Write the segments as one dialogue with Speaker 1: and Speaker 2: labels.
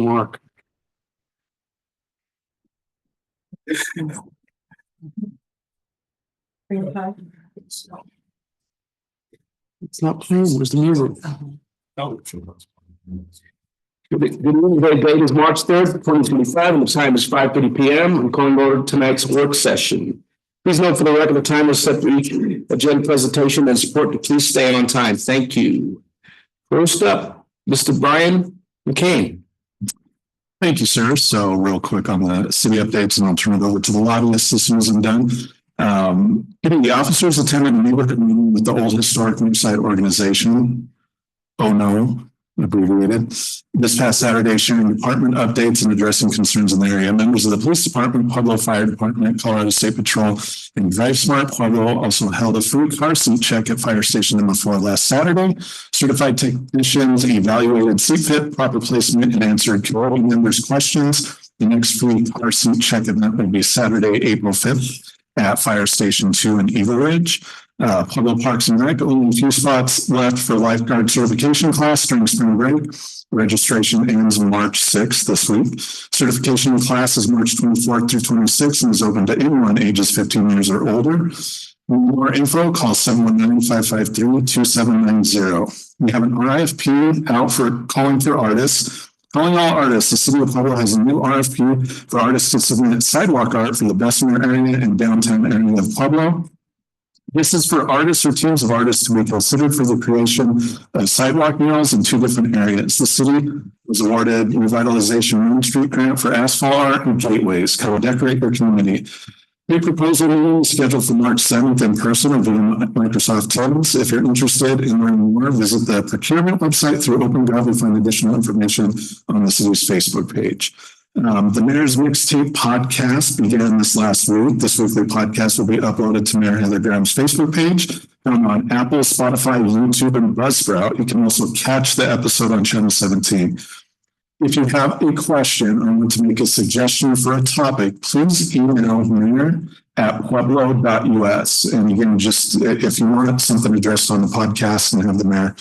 Speaker 1: Mark. It's not playing. Where's the music? Good evening. The date is March 3rd, 2025, and the time is 5:30 p.m. I'm calling over tonight's work session. Please note for the record, the time was set for each agenda presentation and support to please stay on time. Thank you. First up, Mr. Brian McCain.
Speaker 2: Thank you, sir. So real quick on the city updates, and I'll turn it over to the lobbyist as soon as I'm done. The officers attended a neighborhood meeting with the Old Historic Riverside Organization. Oh no, abbreviated. This past Saturday, sharing department updates and addressing concerns in the area. Members of the police department, Pueblo Fire Department, Colorado State Patrol, and Drive Smart Pueblo also held a free car seat check at Fire Station Number 4 last Saturday. Certified technicians evaluated seat fit, proper placement, and answered community members' questions. The next free car seat check event will be Saturday, April 5th at Fire Station 2 in Eagle Ridge. Pueblo Parks and Rec, only a few spots left for lifeguard certification class during spring break. Registration ends March 6th this week. Certification class is March 24th through 26th and is open to anyone ages 15 years or older. For more info, call 719-553-2790. We have an RFP out for calling for artists. Calling all artists, the city of Pueblo has a new RFP for artists to submit sidewalk art for the Bessemer area and downtown area of Pueblo. This is for artists or teams of artists to be considered for the creation of sidewalk murals in 2 different areas. The city was awarded Revitalization Main Street grant for asphalt art and gateways. Come decorate your community. The proposal meeting is scheduled for March 7th in person or via Microsoft Teams. If you're interested in learning more, visit the procurement website through OpenGov and find additional information on the city's Facebook page. The Mayor's Mixtape podcast began this last week. This weekly podcast will be uploaded to Mayor Heather Graham's Facebook page, found on Apple, Spotify, YouTube, and Buzzsprout. You can also catch the episode on Channel 17. If you have a question or want to make a suggestion for a topic, please email mayor@pueblo.us. And again, just if you want something addressed on the podcast and have the mayor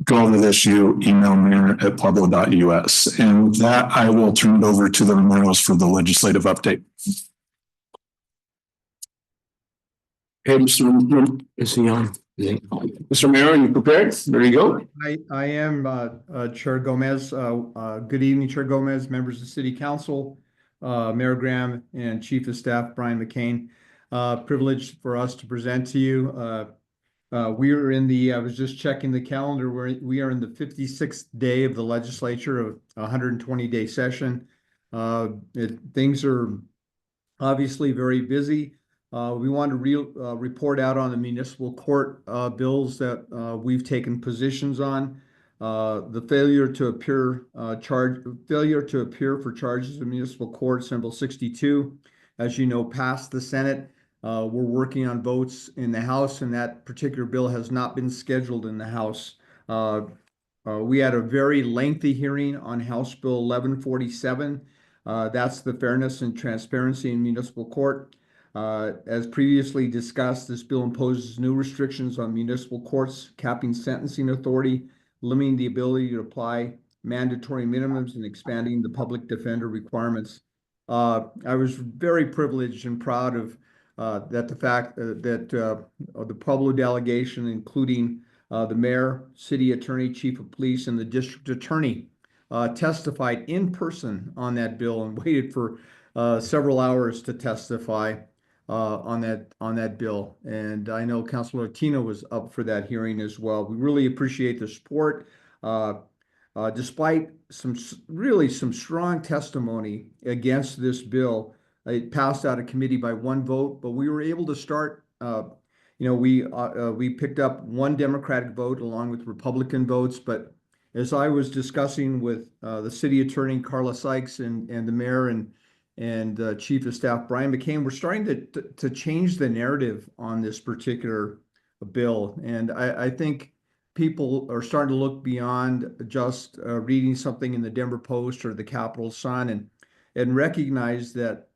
Speaker 2: go over the issue, email mayor@pueblo.us. And with that, I will turn it over to the memorials for the legislative update.
Speaker 1: Hey, Mr. Is he on? Mr. Mayor, are you prepared? There you go.
Speaker 3: I am, Chair Gomez. Good evening, Chair Gomez, members of City Council, Mayor Graham, and Chief of Staff Brian McCain. Privileged for us to present to you. We are in the, I was just checking the calendar, we are in the 56th day of the legislature of a 120-day session. Things are obviously very busy. We want to report out on the municipal court bills that we've taken positions on. The failure to appear for charges in municipal court, Senate 62, as you know, passed the Senate. We're working on votes in the House, and that particular bill has not been scheduled in the House. We had a very lengthy hearing on House Bill 1147. That's the Fairness and Transparency in Municipal Court. As previously discussed, this bill imposes new restrictions on municipal courts, capping sentencing authority, limiting the ability to apply mandatory minimums, and expanding the public defender requirements. I was very privileged and proud of that the fact that the Pueblo delegation, including the mayor, city attorney, chief of police, and the district attorney, testified in person on that bill and waited for several hours to testify on that bill. And I know Councilor Tino was up for that hearing as well. We really appreciate the support. Despite some strong testimony against this bill, it passed out of committee by 1 vote, but we were able to start. We picked up 1 Democratic vote along with Republican votes. But as I was discussing with the city attorney Carla Sykes and the mayor and chief of staff Brian McCain, we're starting to change the narrative on this particular bill, and I think people are starting to look beyond just reading something in the Denver Post or the Capital Sun and recognize that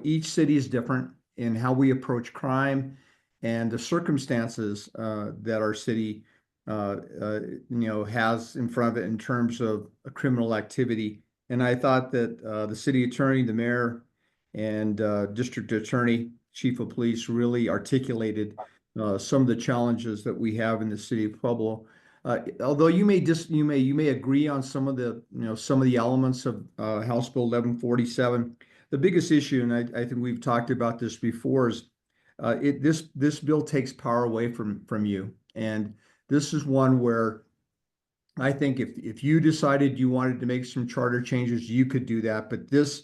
Speaker 3: each city is different in how we approach crime and the circumstances that our city has in front of it in terms of a criminal activity. And I thought that the city attorney, the mayor, and district attorney, chief of police really articulated some of the challenges that we have in the city of Pueblo. Although you may agree on some of the elements of House Bill 1147, the biggest issue, and I think we've talked about this before, is this bill takes power away from you. And this is one where I think if you decided you wanted to make some charter changes, you could do that. But this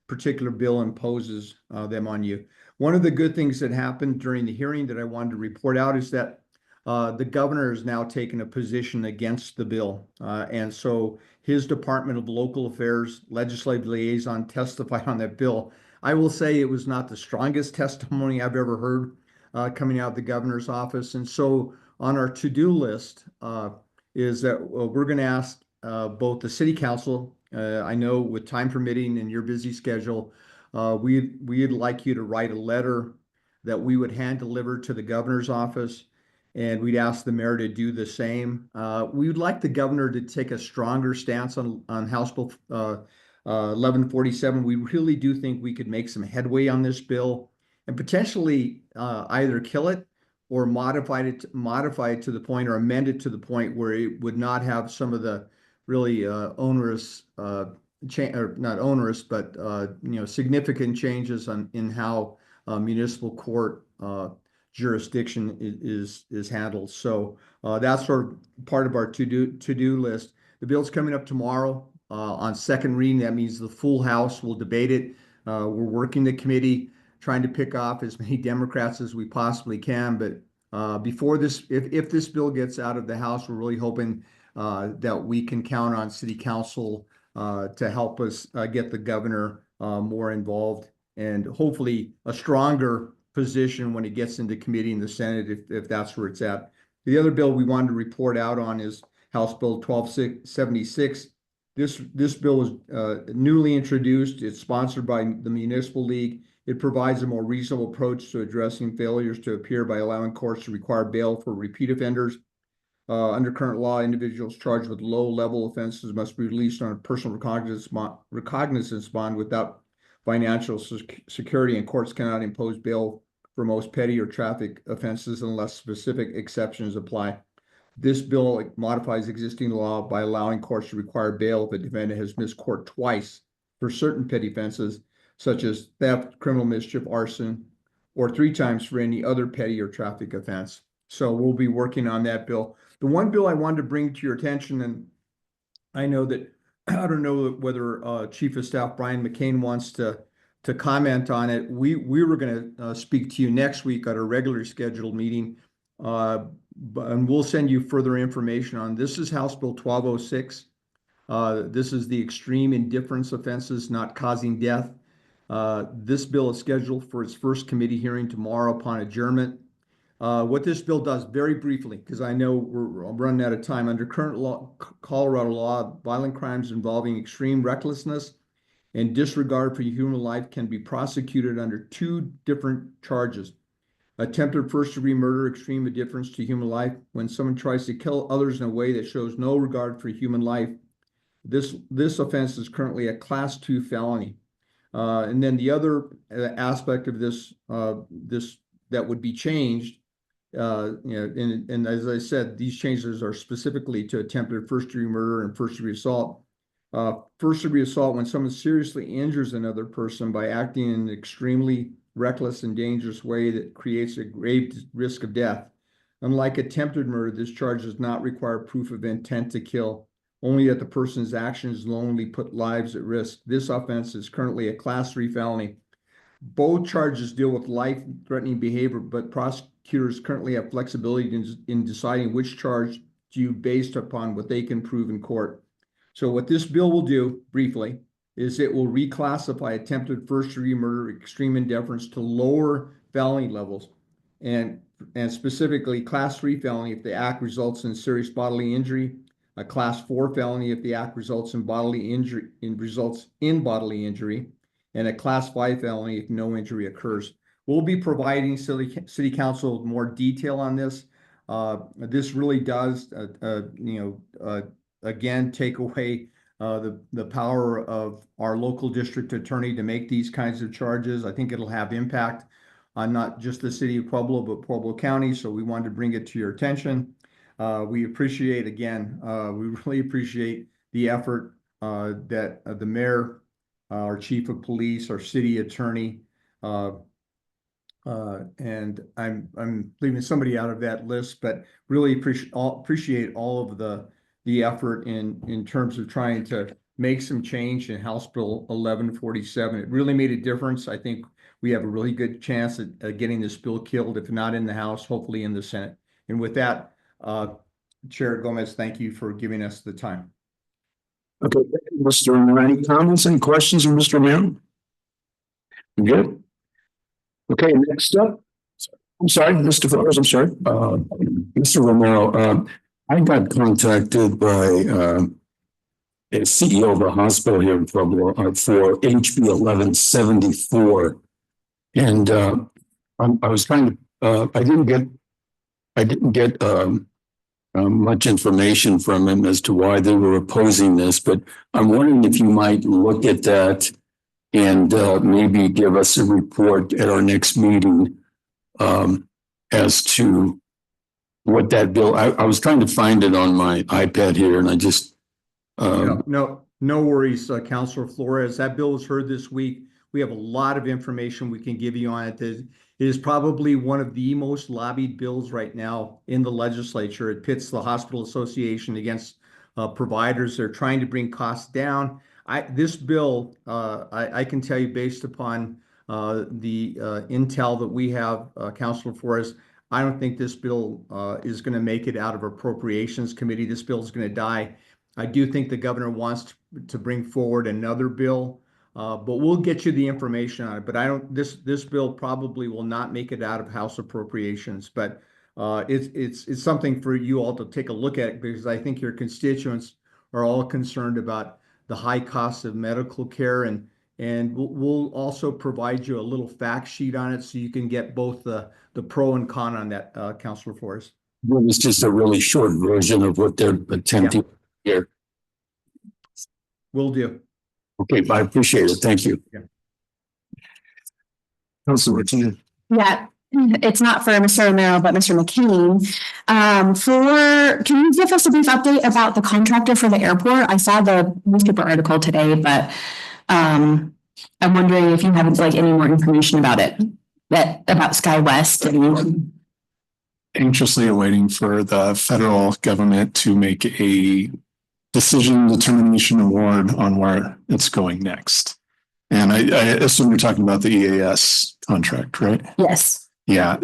Speaker 3: particular bill imposes them on you. One of the good things that happened during the hearing that I wanted to report out is that the governor has now taken a position against the bill. And so his Department of Local Affairs legislative liaison testified on that bill. I will say it was not the strongest testimony I've ever heard coming out of the governor's office. And so on our to-do list is that we're going to ask both the city council, I know with time permitting and your busy schedule, we'd like you to write a letter that we would hand deliver to the governor's office, and we'd ask the mayor to do the same. We would like the governor to take a stronger stance on House Bill 1147. We really do think we could make some headway on this bill and potentially either kill it or modify it to the point, or amend it to the point where it would not have some of the really onerous, or not onerous, but significant changes in how municipal court jurisdiction is handled. So that's sort of part of our to-do list. The bill's coming up tomorrow on second reading. That means the full House will debate it. We're working the committee, trying to pick off as many Democrats as we possibly can. But before this, if this bill gets out of the House, we're really hoping that we can count on City Council to help us get the governor more involved, and hopefully a stronger position when it gets into committee in the Senate, if that's where it's at. The other bill we wanted to report out on is House Bill 1276. This bill was newly introduced. It's sponsored by the Municipal League. It provides a more reasonable approach to addressing failures to appear by allowing courts to require bail for repeat offenders. Under current law, individuals charged with low-level offenses must be released on a personal recognizance bond without financial security, and courts cannot impose bail for most petty or traffic offenses unless specific exceptions apply. This bill modifies existing law by allowing courts to require bail if a defendant has missed court twice for certain petty offenses, such as theft, criminal mischief, arson, or 3 times for any other petty or traffic offense. So we'll be working on that bill. The one bill I wanted to bring to your attention, and I know that, I don't know whether Chief of Staff Brian McCain wants to comment on it. We were going to speak to you next week at a regularly scheduled meeting, and we'll send you further information on this. Is House Bill 1206. This is the extreme indifference offenses not causing death. This bill is scheduled for its first committee hearing tomorrow upon adjournment. What this bill does, very briefly, because I know we're running out of time, under current law, Colorado law, violent crimes involving extreme recklessness and disregard for human life can be prosecuted under 2 different charges. Attempted first-degree murder, extreme indifference to human life, when someone tries to kill others in a way that shows no regard for human life. This offense is currently a Class 2 felony. And then the other aspect of this that would be changed, and as I said, these changes are specifically to attempted first-degree murder and first-degree assault. First-degree assault, when someone seriously injures another person by acting in an extremely reckless and dangerous way that creates a grave risk of death. Unlike attempted murder, this charge does not require proof of intent to kill, only that the person's actions knowingly put lives at risk. This offense is currently a Class 3 felony. Both charges deal with life-threatening behavior, but prosecutors currently have flexibility in deciding which charge to use based upon what they can prove in court. So what this bill will do, briefly, is it will reclassify attempted first-degree murder, extreme indifference to lower felony levels, and specifically Class 3 felony if the act results in serious bodily injury, a Class 4 felony if the act results in bodily injury, and a Class 5 felony if no injury occurs. We'll be providing City Council with more detail on this. This really does, again, take away the power of our local district attorney to make these kinds of charges. I think it'll have impact on not just the city of Pueblo, but Pueblo County. So we wanted to bring it to your attention. We appreciate, again, we really appreciate the effort that the mayor, our chief of police, our city attorney, and I'm leaving somebody out of that list, but really appreciate all of the effort in terms of trying to make some change in House Bill 1147. It really made a difference. I think we have a really good chance at getting this bill killed, if not in the House, hopefully in the Senate. And with that, Chair Gomez, thank you for giving us the time.
Speaker 1: Okay, Mr. Romero, any comments, any questions from Mr. Romero? Good. Okay, next up. I'm sorry, Mr. Flores, I'm sorry.
Speaker 4: Mr. Romero, I got contacted by a CEO of a hospital here in Pueblo for HB 1174. And I was trying to, I didn't get much information from him as to why they were opposing this, but I'm wondering if you might look at that and maybe give us a report at our next meeting as to what that bill, I was trying to find it on my iPad here and I just.
Speaker 3: No worries, Councilor Flores. That bill was heard this week. We have a lot of information we can give you on it. It is probably one of the most lobbied bills right now in the legislature. It pits the hospital association against providers. They're trying to bring costs down. This bill, I can tell you based upon the intel that we have, Councilor Flores, I don't think this bill is going to make it out of Appropriations Committee. This bill is going to die. I do think the governor wants to bring forward another bill, but we'll get you the information on it. But I don't. This bill probably will not make it out of House Appropriations. But it's something for you all to take a look at, because I think your constituents are all concerned about the high costs of medical care, and we'll also provide you a little fact sheet on it so you can get both the pro and con on that, Councilor Flores.
Speaker 4: Well, it's just a really short version of what they're attempting here.
Speaker 3: Will do.
Speaker 4: Okay, I appreciate it. Thank you.
Speaker 3: Yeah.
Speaker 2: Councilor Martinez.
Speaker 5: Yeah, it's not for Mr. Romero, but Mr. McCain. Can you give us a brief update about the contractor for the airport? I saw the newspaper article today, but I'm wondering if you have like any more information about it, about SkyWest. And
Speaker 2: Anxiously awaiting for the federal government to make a determination award on where it's going next. And I assume you're talking about the EAS contract, right?
Speaker 5: yes.
Speaker 2: Yeah.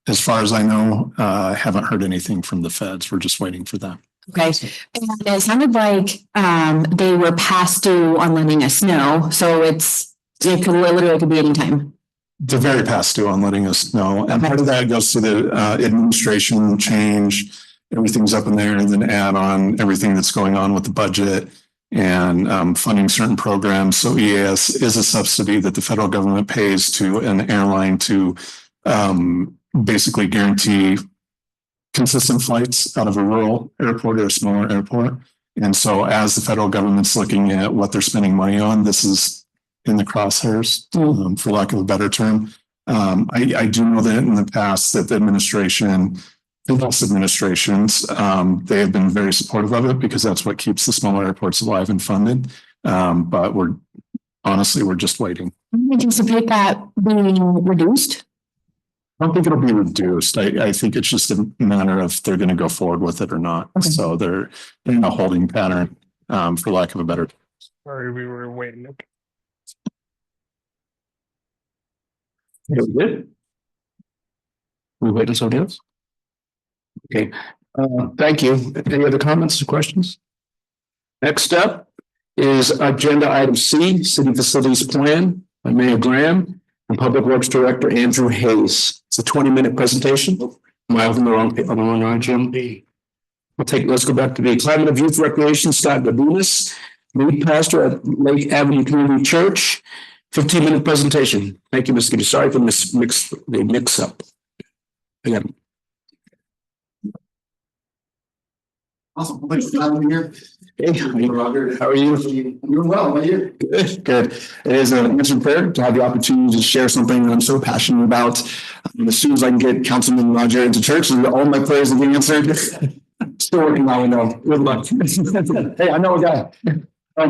Speaker 2: As far as I know, I haven't heard anything from the feds. We're just waiting for them.
Speaker 5: Okay. And it sounded like they were past due on letting us know. So it could be any time.
Speaker 2: They're very past due on letting us know. And part of that goes to the administration change. Everything's up in there, and then add on everything that's going on with the budget and funding certain programs. So EAS is a subsidy that the federal government pays to an airline to basically guarantee consistent flights out of a rural airport or a smaller airport. And so as the federal government's looking at what they're spending money on, this is in the crosshairs, for lack of a better term. I do know that in the past that the administration, previous administrations, they have been very supportive of it because that's what keeps the smaller airports alive and funded. But we're just waiting.
Speaker 5: Do you anticipate that being reduced?
Speaker 2: I don't think it'll be reduced. I think it's just a matter of they're going to go forward with it or not.
Speaker 5: Okay.
Speaker 2: So they're in a holding pattern, for lack of a better.
Speaker 6: Sorry, we were waiting.
Speaker 1: Very good. We wait until somebody else? Okay, thank you. Any other comments or questions? Next up is agenda item C, City Facilities Plan by Mayor Graham and Public Works Director Andrew Hayes. It's a 20-minute presentation. Am I on the wrong Jim? Let's go back to the Climate of Youth Recreation, Scott Gabunas, lead pastor at Lake Avenue Community Church. 15-minute presentation. Thank you, Mr. Gibby. Sorry for the mix up. Again.
Speaker 2: Awesome. Well, thanks for having me here.
Speaker 1: Hey,
Speaker 2: Roger.
Speaker 1: how are you?
Speaker 2: I'm doing well. How are you?
Speaker 1: Good.
Speaker 2: Good. It is an answered prayer to have the opportunity to share something that I'm so passionate about. As soon as I can get Councilman Roger into church, all my prayers will be answered. Still working on it though. Good luck. Hey, I know a guy.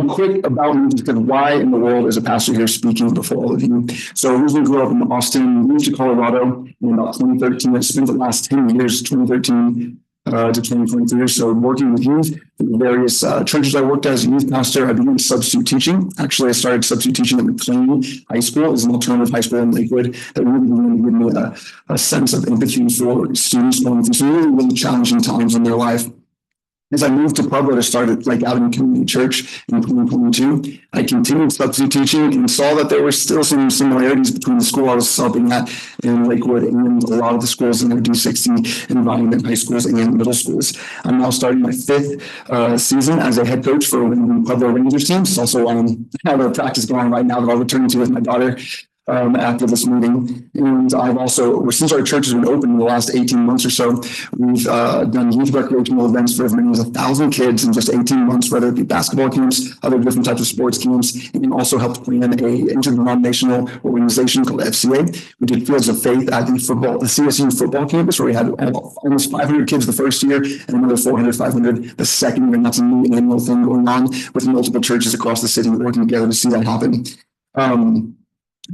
Speaker 2: Quick about me, just why in the world is a pastor here speaking before all of you? So I originally grew up in Austin, moved to Colorado in about 2013. I spent the last 10 years, 2013 to 2023. So working with youth, various churches I worked as a youth pastor. I began substitute teaching. Actually, I started substitute teaching at McLean High School as an alternative high school in Lakewood that really began to give me a sense of empathy for students going through some really, really challenging times in their life. As I moved to Pueblo to start at Lake Avenue Community Church in 2022, I continued substitute teaching and saw that there were still some similarities between the school I was helping at in Lakewood and a lot of the schools in their D60 environment, high schools and middle schools. I'm now starting my 5th season as a head coach for the Pueblo Rangers team. It's also I have a practice going on right now that I'll return to with my daughter after this meeting. And I've also, since our church has been open in the last 18 months or so, we've done youth recreational events for as many as 1,000 kids in just 18 months, whether it be basketball camps, other different types of sports camps, and also helped plan a interdenominational organization called FCA. We did Fields of Faith at the CSU football campus, where we had almost 500 kids the first year and another 400, 500 the second year. And that's a new annual thing going on with multiple churches across the city working together to see that happen.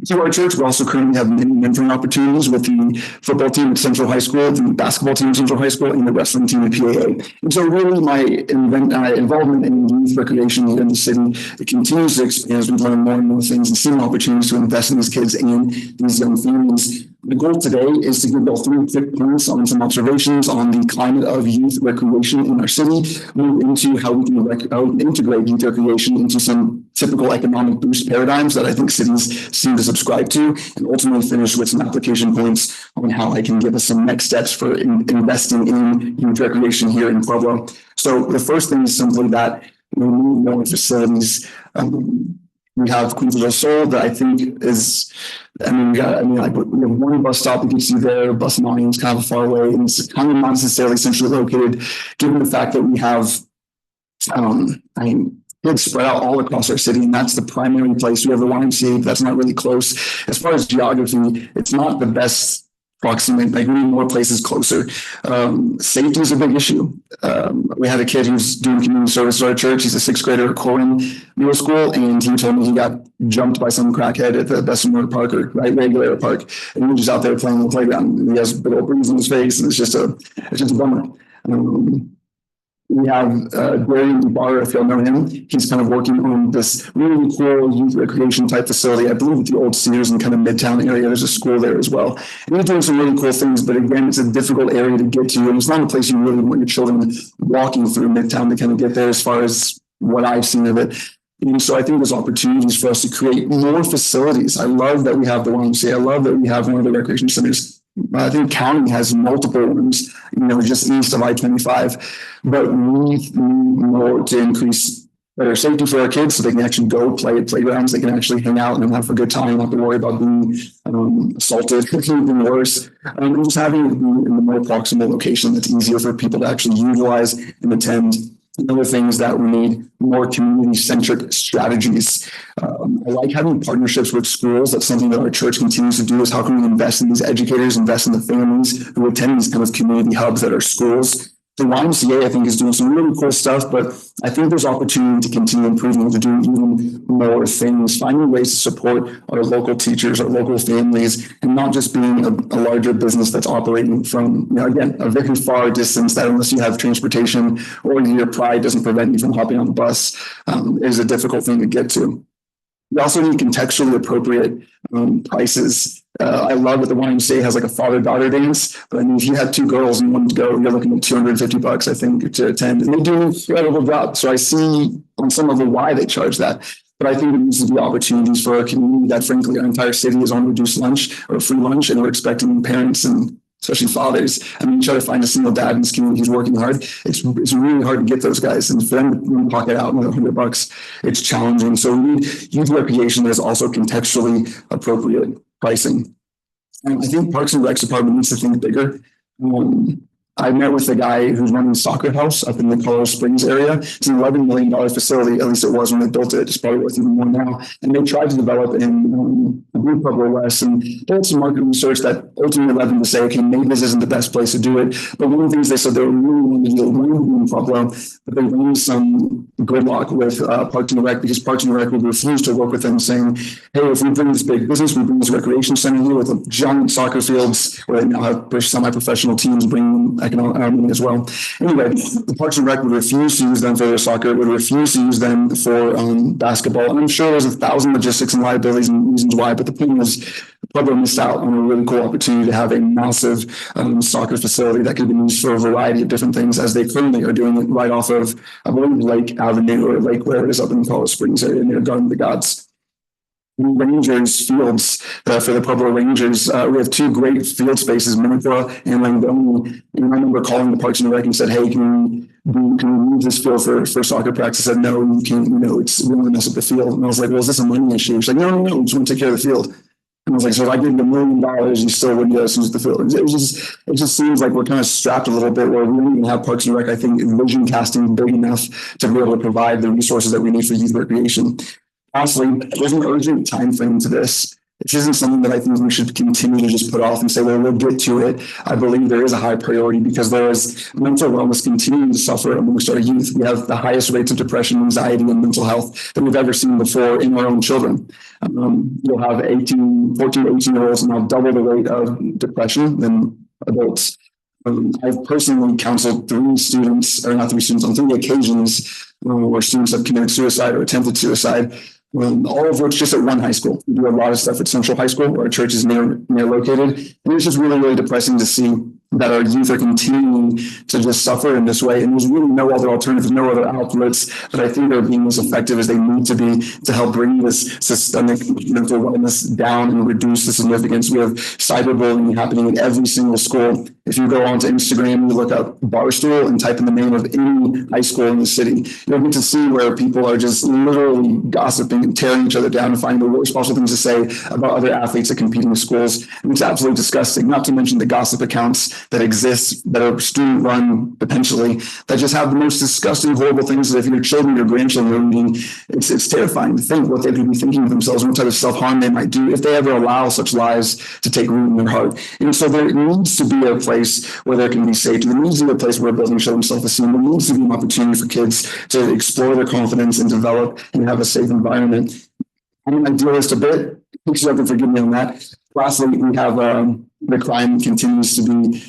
Speaker 2: So our church, we also currently have many mentoring opportunities with the football team at Central High School, the basketball team at Central High School, and the wrestling team at PAA. And so really my involvement in youth recreation here in the city, it continues to expand as we learn more and more things and see more opportunities to invest in these kids and these young families. The goal today is to give all 3 quick points on some observations on the climate of youth recreation in our city, move into how we can integrate youth recreation into some typical economic boost paradigms that I think cities seem to subscribe to, and ultimately finish with some application points on how I can give us some next steps for investing in youth recreation here in Pueblo. So the first thing is simply that we need more facilities. We have Queens del Sol that I think is, we have one bus stop that gets you there. Bus 9 is kind of far away, and it's kind of not necessarily centrally located, given the fact that we have, kids spread out all across our city, and that's the primary place. We have the YMCA, but that's not really close. As far as geography, it's not the best proximity, like we need more places closer. Safety is a big issue. We had a kid who's doing community service at our church. He's a 6th grader at Corin Middle School, and he told me he got jumped by some crackhead at the Bessemer Park or Regulator Park, and he was just out there playing on the playground. And he has a big old bruise on his face, and it's just a bummer. We have Darian Dubar, if y'all know him. He's kind of working on this really cool youth recreation type facility. I believe at the old Sears and kind of Midtown area. There's a school there as well. And he's doing some really cool things, but again, it's a difficult area to get to. And it's not a place you really want your children walking through Midtown to kind of get there as far as what I've seen of it. And so I think there's opportunities for us to create more facilities. I love that we have the YMCA. I love that we have one of the recreation centers. I think county has multiple ones, just east of I-25, but we need more to increase better safety for our kids so they can actually go play at playgrounds. They can actually hang out and have a good time, not to worry about being assaulted, even worse. And just having it in the more proximal location that's easier for people to actually utilize and attend. Other things that we need more community-centric strategies. I like having partnerships with schools. That's something that our church continues to do, is how can we invest in these educators, invest in the families who attend these kind of community hubs that are schools. The YMCA, I think, is doing some really cool stuff, but I think there's opportunity to continue improving, to do even more things, finding ways to support our local teachers, our local families, and not just being a larger business that's operating from, again, a very far distance that unless you have transportation or your pride doesn't prevent you from hopping on the bus, is a difficult thing to get to. We also need contextually appropriate prices. I love that the YMCA has like a father-daughter dance, but if you had 2 girls and you wanted to go, you're looking at $250, I think, to attend. And they do an incredible job. So I see on some level why they charge that. But I think there needs to be opportunities for our community that, frankly, our entire city is on reduced lunch or free lunch, and we're expecting parents and especially fathers. Try to find a single dad in this community who's working hard. It's really hard to get those guys, and for them to pocket out another $100, it's challenging. So we need youth recreation that is also contextually appropriate pricing. And I think Parks and Recs Department needs to think bigger. I met with the guy who's running Soccer House up in the Colorado Springs area. It's an $11 million facility, at least it was when they built it. It's probably worth even more now. And they tried to develop in Blue Pueblo West, and they had some market research that ultimately led them to say, okay, maybe this isn't the best place to do it. But one of the things they said they were really wanting to do in Pueblo, but they ran some gridlock with Parks and Rec, because Parks and Rec would refuse to work with them, saying, hey, if we bring this big business, we bring this recreation center here with giant soccer fields where they now have semi-professional teams bringing economic money as well. Anyway, the Parks and Rec would refuse to use them for their soccer, would refuse to use them for basketball. And I'm sure there's 1,000 logistics and liabilities and reasons why, but the point is, Pueblo missed out on a really cool opportunity to have a massive soccer facility that could be used for a variety of different things, as they currently are doing it right off of, I believe, Lake Avenue or Lake, where it is up in the Colorado Springs area near Garden of the Gods. Rangers fields for the Pueblo Rangers. We have two great field spaces, Minocqua and Langone. And I remember calling the Parks and Rec and said, hey, can we use this field for soccer practice? I said, no, you can't, it's going to mess up the field. And I was like, well, is this a money issue? She's like, no, we just want to take care of the field. And I was like, so if I give you $1 million, you still wouldn't let us use the field. It just seems like we're kind of strapped a little bit, where we don't even have Parks and Rec, I think, vision casting big enough to be able to provide the resources that we need for youth recreation. Honestly, there's an urgent time frame to this. This isn't something that I think we should continue to just put off and say, well, we'll get to it. I believe there is a high priority, because there is mental wellness continuing to suffer amongst our youth. We have the highest rates of depression, anxiety, and mental health that we've ever seen before in our own children. You'll have 14 to 18-year-olds now double the rate of depression than adults. I've personally counseled on 3 occasions where students have committed suicide or attempted suicide. All of which just at one high school. We do a lot of stuff at Central High School, where our church is near located. And it's just really, really depressing to see that our youth are continuing to just suffer in this way. And there's really no other alternative, no other outlets that I think are being as effective as they need to be to help bring this systemic mental wellness down and reduce the significance. We have cyberbullying happening at every single school. If you go onto Instagram, you look up Barstool and type in the name of any high school in the city, you'll get to see where people are just literally gossiping and tearing each other down and finding the worst possible things to say about other athletes at competing schools. And it's absolutely disgusting, not to mention the gossip accounts that exist, that are student run potentially, that just have the most disgusting, horrible things that if your children, your grandchildren are reading, it's terrifying to think what they could be thinking of themselves, what type of self-harm they might do if they ever allow such lies to take root in their heart. And so there needs to be a place where there can be safety. There needs to be a place where building children's self-esteem. There needs to be an opportunity for kids to explore their confidence and develop and have a safe environment. I'm an idealist a bit. Please you have to forgive me on that. Lastly, we have the crime continues to be,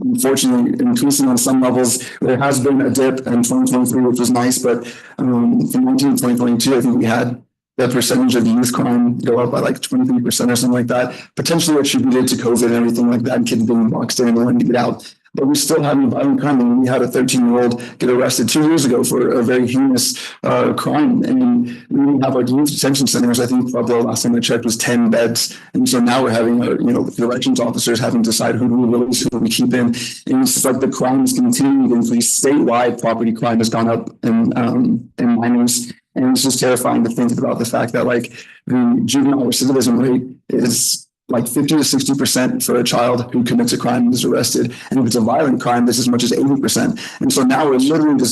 Speaker 2: unfortunately, increasing on some levels. There has been a dip in 2023, which was nice, but from 2019 to 2022, I think we had the percentage of youth crime go up by like 23% or something like that, potentially attributed to COVID and everything like that, and kids being boxed in and wanting to get out. But we still have violent crime. And we had a 13-year-old get arrested 2 years ago for a very heinous crime. And we have our youth detention centers. I think Pueblo, last time I checked, was 10 beds. And so now we're having, corrections officers having to decide who do we release, who do we keep in. And it's just like the crime is continuing to increase. Statewide property crime has gone up in minors. And it's just terrifying to think about the fact that like the juvenile recidivism rate is like 50 to 60% for a child who commits a crime and is arrested. And if it's a violent crime, this is as much as 80%. And so now we're literally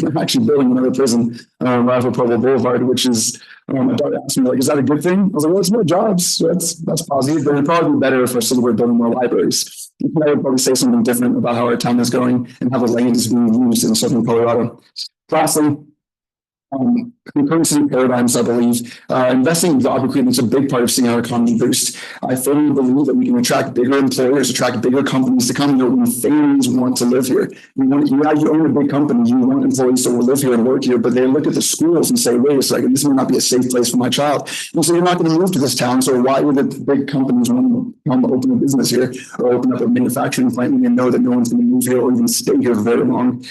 Speaker 2: we're actually building another prison right off of Pueblo Boulevard, which is, my daughter asked me, like, is that a good thing? I was like, well, it's more jobs. So that's positive, but it'd probably be better if our city were building more libraries. I would probably say something different about how our town is going and how the land is being used in southern Colorado. Lastly, concurrent city paradigms, I believe, investing in job recruitment is a big part of seeing our economy boost. I firmly believe that we can attract bigger employers, attract bigger companies to come here when families want to live here. You own a big company, you want employees to live here and work here, but they look at the schools and say, wait a second, this might not be a safe place for my child. And so you're not going to move to this town. So why would the big companies want to come open a business here or open up a manufacturing plant when they know that no one's going to move here or even stay here very long?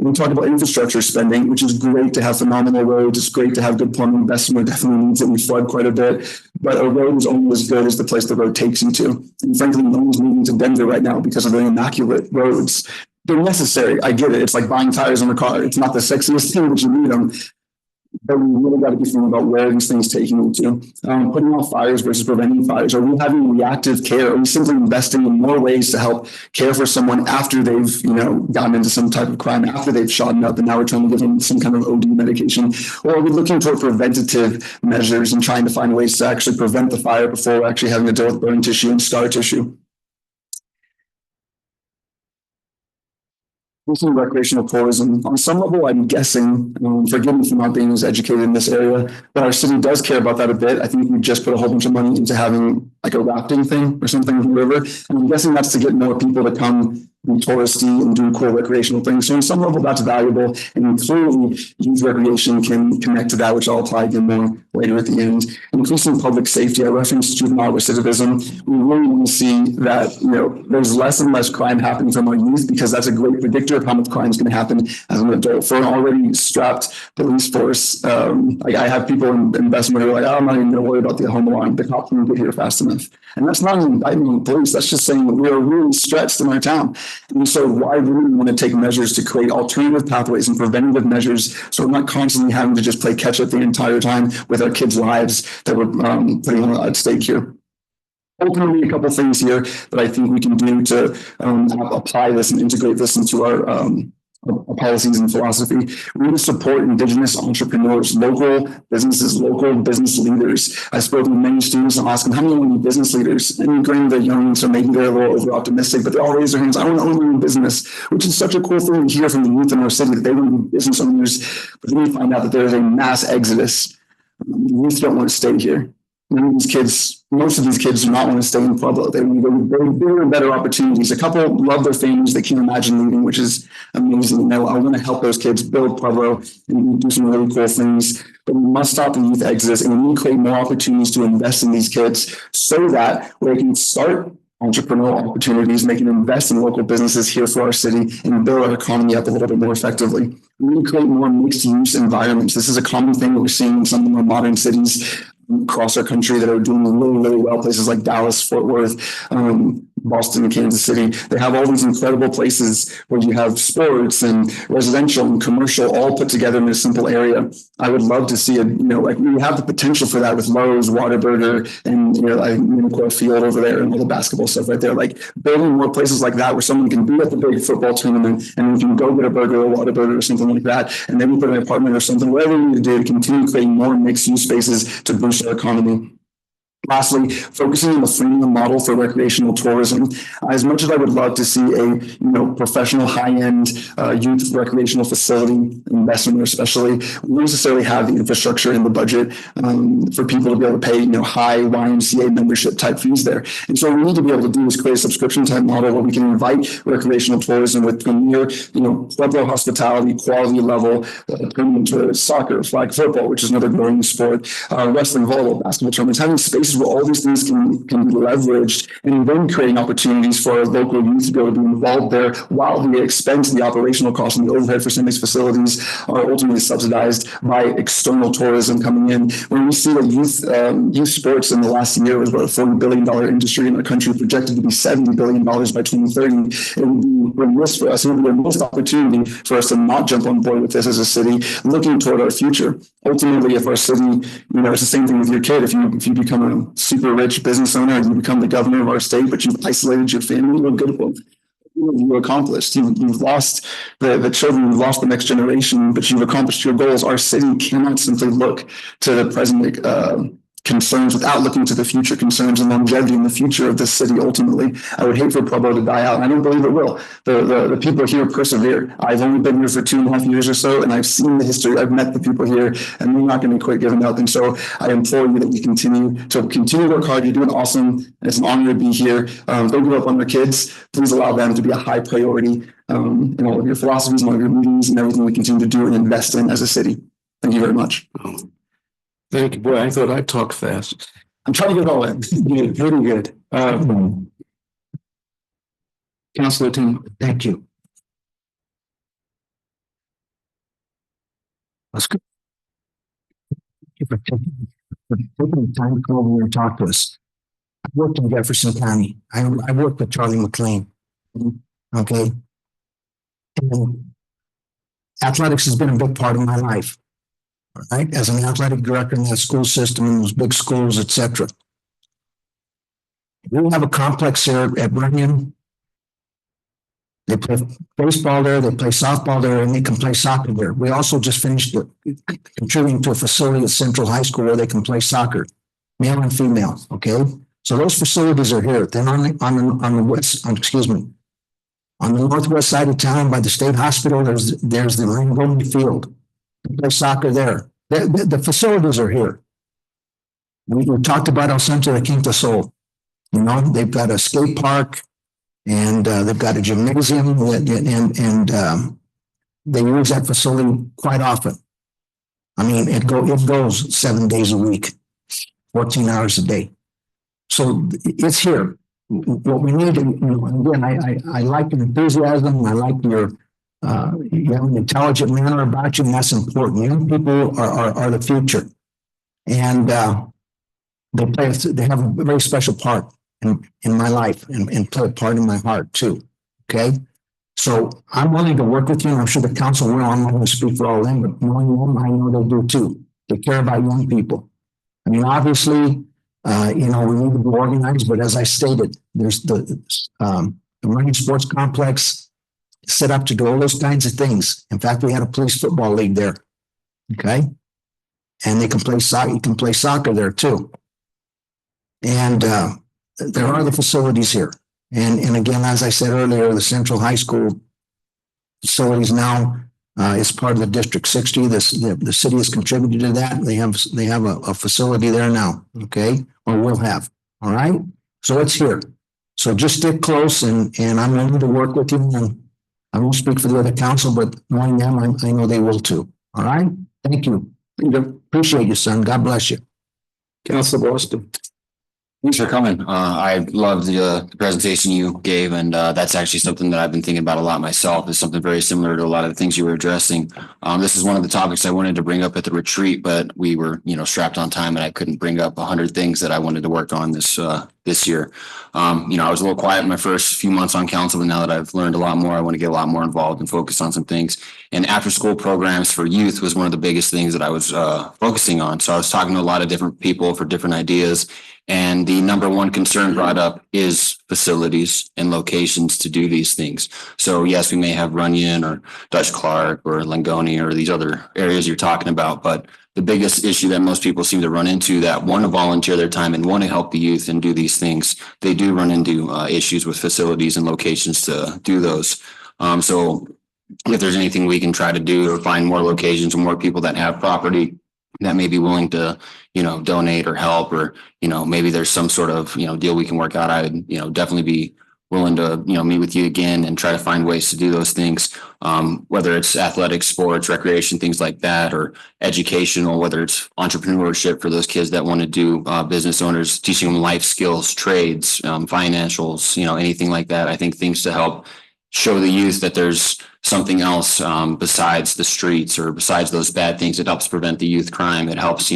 Speaker 2: We talk about infrastructure spending, which is great to have phenomenal roads. It's great to have good plumbing. Bessemer definitely needs it. We flood quite a bit, but a road is only as good as the place the road takes you to. And frankly, no one's moving to Denver right now because of the immaculate roads. They're necessary. I get it. It's like buying tires on a car. It's not the sexiest thing, but you need them. But we really got to be thinking about where these things taking you to. Putting out fires versus preventing fires. Are we having reactive care? Are we simply investing in more ways to help care for someone after they've, gotten into some type of crime, after they've shot up, and now we're trying to give them some kind of OD medication? Or are we looking toward preventative measures and trying to find ways to actually prevent the fire before we're actually having to deal with burn tissue and scar tissue? Recreational tourism. On some level, I'm guessing, forgive me for not being as educated in this area, but our city does care about that a bit. I think we just put a whole bunch of money into having like a rafting thing or something in the river. And I'm guessing that's to get more people to come be touristy and do cool recreational things. So on some level, that's valuable. And clearly, youth recreation can connect to that, which I'll apply again more later at the end. Increasing public safety. I referenced juvenile recidivism. We really want to see that, there's less and less crime happening from our youth, because that's a great predictor of how much crime is going to happen as an adult. For an already strapped police force, I have people in Bessemer who are like, oh, I'm not even going to worry about the home alarm. The cops can get here fast enough. And that's not an indictment on the police. That's just saying that we are really stretched in our town. And so why would we want to take measures to create alternative pathways and preventative measures, so we're not constantly having to just play catch up the entire time with our kids' lives that we're putting at stake here? Ultimately, a couple things here that I think we can do to apply this and integrate this into our policies and philosophy. We need to support Indigenous entrepreneurs, local businesses, local business leaders. I spoke with many students and asked them, how many want to be business leaders? And granted, they're young, so maybe they're a little over optimistic, but they all raise their hands. I want to own my own business, which is such a cool thing to hear from the youth in our city, that they want to be business owners. But then we find out that there is a mass exodus. The youth don't want to stay here. Most of these kids do not want to stay in Pueblo. They want to go to bigger and better opportunities. A couple love their families. They can't imagine leaving, which is amazing. I want to help those kids build Pueblo and do some really cool things. But we must stop the youth exodus, and we need to create more opportunities to invest in these kids, so that they can start entrepreneurial opportunities, they can invest in local businesses here for our city and build our economy up a little bit more effectively. We need to create more mixed use environments. This is a common thing that we're seeing in some of the more modern cities across our country that are doing really, really well. Places like Dallas, Fort Worth, Boston, and Kansas City. They have all these incredible places where you have sports and residential and commercial all put together in a simple area. I would love to see we have the potential for that with Lowe's, Whataburger, and Unicor Field over there, and all the basketball stuff right there. Like building more places like that where someone can be at the big football tournament and we can go get a burger or Whataburger or something like that, and then we put an apartment or something, whatever we need to do to continue creating more mixed use spaces to boost our economy. Lastly, focusing on the freemium model for recreational tourism. As much as I would love to see a professional high-end youth recreational facility investment, especially, we don't necessarily have the infrastructure in the budget for people to be able to pay high YMCA membership type fees there. And so what we need to be able to do is create a subscription type model where we can invite recreational tourism with premier Pueblo hospitality, quality level, tournaments, whether it's soccer, flag football, which is another growing sport, wrestling, volleyball, basketball tournaments, having spaces where all these things can be leveraged, and then creating opportunities for our local youth to be able to be involved there, while the expense, the operational costs, and the overhead for some of these facilities are ultimately subsidized by external tourism coming in. When we see that youth sports in the last year was about a $40 billion industry in our country, projected to be $70 billion by 2030, it would be remiss for us, it would be a missed opportunity for us to not jump on board with this as a city, looking toward our future. Ultimately, if our city, it's the same thing with your kid. If you become a super rich business owner and you become the governor of our state, but you've isolated your family, what good will you accomplished? You've lost the children, you've lost the next generation, but you've accomplished your goals. Our city cannot simply look to the present concerns without looking to the future concerns and longevity in the future of this city. Ultimately, I would hate for Pueblo to die out, and I don't believe it will. The people here persevere. I've only been here for 2.5 years or so, and I've seen the history. I've met the people here, and they're not going to quit giving up. And so I implore you that you continue to work hard. You're doing awesome. It's an honor to be here. Don't give up on your kids. Please allow them to be a high priority in all of your philosophies and all of your meetings and everything we continue to do and invest in as a city. Thank you very much.
Speaker 1: Thank you, boy. I thought I talked fast.
Speaker 2: I'm trying to get it all in.
Speaker 1: Yeah, pretty good. Councilor Tim, thank you. Let's go. Thank you for taking the time to come over and talk to us. I worked in Jefferson County. I worked with Charlie McLean. Okay. And athletics has been a big part of my life.
Speaker 7: All right, as an athletic director in that school system, in those big schools, et cetera. We have a complex here at Runyon. They play baseball there, they play softball there, and they can play soccer there. We also just finished contributing to a facility at Central High School where they can play soccer, male and female, okay? So those facilities are here. Then on the west, excuse me, on the northwest side of town by the state hospital, there's the Rangoni Field. They play soccer there. The facilities are here. We talked about El Centro de Quinta Sol. You know, they've got a skate park and they've got a gymnasium and they use that facility quite often. I mean, it goes 7 days a week, 14 hours a day. So it's here. What we need, again, I like your enthusiasm. I like you have an intelligent manner about you, and that's important. Young people are the future. And they have a very special part in my life and play a part in my heart too. Okay. So I'm willing to work with you, and I'm sure the council will. I'm not going to speak for all of them, but knowing them, I know they do too. They care about young people. I mean, obviously, we need to be organized, but as I stated, there's the Runyon Sports Complex set up to do all those kinds of things. In fact, we had a police football league there. Okay. And they can play soccer. You can play soccer there too. And there are the facilities here. And again, as I said earlier, the Central High School facilities now is part of the District 60. The city has contributed to that. They have a facility there now, okay? Or will have, all right? So it's here. So just stick close, and I'm willing to work with you. And I won't speak for the other council, but knowing them, I know they will too. All right? Thank you. Appreciate you, son. God bless you.
Speaker 1: Councilor Boston.
Speaker 8: Thanks for coming. I loved the presentation you gave, and that's actually something that I've been thinking about a lot myself. Is something very similar to a lot of the things you were addressing. This is one of the topics I wanted to bring up at the retreat, but we were, strapped on time, and I couldn't bring up 100 things that I wanted to work on this year. I was a little quiet in my first few months on council, but now that I've learned a lot more, I want to get a lot more involved and focus on some things. And after school programs for youth was one of the biggest things that I was focusing on. So I was talking to a lot of different people for different ideas. And the number one concern brought up is facilities and locations to do these things. So yes, we may have Runyon or Dutch Clark or Langoni or these other areas you're talking about, but the biggest issue that most people seem to run into that want to volunteer their time and want to help the youth and do these things, they do run into issues with facilities and locations to do those. So if there's anything we can try to do or find more locations or more people that have property that may be willing to, donate or help, or, maybe there's some sort of, deal we can work out. I would, definitely be willing to, meet with you again and try to find ways to do those things. Whether it's athletic, sports, recreation, things like that, or educational, whether it's entrepreneurship for those kids that want to do business owners, teaching them life skills, trades, financials, anything like that. I think things to help show the youth that there's something else besides the streets or besides those bad things. It helps prevent the youth crime. It helps,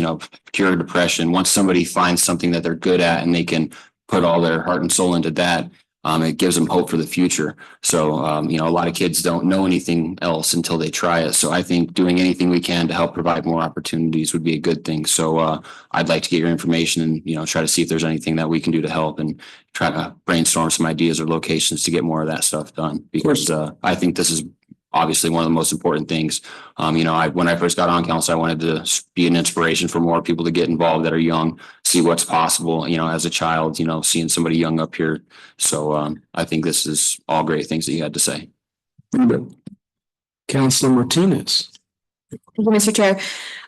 Speaker 8: cure depression. Once somebody finds something that they're good at and they can put all their heart and soul into that, it gives them hope for the future. So, a lot of kids don't know anything else until they try it. So I think doing anything we can to help provide more opportunities would be a good thing. So I'd like to get your information and, try to see if there's anything that we can do to help and try to brainstorm some ideas or locations to get more of that stuff done. Because I think this is obviously one of the most important things. When I first got on council, I wanted to be an inspiration for more people to get involved that are young, see what's possible, as a child, seeing somebody young up here. So I think this is all great things that you had to say.
Speaker 1: Councilor Martinez.
Speaker 5: Thank you, Mr. Chair.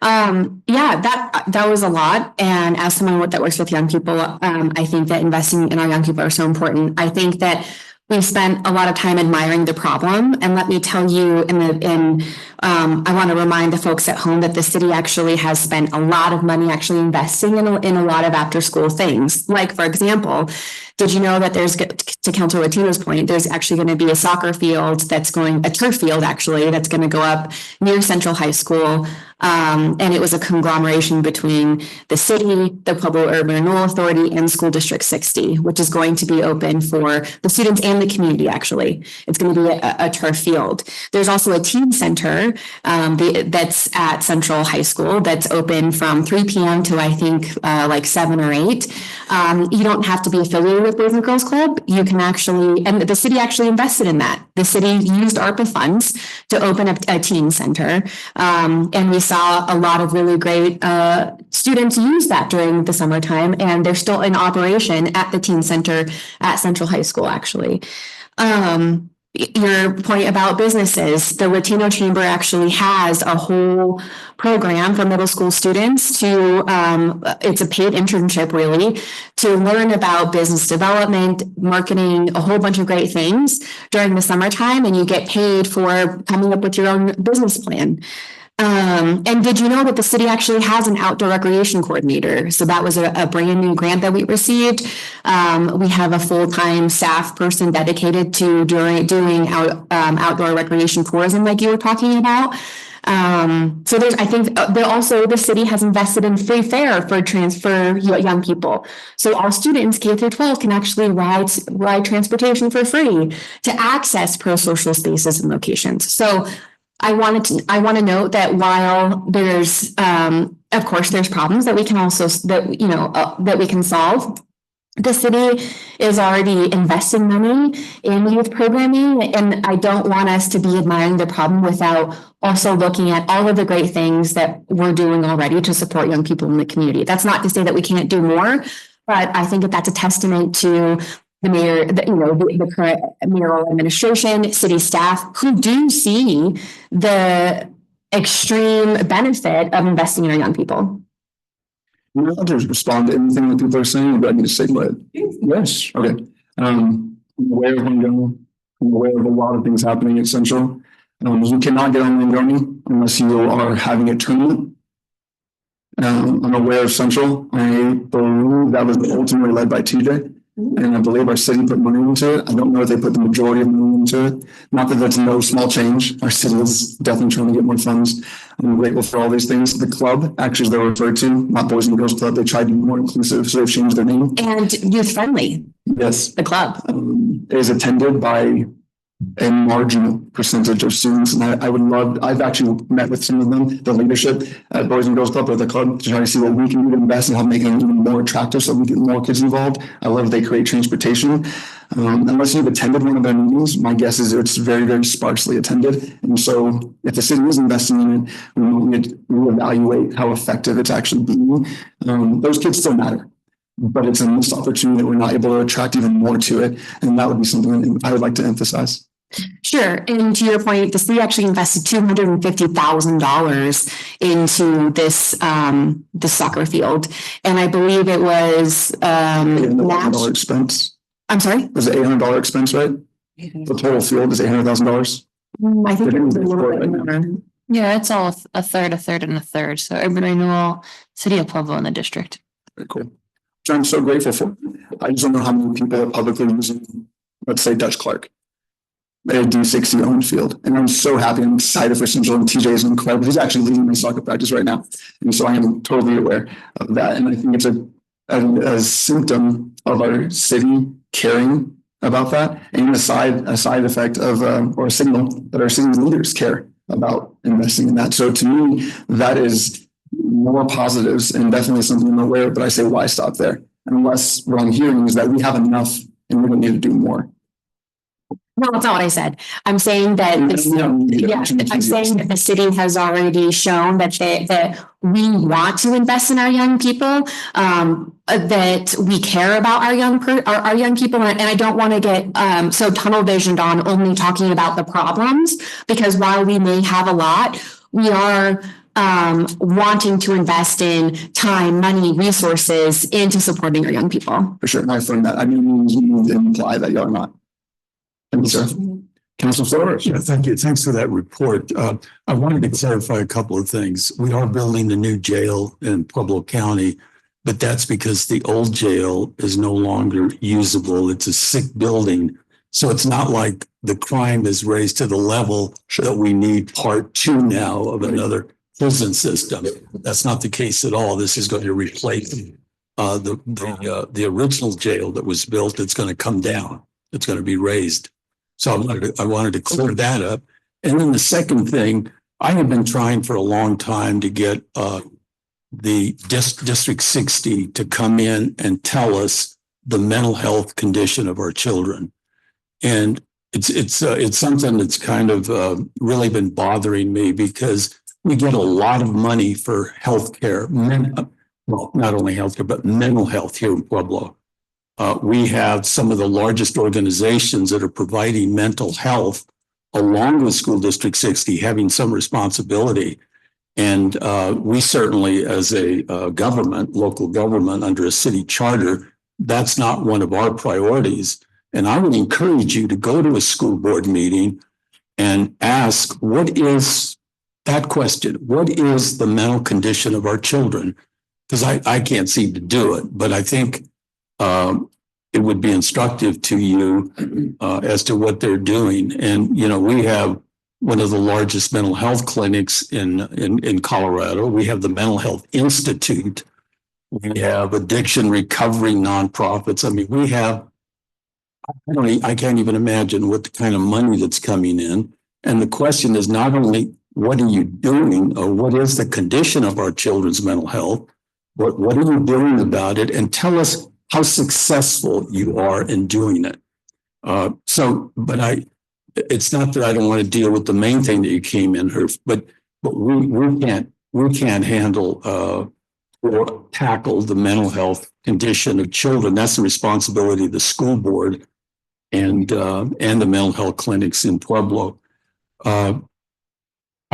Speaker 5: That was a lot. And as someone that works with young people, I think that investing in our young people are so important. I think that we've spent a lot of time admiring the problem. And let me tell you, I want to remind the folks at home that the city actually has spent a lot of money actually investing in a lot of after school things. Like, for example, did you know that to Councilor Latino's point, there's actually going to be a soccer field a turf field actually, that's going to go up near Central High School And it was a conglomeration between the city, the Pueblo Urban Renewal Authority, and School District 60, which is going to be open for the students and the community, actually. It's going to be a turf field. There's also a teen center that's at Central High School that's open from 3 p.m. to I think like 7 or 8. You don't have to be affiliated with Boys and Girls Club. You can actually, and the city actually invested in that. The city used ARPA funds to open up a teen center. And we saw a lot of really great students use that during the summertime, and they're still in operation at the teen center at Central High School, actually. Your point about businesses, the Latino Chamber actually has a whole program for middle school students to, it's a paid internship really, to learn about business development, marketing, a whole bunch of great things during the summertime, and you get paid for coming up with your own business plan. And did you know that the city actually has an outdoor recreation coordinator? So that was a brand new grant that we received. We have a full-time staff person dedicated to doing outdoor recreation tourism like you were talking about. So there's, I think also the city has invested in free fare for young people. So all students K through 12 can actually ride transportation for free to access pro-social spaces and locations. So I want to note that while there's, of course, there's problems that we can also, that we can solve. The city is already investing money in youth programming, and I don't want us to be admiring the problem without also looking at all of the great things that we're doing already to support young people in the community. That's not to say that we can't do more, but I think that that's a testament to the mayor, the current mayoral administration, city staff, who do see the extreme benefit of investing in our young people.
Speaker 2: You know, I'll just respond to anything that people are saying, but I need to say what. Yes. Okay. I'm aware of Langoni. I'm aware of a lot of things happening at Central. You cannot get on Langoni unless you are having a tournament. I'm aware of Central. I believe that was ultimately led by TJ. And I believe our city put money into it. I don't know if they put the majority of money into it. Not that that's no small change. Our city is definitely trying to get more funds. I'm grateful for all these things. The club, actually, they're referred to, not Boys and Girls Club. They tried to be more inclusive, so they've changed their name.
Speaker 5: And youth friendly.
Speaker 2: Yes.
Speaker 5: The club.
Speaker 2: It is attended by a marginal percentage of students. And I would love, I've actually met with some of them, the leadership at Boys and Girls Club or the club, to try to see what we can do to invest and help make it even more attractive so we get more kids involved. I love they create transportation. Unless you've attended one of their meetings, my guess is it's very, very sparsely attended. And so if the city is investing in it, we need to reevaluate how effective it's actually being. Those kids still matter. But it's a missed opportunity that we're not able to attract even more to it. And that would be something that I would like to emphasize.
Speaker 5: Sure. And to your point, the city actually invested $250,000 into this soccer field. And I believe it was
Speaker 2: $800 expense.
Speaker 5: I'm sorry?
Speaker 2: It was an $800 expense, right? The total field is $800,000.
Speaker 5: I think it was a little bit more.
Speaker 9: Yeah, it's all a third, and a third. So Urban Renewal, City of Pueblo, and the district.
Speaker 2: Very cool. Which I'm so grateful for. I just don't know how many people are publicly using, let's say, Dutch Clark. They do D60 on field. And I'm so happy and excited for Central, and TJ is incredible. He's actually leading my soccer practice right now. And so I am totally aware of that. And I think it's a symptom of our city caring about that, and a side effect of, or a signal that our city leaders care about investing in that. So to me, that is more positives and definitely something I'm aware of, but I say, why stop there? Unless what I'm hearing is that we have enough and we don't need to do more.
Speaker 5: No, that's not what I said. I'm saying that I'm saying that the city has already shown that that we want to invest in our young people, that we care about our young people, and I don't want to get so tunnel visioned on only talking about the problems, because while we may have a lot, we are wanting to invest in time, money, resources into supporting our young people.
Speaker 2: For sure, and I affirm that. I mean, you imply that y'all are not. Thank you, sir. Councilor Flores.
Speaker 4: Yeah, thank you. Thanks for that report. I wanted to clarify a couple of things. We are building the new jail in Pueblo County, but that's because the old jail is no longer usable. It's a sick building. So it's not like the crime is raised to the level that we need part 2 now of another prison system. That's not the case at all. This is going to replace the original jail that was built. It's going to come down. It's going to be raised. So I wanted to clear that up. And then the second thing, I have been trying for a long time to get the District 60 to come in and tell us the mental health condition of our children. And it's something that's kind of really been bothering me because we get a lot of money for healthcare. Well, not only healthcare, but mental health here in Pueblo. We have some of the largest organizations that are providing mental health along with School District 60 having some responsibility. And we certainly, as a government, local government under a city charter, that's not one of our priorities. And I would encourage you to go to a school board meeting and ask, what is that question? What is the mental condition of our children? Because I can't seem to do it, but I think it would be instructive to you as to what they're doing. And, you know, we have one of the largest mental health clinics in Colorado. We have the Mental Health Institute. We have addiction recovery nonprofits. I mean, we have, I can't even imagine what the kind of money that's coming in. And the question is not only what are you doing or what is the condition of our children's mental health, but what are you doing about it? And tell us how successful you are in doing it. It's not that I don't want to deal with the main thing that you came in here, but we can't handle or tackle the mental health condition of children. That's the responsibility of the school board and the mental health clinics in Pueblo. I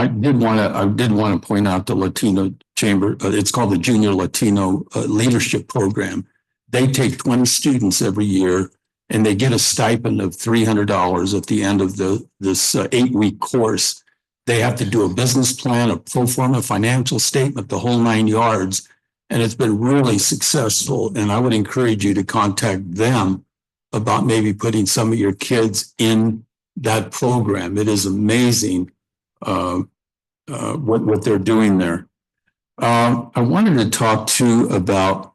Speaker 4: did want to point out the Latino Chamber. It's called the Junior Latino Leadership Program. They take 20 students every year, and they get a stipend of $300 at the end of this 8-week course. They have to do a business plan, a pro forma financial statement, the whole 9 yards, and it's been really successful. And I would encourage you to contact them about maybe putting some of your kids in that program. It is amazing what they're doing there. I wanted to talk too about,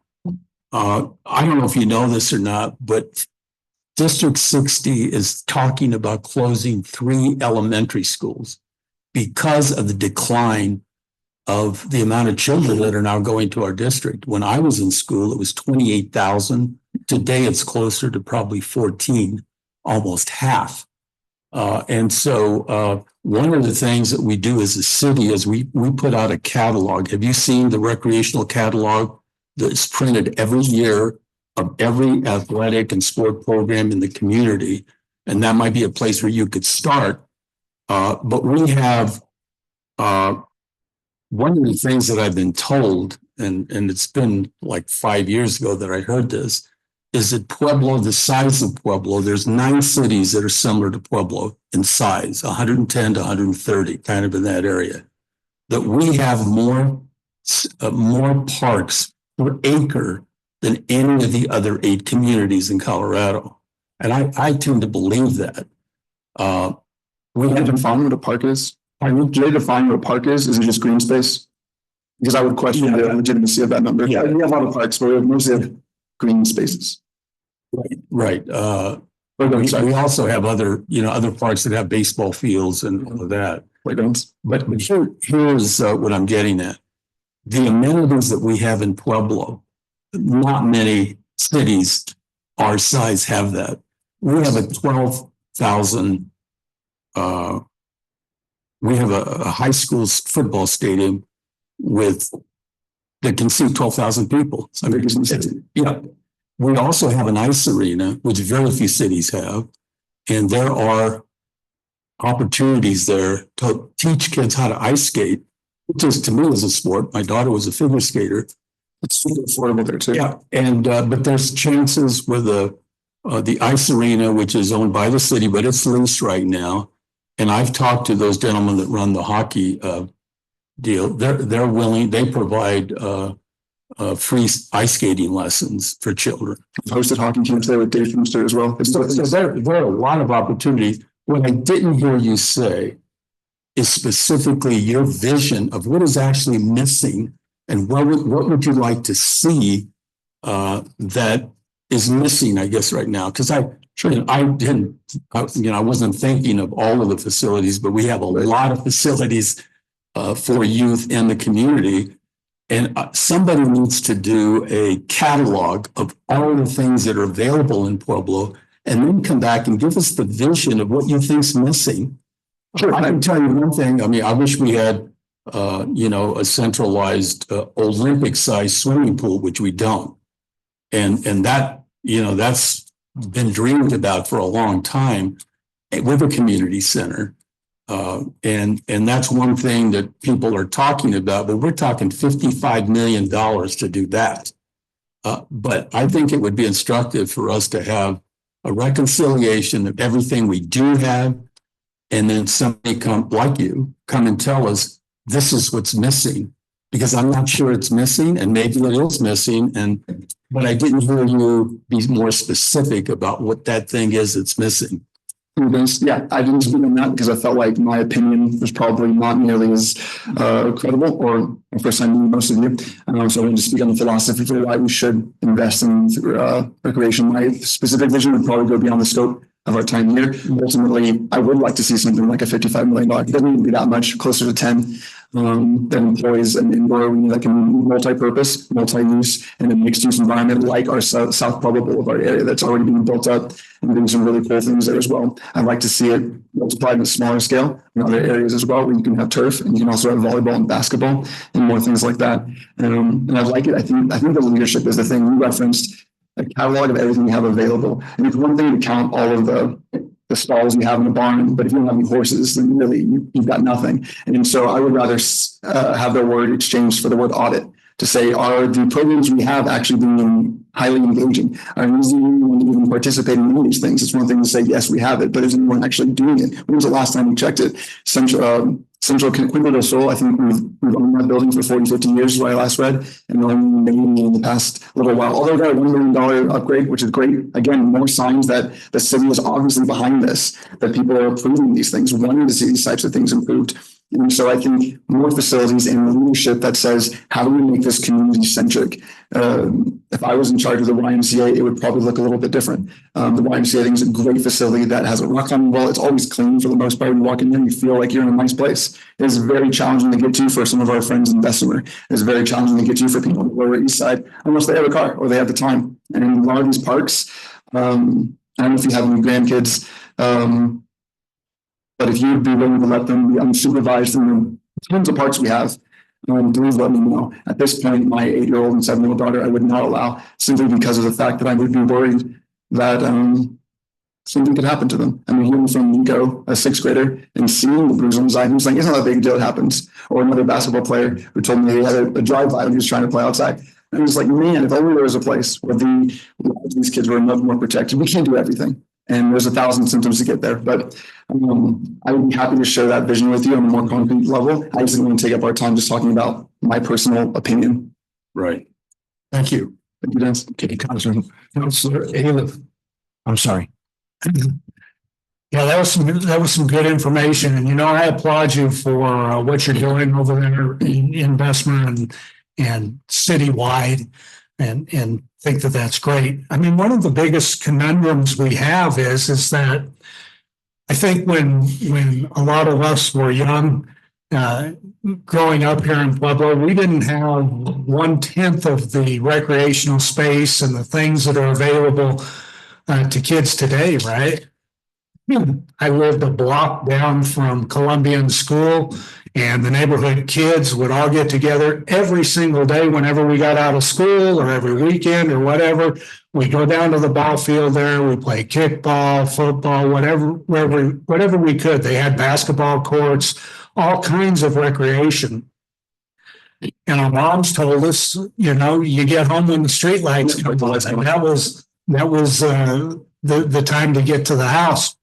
Speaker 4: I don't know if you know this or not, but District 60 is talking about closing 3 elementary schools because of the decline of the amount of children that are now going to our district. When I was in school, it was 28,000. Today, it's closer to probably 14, almost half. And so one of the things that we do as a city is we put out a catalog. Have you seen the recreational catalog that's printed every year of every athletic and sport program in the community? And that might be a place where you could start. But we have one of the things that I've been told, and it's been like 5 years ago that I heard this, is that Pueblo, the size of Pueblo, there's 9 cities that are similar to Pueblo in size, 110 to 130, kind of in that area, that we have more parks per acre than any of the other 8 communities in Colorado. And I tend to believe that.
Speaker 2: We have to define what a park is. Do they define what a park is? Is it just green space? Because I would question the legitimacy of that number.
Speaker 4: Yeah.
Speaker 2: We have a lot of parks, but we mostly have green spaces.
Speaker 4: Right. We also have other parks that have baseball fields and all of that.
Speaker 2: Playgrounds.
Speaker 4: But here's what I'm getting at. The amenities that we have in Pueblo, not many cities our size have that. We have a 12,000, we have a high school football stadium that can seat 12,000 people. I mean, yeah. We also have an ice arena, which very few cities have. And there are opportunities there to teach kids how to ice skate, which is, to me, is a sport. My daughter was a figure skater.
Speaker 2: It's super affordable there too.
Speaker 4: Yeah, and but there's chances with the ice arena, which is owned by the city, but it's leased right now. And I've talked to those gentlemen that run the hockey deal. They're willing. They provide free ice skating lessons for children.
Speaker 2: Hosted hockey teams there with Dave Brewster as well.
Speaker 4: So there are a lot of opportunities. What I didn't hear you say is specifically your vision of what is actually missing and what would you like to see that is missing, I guess, right now? Because I wasn't thinking of all of the facilities, but we have a lot of facilities for youth in the community. And somebody needs to do a catalog of all the things that are available in Pueblo and then come back and give us the vision of what you think's missing. Sure. I can tell you one thing. I mean, I wish we had, a centralized Olympic-sized swimming pool, which we don't. And that, that's been dreamed about for a long time with a community center. And that's one thing that people are talking about, but we're talking $55 million to do that. But I think it would be instructive for us to have a reconciliation of everything we do have. And then somebody come and tell us, this is what's missing, because I'm not sure it's missing and maybe it is missing. But I didn't hear you be more specific about what that thing is that's missing.
Speaker 2: Yeah, I didn't speak on that because I felt like my opinion was probably not nearly as credible, or the first time meeting most of you. So I wanted to speak on the philosophy for why we should invest in recreation. My specific vision would probably go beyond the scope of our time here. Ultimately, I would like to see something like a $55 million. It doesn't need to be that much, closer to 10. That employs an indoor arena that can be multi-purpose, multi-use, and a mixed-use environment like our South Pueblo Boulevard area that's already being built up and doing some really cool things there as well. I'd like to see it multiplied on a smaller scale in other areas as well, where you can have turf and you can also have volleyball and basketball and more things like that. And I like it. I think the leadership is the thing. You referenced a catalog of everything we have available. And it's one thing to count all of the stalls you have in the barn, but if you don't have any horses, then really you've got nothing. And so I would rather have the word exchanged for the word audit, to say, are the programs we have actually being highly engaging? Are anyone even participating in these things? It's one thing to say, yes, we have it, but is anyone actually doing it? When was the last time we checked it? Central Quinta del Sol, I think we've owned that building for 40, 50 years is what I last read, and only maybe in the past little while. Although we got a $1 million upgrade, which is great. Again, more signs that the city is obviously behind this, that people are approving these things, wanting to see these types of things improved. And so I think more facilities and leadership that says, how do we make this community centric? If I was in charge of the YMCA, it would probably look a little bit different. The YMCA, I think, is a great facility that has a rock climbing wall. It's always clean for the most part. When you walk in there, you feel like you're in a nice place. It's very challenging to get to for some of our friends in Bessemer. It's very challenging to get to for people on the Lower East Side, unless they have a car or they have the time. And in a lot of these parks, I don't know if you have any grandkids, but if you'd be willing to let them be unsupervised in the tons of parks we have, please let me know. At this point, my 8-year-old and 7-year-old daughter, I would not allow, simply because of the fact that I would be worried that something could happen to them. I mean, hearing from Nico, a 6th grader, and seeing the bruise on his eye, he was like, it's not a big deal, it happens. Or another basketball player who told me he had a drive-by when he was trying to play outside. And I was like, man, if only there was a place where these kids were much more protected. We can't do everything. And there's 1,000 symptoms to get there. But I would be happy to share that vision with you on a more concrete level. I just didn't want to take up our time just talking about my personal opinion.
Speaker 4: Right. Thank you.
Speaker 2: Thank you, Dennis.
Speaker 7: Okay, Councilor Aliff. I'm sorry. Yeah, that was some good information. And, I applaud you for what you're doing over there in Bessemer and citywide, and think that that's great. I mean, one of the biggest conundrums we have is that I think when a lot of us were young, growing up here in Pueblo, we didn't have 1/10 of the recreational space and the things that are available to kids today, right? I lived a block down from Columbian School, and the neighborhood kids would all get together every single day whenever we got out of school or every weekend or whatever. We go down to the ball field there. We play kickball, football, whatever we could. They had basketball courts, all kinds of recreation. And our moms told us, you get home when the street lights come on. And that was the time to get to the house.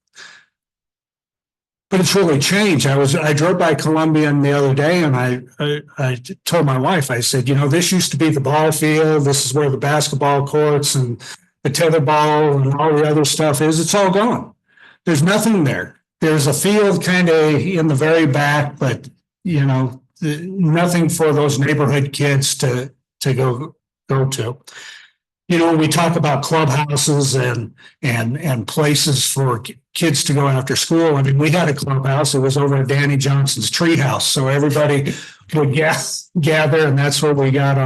Speaker 7: But it's really changed. I drove by Columbian the other day, and I told my wife, I said, this used to be the ball field. This is where the basketball courts and the tetherball and all the other stuff is. It's all gone. There's nothing there.
Speaker 10: there's a field kind of in the very back, but you know, nothing for those neighborhood kids to go to. You know, we talk about clubhouses and places for kids to go after school. I mean, we had a clubhouse. It was over at Danny Johnson's treehouse. So everybody would gather, and that's where we got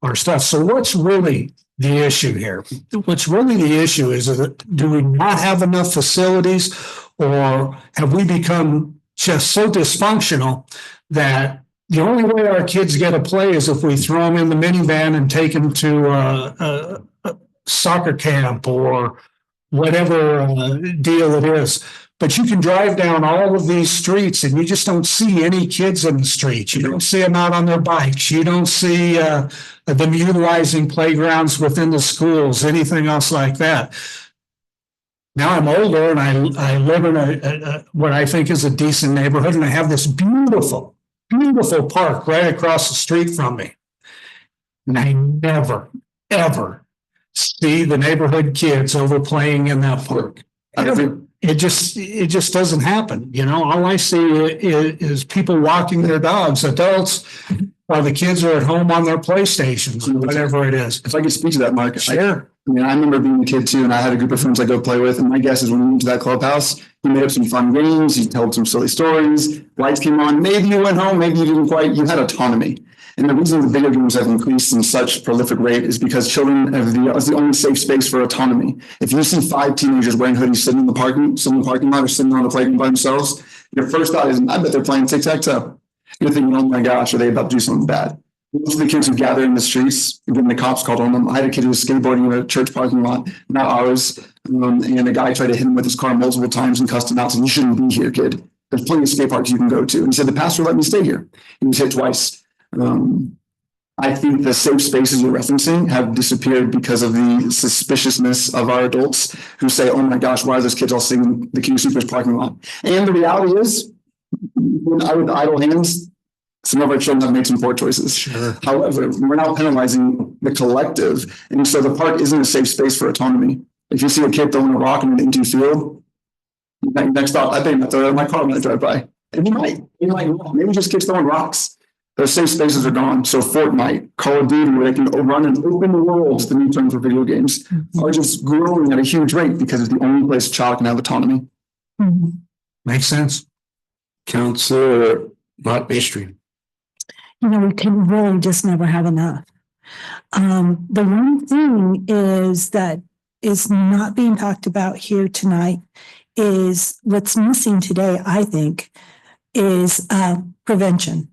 Speaker 10: our stuff. So what's really the issue here? What's really the issue is that do we not have enough facilities, or have we become just so dysfunctional that the only way our kids get to play is if we throw them in the minivan and take them to a soccer camp or whatever deal it is. But you can drive down all of these streets and you just don't see any kids in the streets. You don't see them out on their bikes. You don't see them utilizing playgrounds within the schools, anything else like that. Now I'm older and I live in what I think is a decent neighborhood, and I have this beautiful park right across the street from me. And I never, ever see the neighborhood kids over playing in that park. It just doesn't happen. You know, all I see is people walking their dogs, adults, while the kids are at home on their PlayStations, whatever it is.
Speaker 2: If I could speak to that, Mark.
Speaker 10: Sure.
Speaker 2: I mean, I remember being a kid too, and I had a group of friends I go play with. And my guess is when we went to that clubhouse, he made up some fun games. He told some silly stories. Lights came on. Maybe you went home. Maybe you didn't quite. You had autonomy. And the reason the video games have increased in such prolific rate is because children have is the only safe space for autonomy. If you see 5 teenagers wearing hoodies sitting in the parking lot or sitting on the playground by themselves, your first thought is, I bet they're playing tic-tac-toe. You're thinking, oh my gosh, are they about to do something bad? Most of the kids who gather in the streets, again, the cops called on them. I had a kid who was skateboarding in a church parking lot, not ours. And a guy tried to hit him with his car multiple times and cussed him out, saying, you shouldn't be here, kid. There's plenty of skate parks you can go to. And he said, the pastor let me stay here. He was hit twice. I think the safe spaces you're referencing have disappeared because of the suspiciousness of our adults who say, oh my gosh, why are those kids all sitting in the King Soopers parking lot? And the reality is, with idle hands, some of our children have made some poor choices.
Speaker 10: Sure.
Speaker 2: However, we're now penalizing the collective. And so the park isn't a safe space for autonomy. If you see a kid throwing a rock in an empty field, next stop, I think I'll throw it in my car when I drive by. And you might, maybe just kids throwing rocks. Those safe spaces are gone. So Fortnite, Call of Duty, where they can run an open world, the new term for video games, are just growing at a huge rate because it's the only place a child can have autonomy.
Speaker 10: Makes sense.
Speaker 1: Counselor Mott Maestri.
Speaker 11: You know, we can really just never have enough. The one thing is that is not being talked about here tonight is what's missing today, I think, is prevention.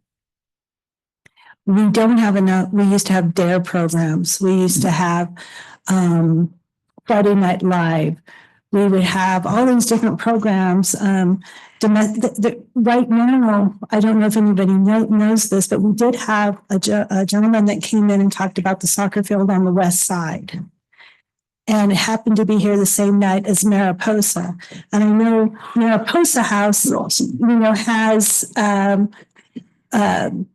Speaker 11: We don't have enough. We used to have DARE programs. We used to have Friday Night Live. We would have all these different programs. Right now, I don't know if anybody knows this, but we did have a gentleman that came in and talked about the soccer field on the west side. And it happened to be here the same night as Mariposa. And I know Mariposa House, has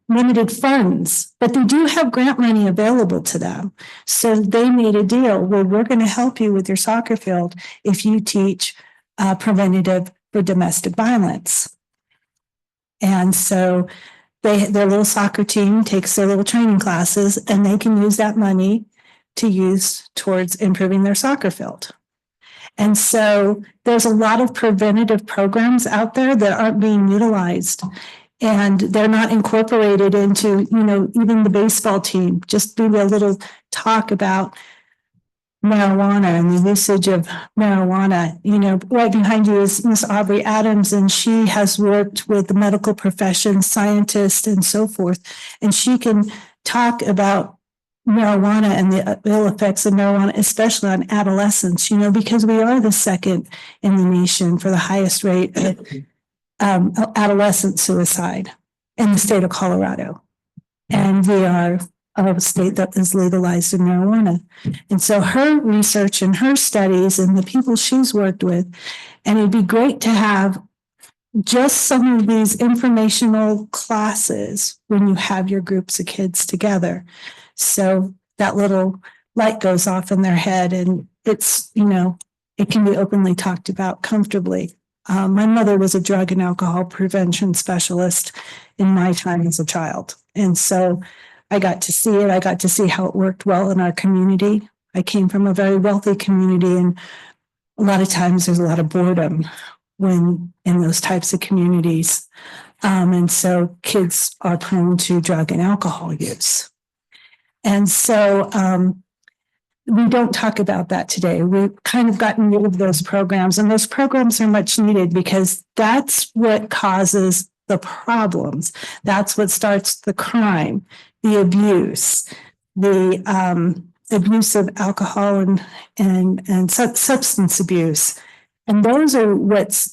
Speaker 11: limited funds, but they do have grant money available to them. So they made a deal where we're going to help you with your soccer field if you teach preventative for domestic violence. And so their little soccer team takes their little training classes and they can use that money to use towards improving their soccer field. And so there's a lot of preventative programs out there that aren't being utilized. And they're not incorporated into, even the baseball team. Just maybe a little talk about marijuana and the usage of marijuana. Right behind you is Miss Aubrey Adams, and she has worked with the medical profession, scientists, and so forth. And she can talk about marijuana and the ill effects of marijuana, especially on adolescents, because we are the second in the nation for the highest rate of adolescent suicide in the state of Colorado. And we are a state that is legalized in marijuana. And so her research and her studies and the people she's worked with, and it'd be great to have just some of these informational classes when you have your groups of kids together. So that little light goes off in their head and it's, it can be openly talked about comfortably. My mother was a drug and alcohol prevention specialist in my time as a child. And so I got to see it. I got to see how it worked well in our community. I came from a very wealthy community, and a lot of times there's a lot of boredom when in those types of communities. And so kids are prone to drug and alcohol use. And so we don't talk about that today. We've kind of gotten rid of those programs, and those programs are much needed because that's what causes the problems. That's what starts the crime, the abuse, the abuse of alcohol and substance abuse. And those are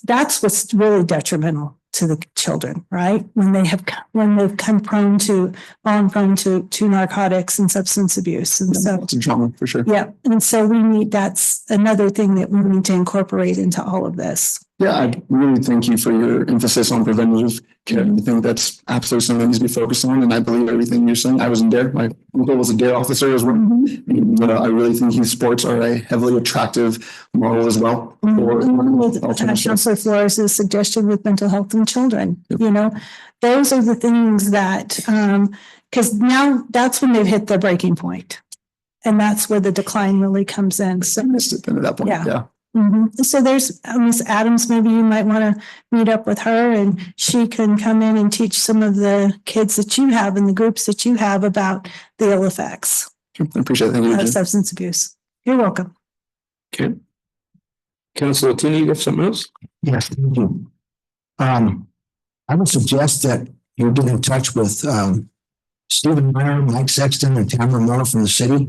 Speaker 11: that's what's really detrimental to the children, right? When they've fallen prone to narcotics and substance abuse. And so
Speaker 2: It's a drama for sure.
Speaker 11: yeah. And so that's another thing that we need to incorporate into all of this.
Speaker 2: Yeah, I really thank you for your emphasis on preventative care. I think that's absolutely something that needs to be focused on. And I believe everything you're saying. I was in DARE. My uncle was a DARE officer as well. But I really think youth sports are a heavily attractive model as well.
Speaker 11: With Counselor Flores' suggestion with mental health in children, those are the things that, because now that's when they've hit the breaking point. And that's where the decline really comes in. So
Speaker 2: Missed it at that point. Yeah.
Speaker 11: So there's Ms. Adams, maybe you might want to meet up with her and she can come in and teach some of the kids that you have in the groups that you have about the ill effects
Speaker 2: I appreciate it. Thank you.
Speaker 11: of substance abuse. You're welcome.
Speaker 1: Okay. Councilor Tini, you have something else?
Speaker 7: Yes, thank you. I would suggest that you get in touch with Stephen Meyer, Mike Sexton, and Tamara Moore from the city.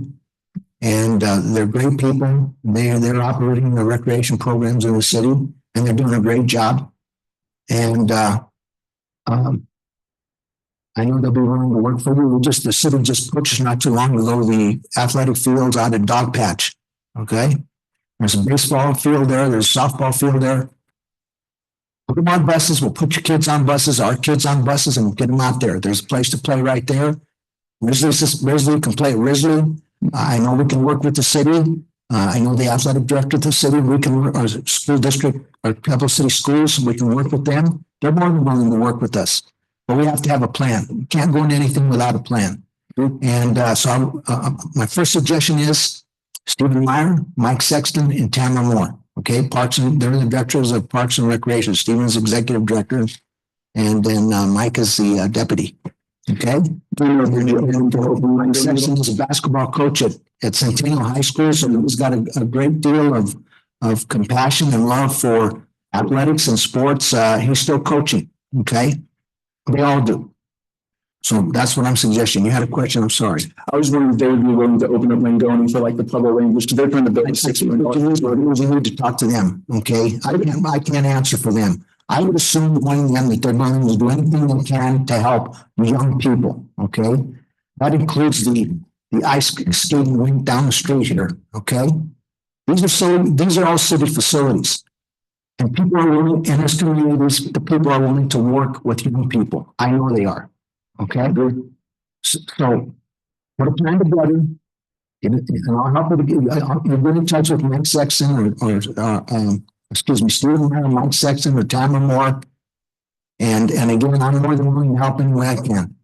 Speaker 7: And they're great people. They're operating the recreation programs in the city, and they're doing a great job. And I know they'll be willing to work for you. The city just purchased not too long ago the athletic fields out at Dog Patch. Okay, there's a baseball field there. There's a softball field there. Put them on buses. We'll put your kids on buses, our kids on buses, and get them out there. There's a place to play right there. Risley can play at Risley. I know we can work with the city. I know the athletic director of the city. We can work our school district, our Pebble City schools. We can work with them. They're more than willing to work with us, but we have to have a plan. We can't go into anything without a plan. And so my first suggestion is Stephen Meyer, Mike Sexton, and Tamara Moore. Okay, they're the directors of Parks and Recreation. Stephen's executive director, and then Mike is the deputy. Okay. Mike Sexton is a basketball coach at Centennial High School, so he's got a great deal of compassion and love for athletics and sports. He's still coaching. Okay, they all do. So that's what I'm suggesting. You had a question. I'm sorry.
Speaker 2: I was wondering if they would be willing to open up Langone for like the Pueblo Rangers because they're trying to build a $6 million.
Speaker 7: You need to talk to them. Okay, I can't answer for them. I would assume knowing them that they're going to do anything they can to help young people. Okay, that includes the ice skating rink down the street here. Okay, these are all city facilities, and people are willing in this communities. The people are willing to work with young people. I know they are. Okay, so put a plan together. And I'll help you. You'll get in touch with Mike Sexton Stephen Meyer, Mike Sexton, or Tamara Moore. And again, I'm more than willing to help any way I can.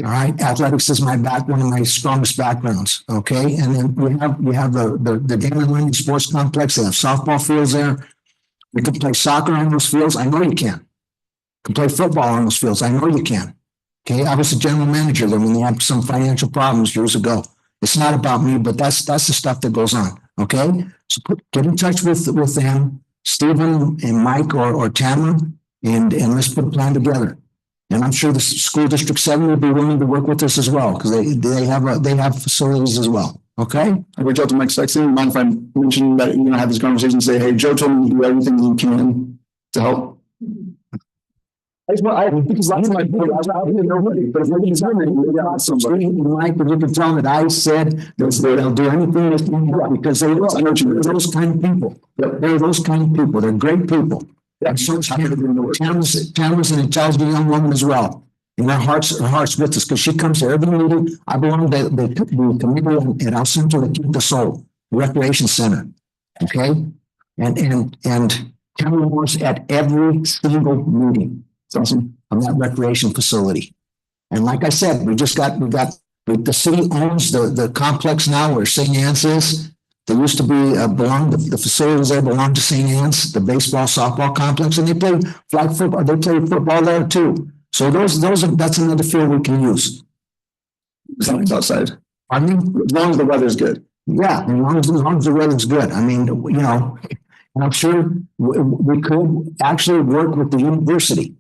Speaker 7: All right. Athletics is one of my strongest backgrounds. Okay. And then we have the Damon Learning Sports Complex. They have softball fields there. We can play soccer on those fields. I know you can. You can play football on those fields. I know you can. Okay. I was the general manager there when they had some financial problems years ago. It's not about me, but that's the stuff that goes on. Okay. So get in touch with them, Stephen and Mike or Tamara, and let's put a plan together. And I'm sure the school district 7 will be willing to work with us as well because they have facilities as well. Okay.
Speaker 2: I reach out to Mike Sexton. Mind if I mention that have this conversation and say, hey, Joe told me to do everything you can to help. Because lots of my boys, I didn't know nobody, but if we can
Speaker 7: Mike, but you can tell that I said they'll do anything they can because they're those kind of people. They're those kind of people. They're great people. And so Tamara's an intelligent young woman as well. And her heart's with us because she comes to every meeting. I belong to the committee at El Centro de Quinta Sol, the recreation center. Okay. And county nurse at every single meeting. It's awesome. On that recreation facility. And like I said, the city owns the complex now where St. Anne's is. There used to be the facilities there belonged to St. Anne's, the baseball, softball complex, and they play flag football. They play football there too. So that's another field we can use.
Speaker 2: As long as it's outside.
Speaker 7: I mean,
Speaker 2: As long as the weather's good.
Speaker 7: yeah, as long as the weather's good. I mean, you know, and I'm sure we could actually work with the university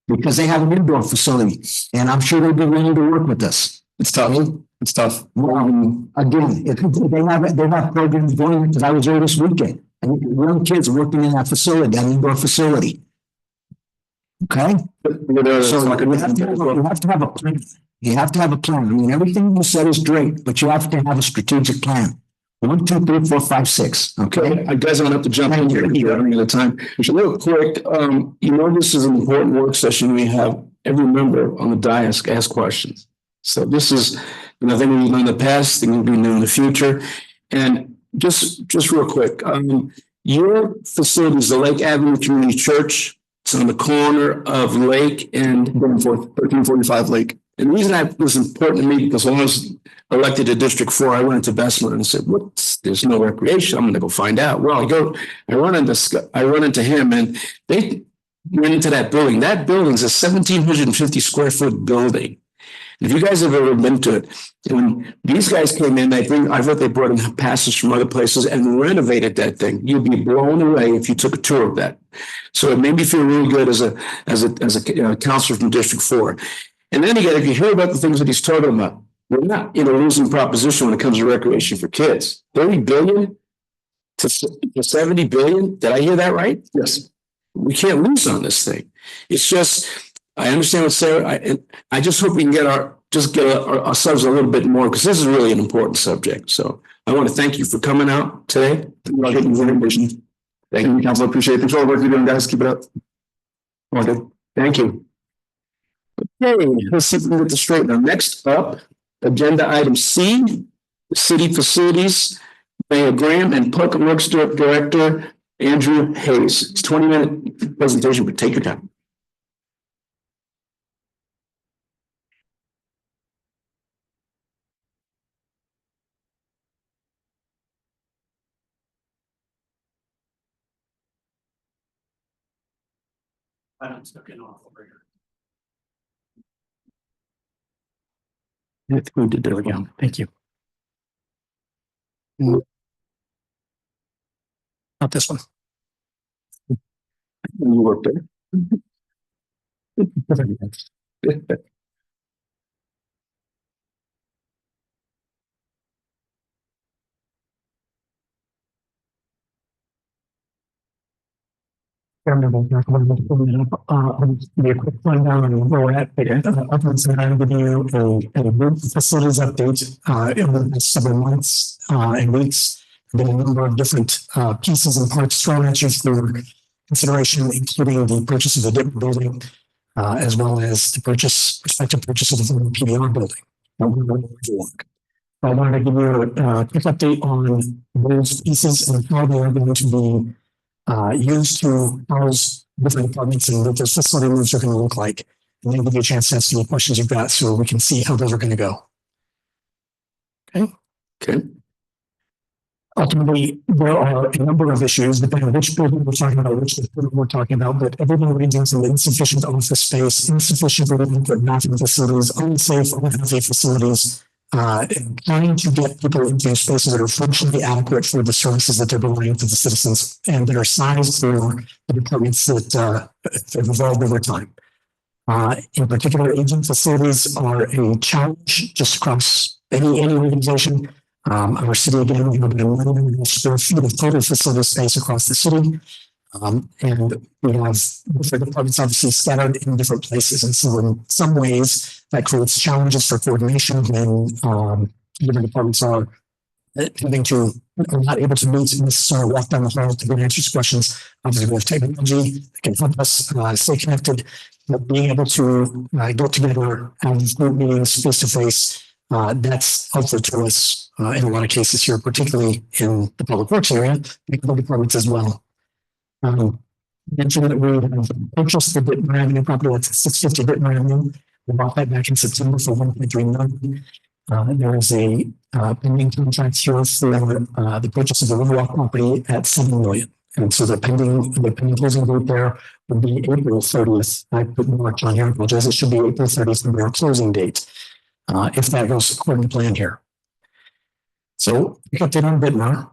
Speaker 7: because they have an indoor facility, and I'm sure they'd be willing to work with us.
Speaker 2: It's tough. It's tough.
Speaker 7: Well, again, they have programs going, because I was there this weekend, and young kids working in that facility, that indoor facility. Okay? So you have to have a plan. You have to have a plan. I mean, everything you said is great, but you have to have a strategic plan. 1, 2, 3, 4, 5, 6. Okay.
Speaker 1: I guys don't have to jump in here. You're running out of time. Real quick, this is an important work session. We have every member on the dais ask questions. So this is nothing we've done in the past, thing we'll be doing in the future. And just real quick, your facility is the Lake Avenue Community Church. It's on the corner of Lake and
Speaker 2: 1345 Lake.
Speaker 1: And the reason that was important to me, because when I was elected to District 4, I went into Bessemer and said, there's no recreation. I'm going to go find out. Well, I run into him, and they went into that building. That building's a 1,750 square foot building. If you guys have ever been to it, when these guys came in, I thought they brought in passes from other places and renovated that thing. You'd be blown away if you took a tour of that. So it made me feel really good as a counselor from District 4. And then again, if you hear about the things that he's talking about, we're not in a losing proposition when it comes to recreation for kids. 30 billion to 70 billion. Did I hear that right?
Speaker 2: Yes.
Speaker 1: We can't lose on this thing. It's just, I understand what Sarah, I just hope we can get ourselves a little bit more, because this is really an important subject. So I want to thank you for coming out today.
Speaker 2: Thank you, Council. Appreciate it. Thanks for all the work you're doing, guys. Keep it up.
Speaker 1: Okay. Thank you. Okay, let's see if we can get this straight. Now, next up, agenda item C, City Facilities, Mayor Graham and Public Works Director Andrew Hayes. It's a 20-minute presentation, but take your time. I'm stuck in off over here. It's good to do again. Thank you.
Speaker 10: Not this one.
Speaker 1: You worked there.
Speaker 10: Be a quick rundown on where we're at. Up on some time, give you a group facilities update in the next several months and weeks. Been a number of different pieces and parts thrown at you for consideration, including the purchase of the DIP building, as well as the prospective purchase of the former PBR building. I wanted to give you a quick update on those pieces and how they are going to be used to house different departments and what those facility moves are going to look like. And then give you a chance to ask any questions you've got so we can see how those are going to go.
Speaker 1: Okay.
Speaker 10: Ultimately, there are a number of issues depending on which building we're talking about, which department we're talking about, but everything ranges from insufficient office space, insufficient bathroom facilities, unsafe, unhealthy facilities, and trying to get people into spaces that are functionally adequate for the services that they're providing to the citizens and that are sized for the departments that have evolved over time. In particular, aging facilities are a challenge just across any organization. Our city, again, we have about 1 million square feet of total facility space across the city. And we have different departments obviously scattered in different places. And so in some ways that creates challenges for coordination when different departments are not able to meet and necessarily walk down the hall to get answers to questions. Obviously, we have technology that can help us stay connected, but being able to get together and have group meetings face to face. That's helpful to us in a lot of cases here, particularly in the public works area, and other departments as well.
Speaker 7: Mentioned that we have purchased the Whitmer Avenue property, that's 650 Whitmer Avenue. We bought that back in September for 1.3 million. There is a pending contract here for the purchase of the Riverwalk property at 7 million. And so the pending closing date there would be April 30th. I put March on here, I apologize. It should be April 30th for our closing date, if that goes according to plan here. So we got that on Whitmer.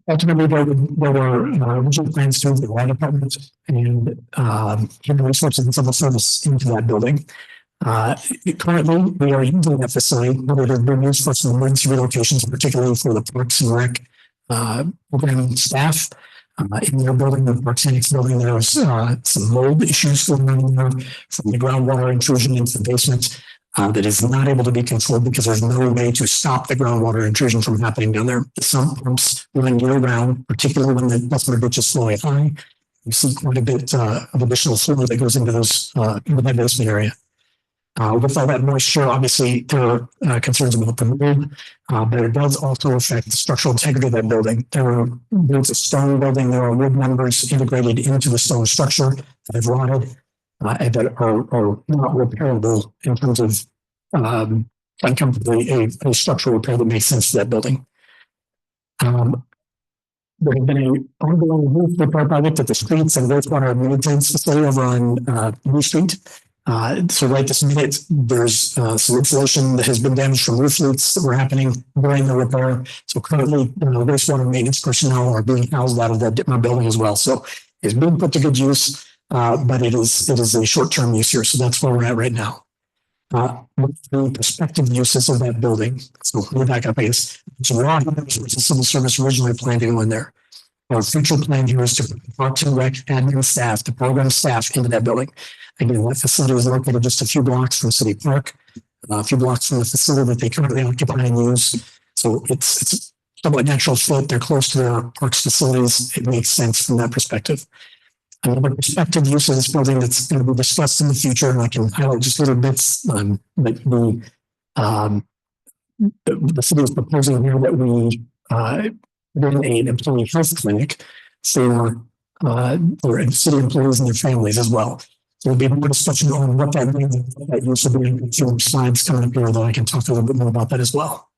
Speaker 7: Ultimately, there were original plans to move the water department and human resources and civil service into that building. Currently, we are using that facility, but it has been used for some emergency relocations, particularly for the Parks and Rec program staff. In their building, the Parks Annex building, there was some mold issues going on there from the groundwater intrusion into the basement. That is not able to be controlled because there's no way to stop the groundwater intrusion from happening down there. The sump pumps run year round, particularly when the customer ditch is flowing high. You see quite a bit of additional fluid that goes into those into that basement area. With all that moisture, obviously there are concerns about the mold, but it does also affect the structural integrity of that building. There's a stone building, there are wood members integrated into the stone structure that have rotted. And that are not repairable in terms of a structural repair that makes sense for that building. There has been an ongoing roof repair project at the streets and wastewater maintenance facility over on New Street. So right this minute, there's some insulation that has been damaged from roof leaks that were happening during the repair. So currently, wastewater maintenance personnel are being housed out of that building as well. So it's being put to good use. But it is a short-term use here, so that's where we're at right now. The prospective uses of that building. So let me back up, I guess. So raw human resources civil service originally planned to go in there. Our future plan here is to put Parks and Rec admin staff, the program staff into that building. Again, that facility is located just a few blocks from City Park, a few blocks from the facility that they currently occupy and use. So it's somewhat natural fit. They're close to their parks facilities. It makes sense from that perspective. Another prospective use of this building that's going to be discussed in the future, and I can highlight just little bits. But the city is proposing here that we run an employee health clinic for city employees and their families as well. So there'll be more discussion on what that means and what that use will be in a few slides coming up here, though I can talk a little bit more about that as well.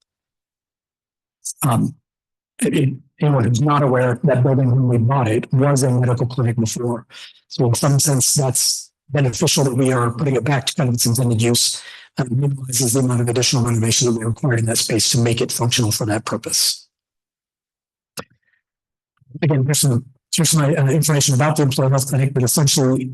Speaker 7: Anyone who's not aware, that building when we bought it was a medical clinic before. So in some sense, that's beneficial that we are putting it back to kind of its intended use and minimizes the amount of additional renovation that we require in that space to make it functional for that purpose. Again, here's some information about the employee health clinic, but essentially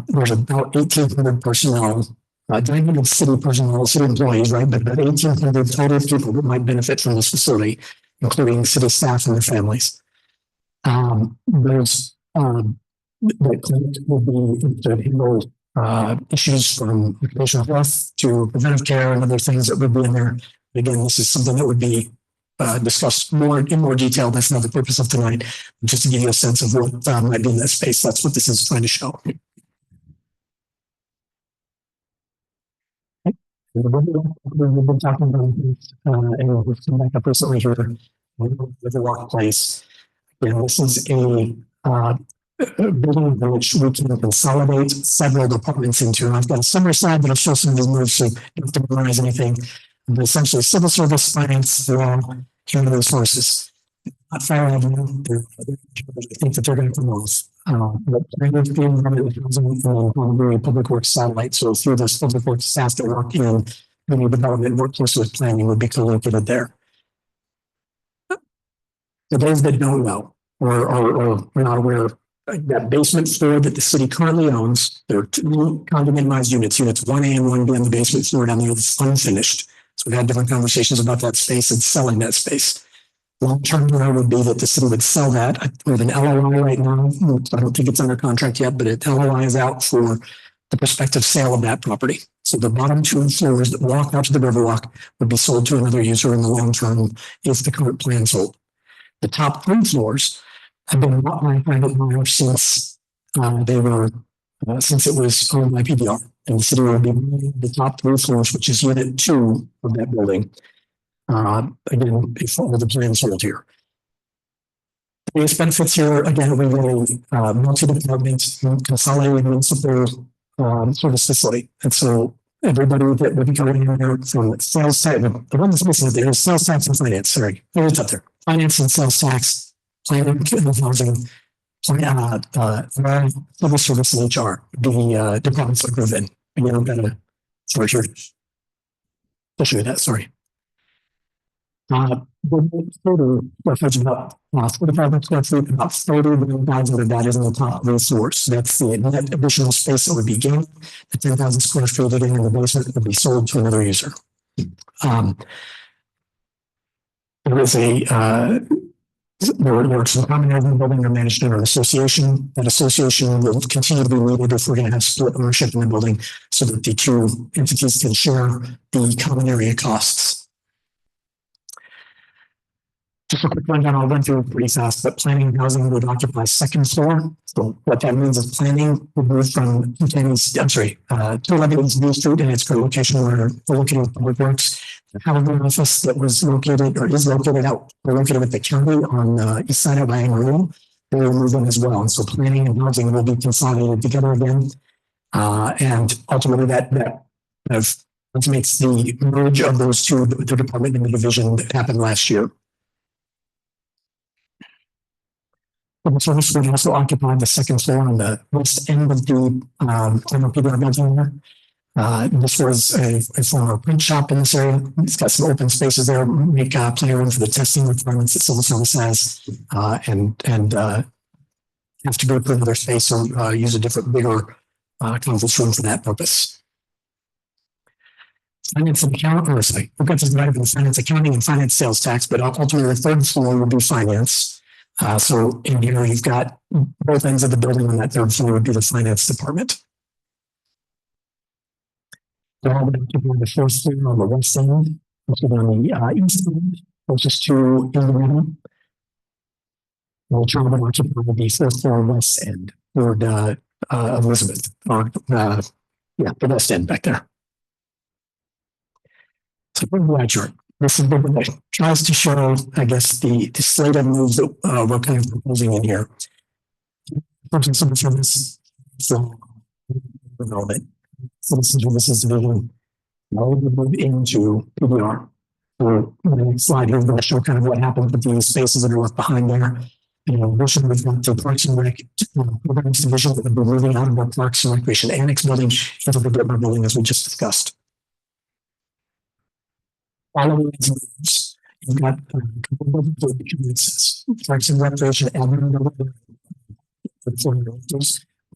Speaker 7: there's about 1,800 personnel, 900 city personnel, city employees, right? But about 1,800 total people that might benefit from this facility, including city staff and their families. The clinic will be to handle issues from occupational health to preventive care and other things that would be in there. Again, this is something that would be discussed in more detail. That's not the purpose of tonight. Just to give you a sense of what might be in that space. That's what this is trying to show. We've been talking about this, and we've come back up recently here with the workplace. This is a building in which we can consolidate several departments into. And I've got a summary slide that'll show some of these moves, so you don't have to memorize anything. But essentially, civil service, finance, law, human resources. Not fire revenue. I think that they're going to promote. But public works satellite. So through this public works staff that work in community development, work closely with planning would be co-located there. For those that don't know or are not aware, that basement floor that the city currently owns, there are two condominiumized units, units 1A and 1B on the basement floor down there that's unfinished. So we've had different conversations about that space and selling that space. Long-term plan would be that the city would sell that. We have an LOI right now. I don't think it's under contract yet, but an LOI is out for the prospective sale of that property. So the bottom two floors that walk out to the Riverwalk would be sold to another user in the long term if the current plan sold. The top three floors have been bought by private buyers since since it was owned by PBR. And the city will be buying the top three floors, which is unit 2 of that building. Again, if all the plans hold here. These benefits here, again, we really, multi-department, consolidated municipal, service facility. And so everybody that would be going in there from sales tax, the one that's missing there is sales tax and finance, sorry, it's up there. Finance and sales tax, planning, and housing, public service and HR, the, departments are grouped in. Again, I'm gonna, sorry, sure. I'll show you that, sorry. The total, about 45 square feet, about 30,000 of that is in the top resource. That's the net additional space that would be gained. The 10,000 square feet again in the basement would be sold to another user. There is a, there's some common area in the building or managed under an association. That association will continue to be needed if we're going to have split ownership in the building so that the two entities can share the common area costs. Just a quick rundown, I'll run through pretty fast, but planning and housing would occupy second floor. So what that means is planning would move from 211 East B Street and its current location where we're located with Public Works. The housing office that was located or is located out, we're located with the county on the east side of Iron. They will move in as well. And so planning and housing will be consolidated together again. And ultimately that kind of makes the merge of those two, the department and the division that happened last year. Public service would also occupy the second floor on the west end of the former PBR building there. This was a former print shop in this area. It's got some open spaces there, make playroom for the testing requirements that civil service has, and have to go to another space or use a different, bigger conference room for that purpose. Finance and accounting, or sorry, we've got this divided into finance accounting and finance sales tax, but ultimately the third floor will be finance. So in here, you've got both ends of the building on that third floor would be the finance department. So I would occupy the first floor on the west end, which is on the east end, closest to Indiana. Which I would occupy the fourth floor west end, toward Elizabeth, or the west end back there. So bring the wide chart. This is the tries to show, I guess, the slate of moves that we're kind of proposing in here. Citizen service, development, citizen services division, now we move into PBR. So the next slide here is going to show kind of what happened with the spaces that are left behind there. In addition, we've got the Parks and Rec programs division that would be moving out of our Parks and Recreation Annex building into the Goodman building, as we just discussed. Following these moves, you've got a couple of buildings, Parks and Recreation admin building,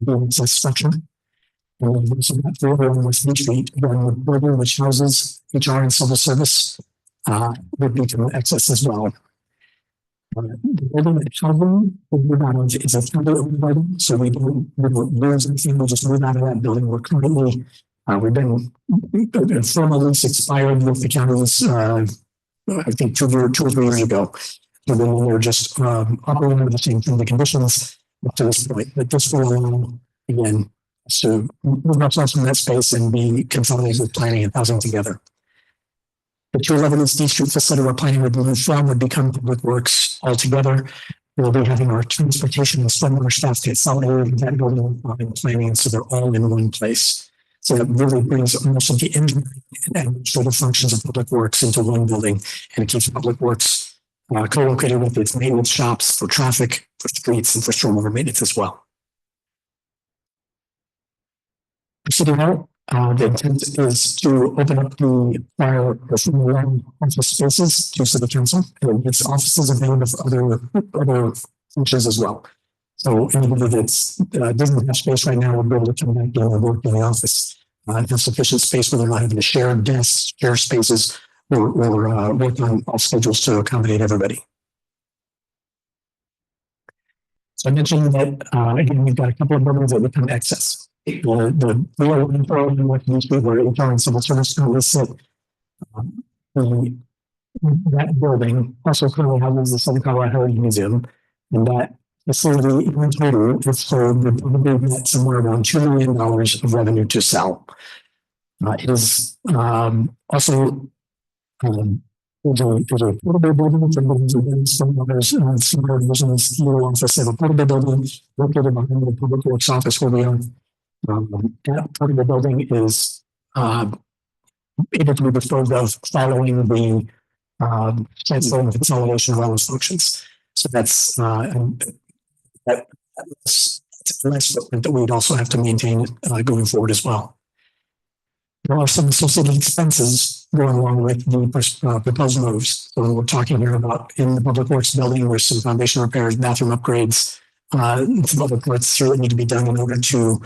Speaker 7: building structure. And we've also got the other one with Beach Street, the building which houses HR and civil service would be to access as well. The building that housing will move out of is a county-owned building, so we don't lose anything. We'll just move out of that building. We're currently we've been formal lease expired with the counties, I think 2 or 3 years ago. So then we're just operating under the same the conditions up to this point. But this will allow, again, to move ourselves from that space and be consolidated with planning and housing together. The 211 East D Street facility we're planning would move from would become Public Works altogether. We'll be having our transportation and stormwater staff consolidated in that building and planning, so they're all in one place. So it really brings most of the engineering and administrative functions of Public Works into one building, and it keeps Public Works co-located with its maintenance shops for traffic, for streets, and for stormwater maintenance as well. Proceeding out, the intent is to open up the prior office spaces to City Council, and its offices available for other functions as well. So anybody that's doesn't have space right now will be able to come back in and work in the office. Have sufficient space where they're not having to share desks, share spaces, or work on all schedules to accommodate everybody. So I mentioned that again, we've got a couple of buildings that become excess. The where HR and civil service currently sit. That building also currently houses the Southern Colorado Heritage Museum, and that facility in total is sold with probably somewhere around $2 million of revenue to sell. It is also There's a portable building, some buildings have been, some others, similar versions, little office, they have a portable building located behind the public works office where we are. That portable building is, able to be disposed of following the, transfer and consolidation of all those functions. So that's, that's a nice footprint that we'd also have to maintain, going forward as well. There are some associated expenses going along with the proposed moves. So we're talking here about in the public works building, where some foundation repairs, bathroom upgrades, some other parts certainly need to be done in order to,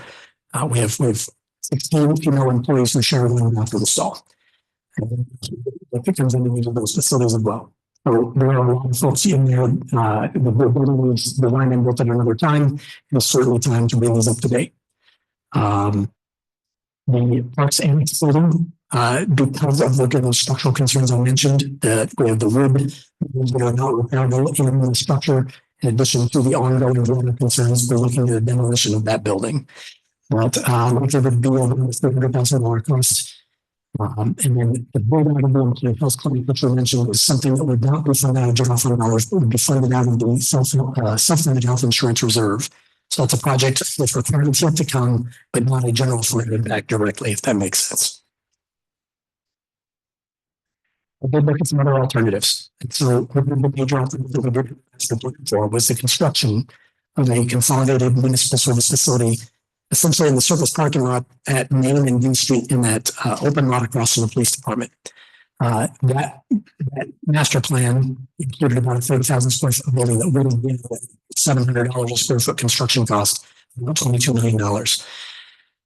Speaker 7: we have 16 female employees who share one bathroom stall. And it comes into use of those facilities as well. So there are a lot of folks in there. The building was designed and built at another time. And it's certainly time to bring these up to date. The parks annex building, because of the structural concerns I mentioned, that we have the wood that are not repairable in the structure, in addition to the ongoing water concerns, we're looking at the demolition of that building. But likely would be over $300,000 cost. And then the build out of the employee health clinic, which we mentioned, is something that would not be funded out of general fund dollars, but would be funded out of the self-funded health insurance reserve. So it's a project with requirements yet to come, but not a general fund impact directly, if that makes sense. I did look at some other alternatives. And so one of the major alternatives that we did for was the construction of a consolidated municipal service facility, essentially in the surface parking lot at Main and U Street in that open lot across from the police department. That master plan included about a 30,000 square foot building that would have been $700 a square foot construction cost, about $22 million.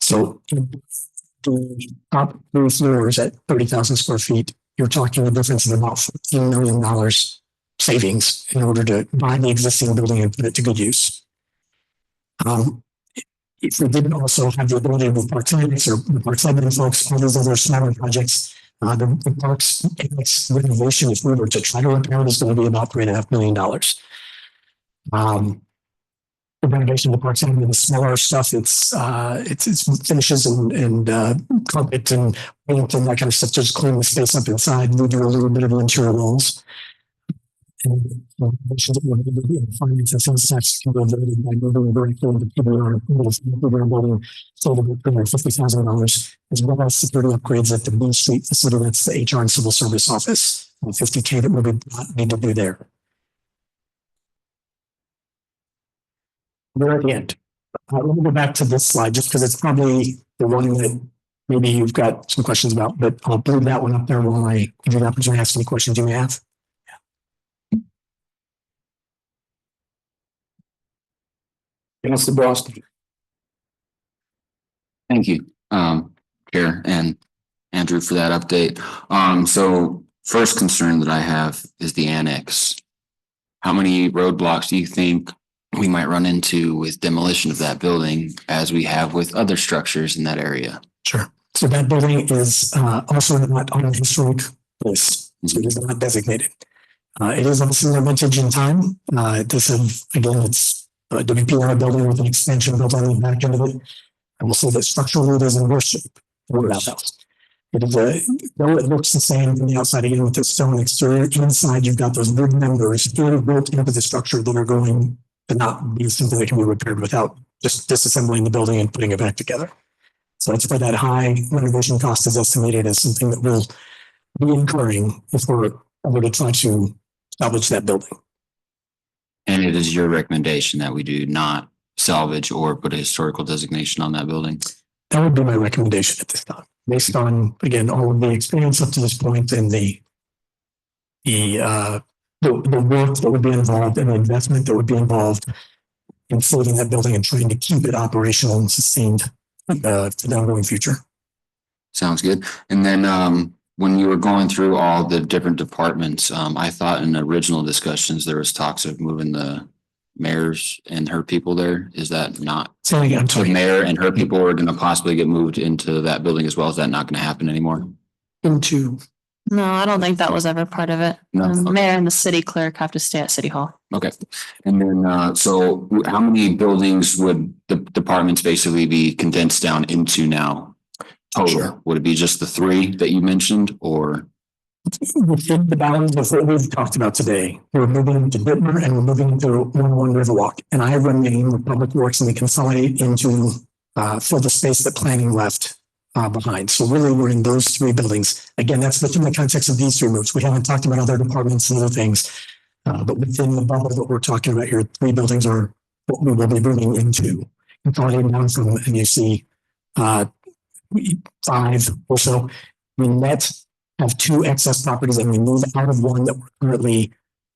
Speaker 7: So the top 3 floors at 30,000 square feet, you're talking a difference of about $14 million savings in order to buy the existing building and put it to good use. If we didn't also have the ability to move Parks Annex or the Parks Lebanon folks, all those other smaller projects, the Parks Annex renovation, if we were to try to repair it, is going to be about $3.5 million. The renovation of the Parks Annex, the smaller stuff, it's finishes and carpet and paint and that kind of stuff, just clean the space up inside. We do a little bit of interior walls. And finance and sales tax can be avoided by moving directly into PBR, building sold about $350,000, as well as security upgrades at the Main Street facility. That's the HR and Civil Service office. $50K that we need to do there. We're at the end. Let me go back to this slide just because it's probably the one that maybe you've got some questions about, but I'll bring that one up there while I give you the opportunity to ask any questions you may have.
Speaker 1: Councilor Boston.
Speaker 8: Thank you, Chair and Andrew, for that update. So first concern that I have is the annex. How many roadblocks do you think we might run into with demolition of that building as we have with other structures in that area?
Speaker 7: Sure. So that building is also not on a historic list. So it is not designated. It is on similar vintage in time. This is, again, it's a WPR building with an extension built on the back end of it. I will say that structurally it is in worse shape than that house. It is though it looks the same from the outside, again with the stone exterior, inside you've got those wood members built into the structure that are going to not be something that can be repaired without just disassembling the building and putting it back together. So that's why that high renovation cost is estimated as something that will be incurring if we're able to try to salvage that building.
Speaker 8: And it is your recommendation that we do not salvage or put a historical designation on that building?
Speaker 7: That would be my recommendation at this time, based on, again, all of the experience up to this point and the work that would be involved and the investment that would be involved in floating that building and trying to keep it operational and sustained for the ongoing future.
Speaker 8: Sounds good. And then when you were going through all the different departments, I thought in the original discussions there was talks of moving the mayor's and her people there. Is that not?
Speaker 7: So again,
Speaker 8: The mayor and her people are going to possibly get moved into that building as well. Is that not going to happen anymore?
Speaker 7: into
Speaker 9: No, I don't think that was ever part of it.
Speaker 8: No.
Speaker 9: The mayor and the city clerk have to stay at City Hall.
Speaker 8: Okay. And then, so how many buildings would the departments basically be condensed down into now? Total?
Speaker 7: Sure.
Speaker 8: Would it be just the 3 that you mentioned or?
Speaker 7: Within the bounds of what we've talked about today, we're moving into Whitmer and we're moving into 1-1 Riverwalk. And I remain with Public Works and we consolidate into, fill the space that planning left behind. So really, we're in those three buildings. Again, that's within the context of these three moves. We haven't talked about other departments and other things. But within the bubble that we're talking about here, three buildings are what we will be moving into. Consolidating down from, and you see, 5 or so. We net have 2 excess properties and we move out of one that we're currently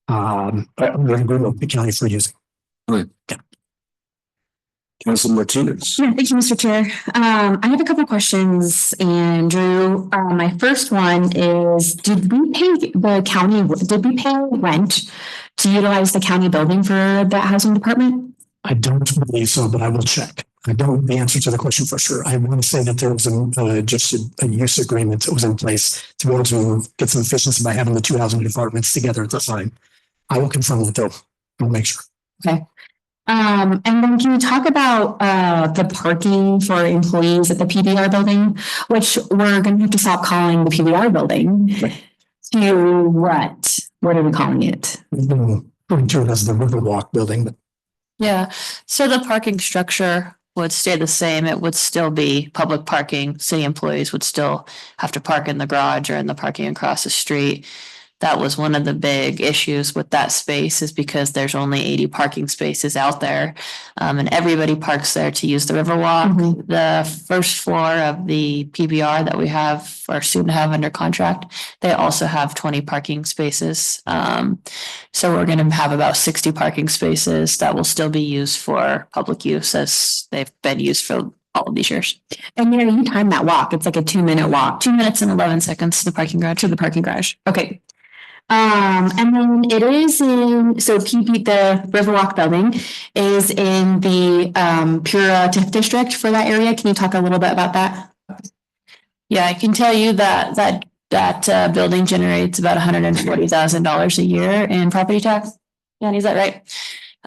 Speaker 7: under agreement with the county for using.
Speaker 1: Councilman Martinez.
Speaker 5: Yeah, thank you, Mr. Chair. I have a couple questions, Andrew. My first one is, did we pay rent to utilize the county building for that housing department?
Speaker 7: I don't believe so, but I will check. I don't know the answer to the question for sure. I want to say that there was just a use agreement that was in place to be able to get some efficiency by having the 2 housing departments together at the time. I will confirm that though. I'll make sure.
Speaker 5: Okay. And then can you talk about the parking for employees at the PBR building, which we're going to have to stop calling the PBR building to what? What are we calling it?
Speaker 7: We've been referring to it as the Riverwalk building, but
Speaker 9: Yeah, so the parking structure would stay the same. It would still be public parking. City employees would still have to park in the garage or in the parking across the street. That was one of the big issues with that space, is because there's only 80 parking spaces out there. And everybody parks there to use the Riverwalk. The first floor of the PBR that we have, or soon to have under contract, they also have 20 parking spaces. So we're gonna have about 60 parking spaces that will still be used for public use as they've been used for all of these years.
Speaker 5: And you time that walk. It's like a 2-minute walk.
Speaker 9: 2 minutes and 11 seconds to the parking garage.
Speaker 5: Okay. And then it is in, so the Riverwalk building is in the Pura TIF district for that area. Can you talk a little bit about that?
Speaker 9: Yeah, I can tell you that building generates about $140,000 a year in property tax. Danny, is that right?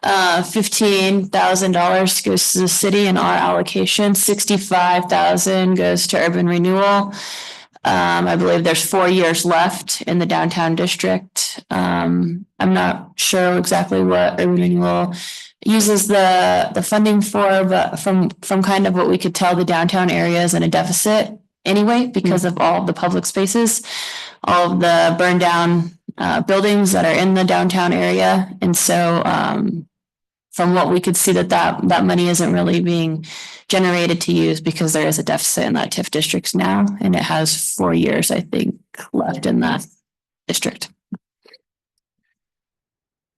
Speaker 9: $15,000 goes to the city in our allocation. $65,000 goes to urban renewal. I believe there's 4 years left in the downtown district. I'm not sure exactly what urban renewal uses the funding for, but from kind of what we could tell, the downtown area is in a deficit anyway, because of all the public spaces, all of the burned down buildings that are in the downtown area. And so from what we could see, that money isn't really being generated to use, because there is a deficit in that TIF district now, and it has 4 years, I think, left in that district.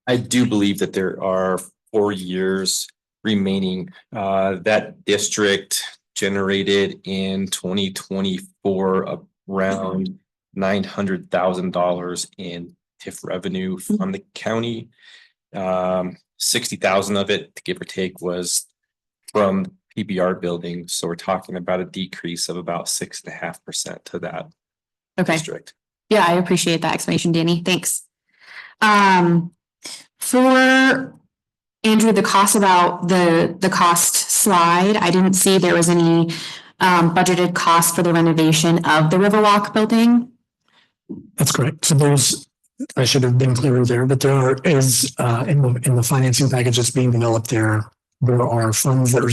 Speaker 12: I do believe that there are 4 years remaining. That district generated in 2024 around $900,000 in TIF revenue from the county. 60,000 of it, give or take, was from PBR building. So we're talking about a decrease of about 6.5% to that district.
Speaker 5: Yeah, I appreciate that explanation, Danny. Thanks. For Andrew, the cost about the cost slide, I didn't see there was any budgeted cost for the renovation of the Riverwalk building.
Speaker 7: that's correct. So I should have been clearer there, but there is in the financing package that's being developed there are funds that are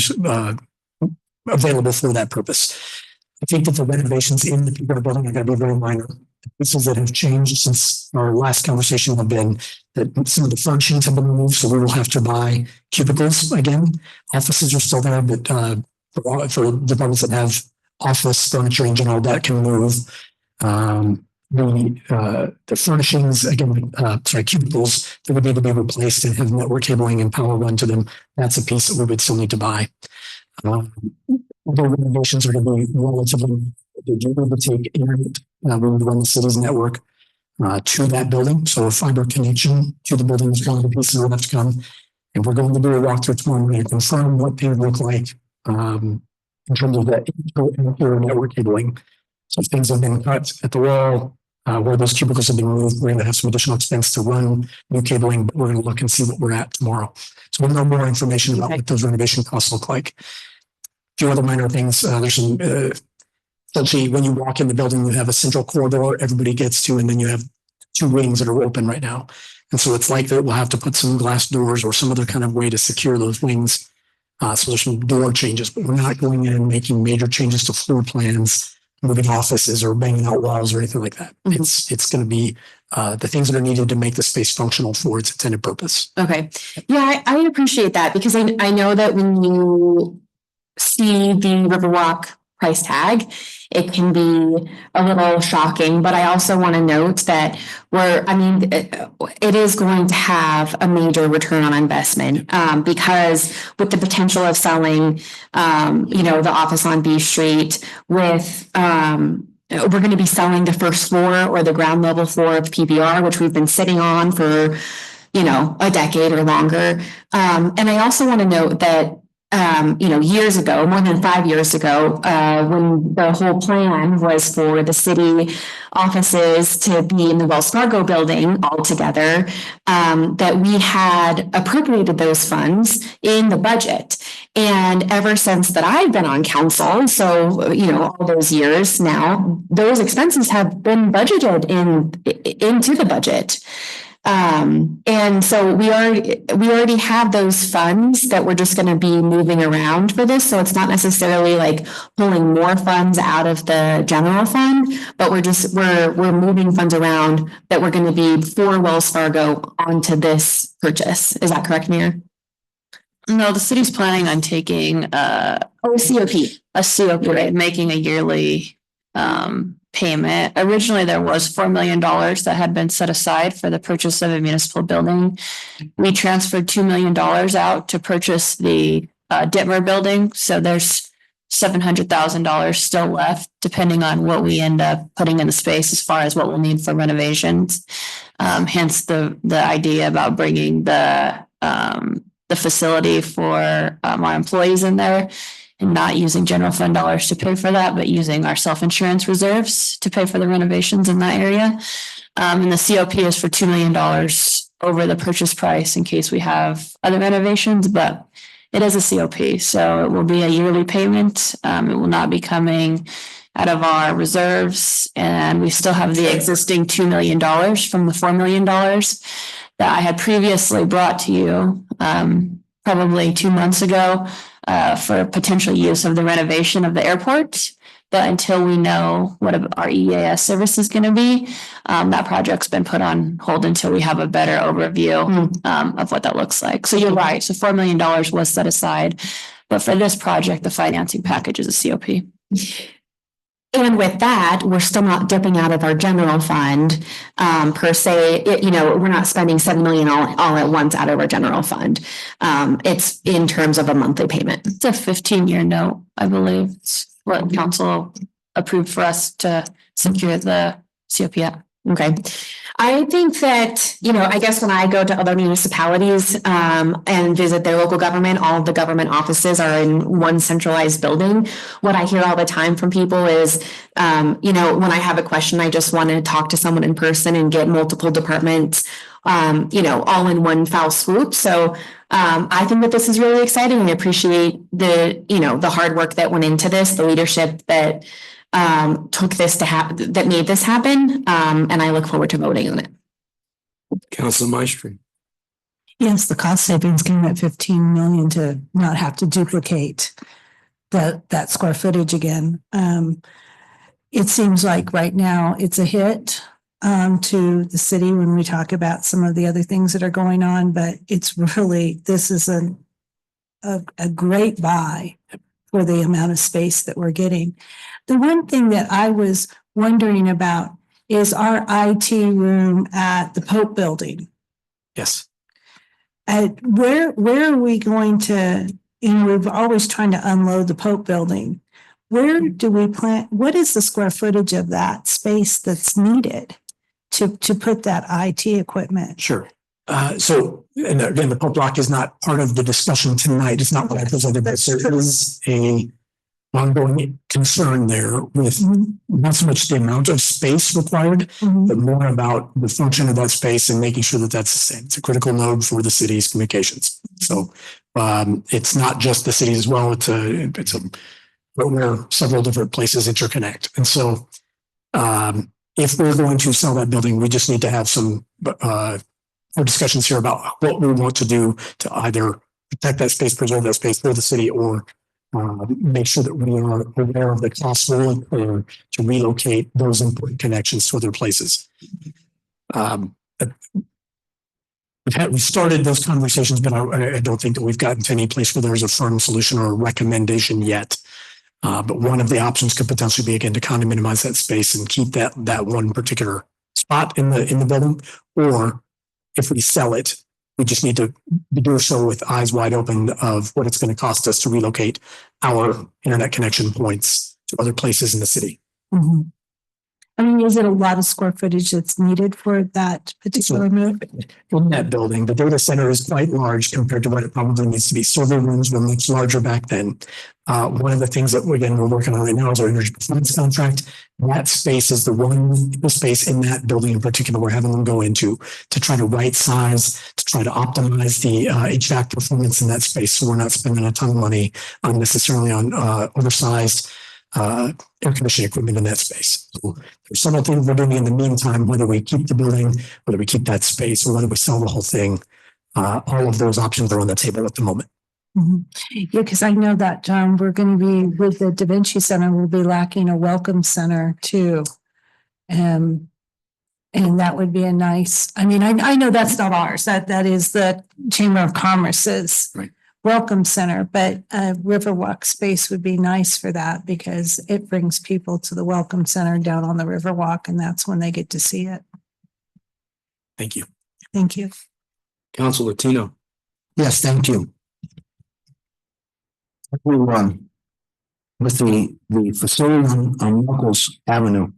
Speaker 7: available for that purpose. I think that the renovations in the PBR building are going to be very minor. The pieces that have changed since our last conversation have been that some of the furnishings have been removed, so we will have to buy cubicles again. Offices are still there, but for departments that have office furniture in general, that can move. The furnishings, again, cubicles that would need to be replaced and have network cabling and power run to them. That's a piece that we would still need to buy. The renovations are going to be relatively, they do need to take internet, we would run the city's network to that building. So a fiber connection to the building is one of the pieces that will have to come. And we're going to do a walkthrough tomorrow to confirm what they look like in terms of that network cabling. So things have been cut at the wall, where those cubicles have been moved. We're going to have some additional expense to run new cabling, but we're going to look and see what we're at tomorrow. So we'll know more information about what those renovation costs look like. A few other minor things. There's some Essentially, when you walk in the building, you have a central corridor everybody gets to, and then you have two wings that are open right now. And so it's likely that we'll have to put some glass doors or some other kind of way to secure those wings. So there's some door changes, but we're not going in and making major changes to floor plans, moving offices or banging out walls or anything like that. It's going to be the things that are needed to make the space functional for its intended purpose.
Speaker 5: Okay. Yeah, I appreciate that because I know that when you see the Riverwalk price tag, it can be a little shocking, but I also want to note that it is going to have a major return on investment because with the potential of selling, the office on B Street with, we're going to be selling the first floor or the ground level floor of PBR, which we've been sitting on for, a decade or longer. And I also want to note that years ago, more than 5 years ago, when the whole plan was for the city offices to be in the Wells Fargo building altogether, that we had appropriated those funds in the budget. And ever since that I've been on council, so, all those years now, those expenses have been budgeted into the budget. And so we already have those funds that we're just going to be moving around for this. So it's not necessarily like pulling more funds out of the general fund, but we're moving funds around that we're going to be for Wells Fargo onto this purchase. Is that correct, Mayor?
Speaker 9: No, the city's planning on taking
Speaker 5: A COP,
Speaker 9: right, making a yearly payment. Originally, there was $4 million that had been set aside for the purchase of a municipal building. We transferred $2 million out to purchase the Dittmer building. So there's $700,000 still left, depending on what we end up putting in the space as far as what we'll need for renovations. Hence the idea about bringing the facility for our employees in there. And not using general fund dollars to pay for that, but using our self-insurance reserves to pay for the renovations in that area. And the COP is for $2 million over the purchase price in case we have other renovations, but it is a COP. So it will be a yearly payment. It will not be coming out of our reserves. And we still have the existing $2 million from the $4 million that I had previously brought to you probably 2 months ago. For potential use of the renovation of the airport. But until we know what our EAS service is going to be, that project's been put on hold until we have a better overview of what that looks like. So you're right. So $4 million was set aside. But for this project, the financing package is a COP.
Speaker 5: And with that, we're still not dipping out of our general fund per se. We're not spending $7 million all at once out of our general fund. It's in terms of a monthly payment.
Speaker 9: It's a 15-year note, I believe. It's what council approved for us to secure the COP at.
Speaker 5: Okay. I think that, I guess when I go to other municipalities and visit their local government, all of the government offices are in one centralized building. What I hear all the time from people is, when I have a question, I just want to talk to someone in person and get multiple departments, all in one foul swoop. So I think that this is really exciting. I appreciate the hard work that went into this, the leadership that took this to happen, that made this happen. And I look forward to voting on it.
Speaker 4: Council Maestri.
Speaker 11: Yes, the cost savings came at 15 million to not have to duplicate that square footage again. It seems like right now it's a hit to the city when we talk about some of the other things that are going on, but it's really, this is a great buy for the amount of space that we're getting. The one thing that I was wondering about is our IT room at the Pope Building.
Speaker 7: Yes.
Speaker 11: Where are we going to, we've always trying to unload the Pope Building. Where do we plan, what is the square footage of that space that's needed to put that IT equipment?
Speaker 7: Sure. So, and again, the Pope Block is not part of the discussion tonight. It's not what I presented, but there is a ongoing concern there with not so much the amount of space required, but more about the function of that space and making sure that that's the same. It's a critical node for the city's communications. So it's not just the city as well. It's a
Speaker 10: but where several different places interconnect. And so if we're going to sell that building, we just need to have some discussions here about what we want to do to either protect that space, preserve that space for the city, or make sure that we are aware of the costs will incur to relocate those important connections to other places. We started those conversations, but I don't think that we've gotten to any place where there's a firm solution or a recommendation yet. But one of the options could potentially be, again, to kind of minimize that space and keep that one particular spot in the building. Or if we sell it, we just need to do so with eyes wide open of what it's going to cost us to relocate our internet connection points to other places in the city.
Speaker 11: Mm-hmm. I mean, is it a lot of square footage that's needed for that particular move?
Speaker 10: In that building, the data center is quite large compared to what it probably needs to be. Server rooms were much larger back then. One of the things that we're working on right now is our energy performance contract. That space is the space in that building in particular we're having them go into to try to right size, to try to optimize the HVAC performance in that space. So we're not spending a ton of money unnecessarily on oversized air conditioning equipment in that space. So there's several things we're doing in the meantime, whether we keep the building, whether we keep that space, or whether we sell the whole thing. All of those options are on the table at the moment.
Speaker 11: Mm-hmm. Yeah, because I know that we're going to be with the Da Vinci Center, we'll be lacking a welcome center too. And that would be a nice, I mean, I know that's not ours, that is the Chamber of Commerce's welcome center, but a Riverwalk space would be nice for that because it brings people to the welcome center down on the Riverwalk, and that's when they get to see it.
Speaker 10: Thank you.
Speaker 11: Thank you.
Speaker 1: Councilor Tino.
Speaker 7: Yes, thank you. With the facility on Nichols Avenue,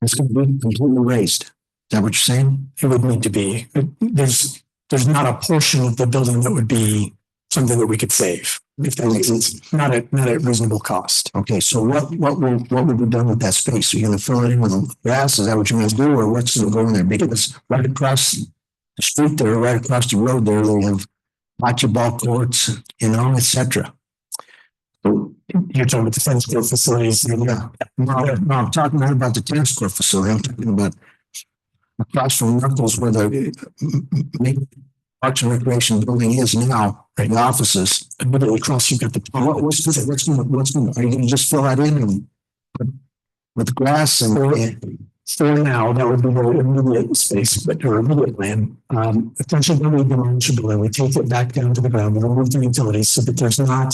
Speaker 7: it's going to be completely raised. Is that what you're saying?
Speaker 10: It would need to be. There's not a portion of the building that would be something that we could save, if that makes sense. Not at reasonable cost.
Speaker 7: Okay, so what would be done with that space? Are you going to fill it in with grass? Is that what you're going to do, or what's going to go in there? Because right across the street there, right across the road there, they have bocce ball courts, etc.
Speaker 10: So you're talking about the tennis court facilities?
Speaker 7: Yeah. No, I'm talking not about the tennis court facility. I'm talking about across from Nichols where the Parks and Recreation building is now, right? The offices.
Speaker 10: Immediately across, you've got the.
Speaker 7: What's going? Are you going to just fill that in with grass and?
Speaker 10: For now, that would be the immediate space, but or immediate plan. Essentially, when we demolish the building, we take it back down to the ground, we remove the utilities so that there's not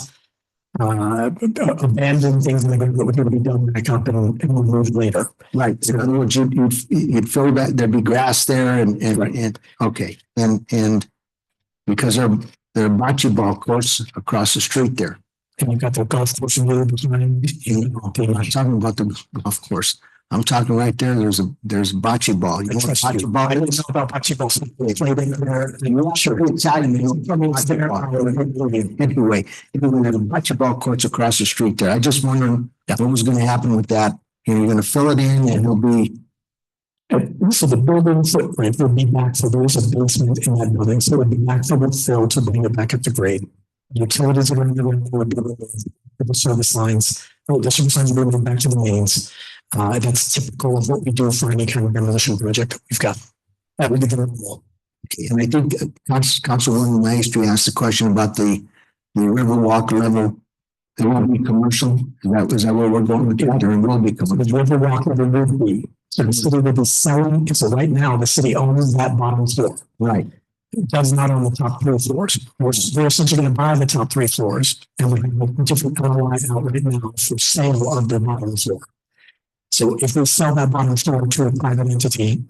Speaker 10: abandoned things in the ground that would need to be done back up and removed later.
Speaker 7: Right. So in other words, you'd fill that, there'd be grass there and okay. And because there are bocce ball courts across the street there.
Speaker 10: And you've got the golf course in the behind.
Speaker 7: I'm not talking about the golf course. I'm talking right there. There's bocce ball. You know what bocce ball?
Speaker 10: I didn't know about bocce ball.
Speaker 7: Anyway, there's bocce ball courts across the street there. I just wondering what was going to happen with that. You're going to fill it in, and it'll be.
Speaker 10: So the building footprint would be back. So there's a basement in that building, so it would be filled to bring it back up to grade. Utilities are going to be the service lines. The service lines are going back to the mains. That's typical of what we do for any kind of demolition project that we've got. That would be the rule.
Speaker 7: Okay, and I think Councilwoman Maestri asked the question about the Riverwalk level. It won't be commercial. Is that where we're going with that? Or it will be commercial?
Speaker 10: The Riverwalk level would be. So the city would be selling. So right now, the city owns that bottom floor.
Speaker 7: Right.
Speaker 10: It does not own the top 3 floors. We're essentially going to buy the top 3 floors, and we're going to have a different LOI out right now for sale of the bottom floor. So if we sell that bottom floor to a private entity,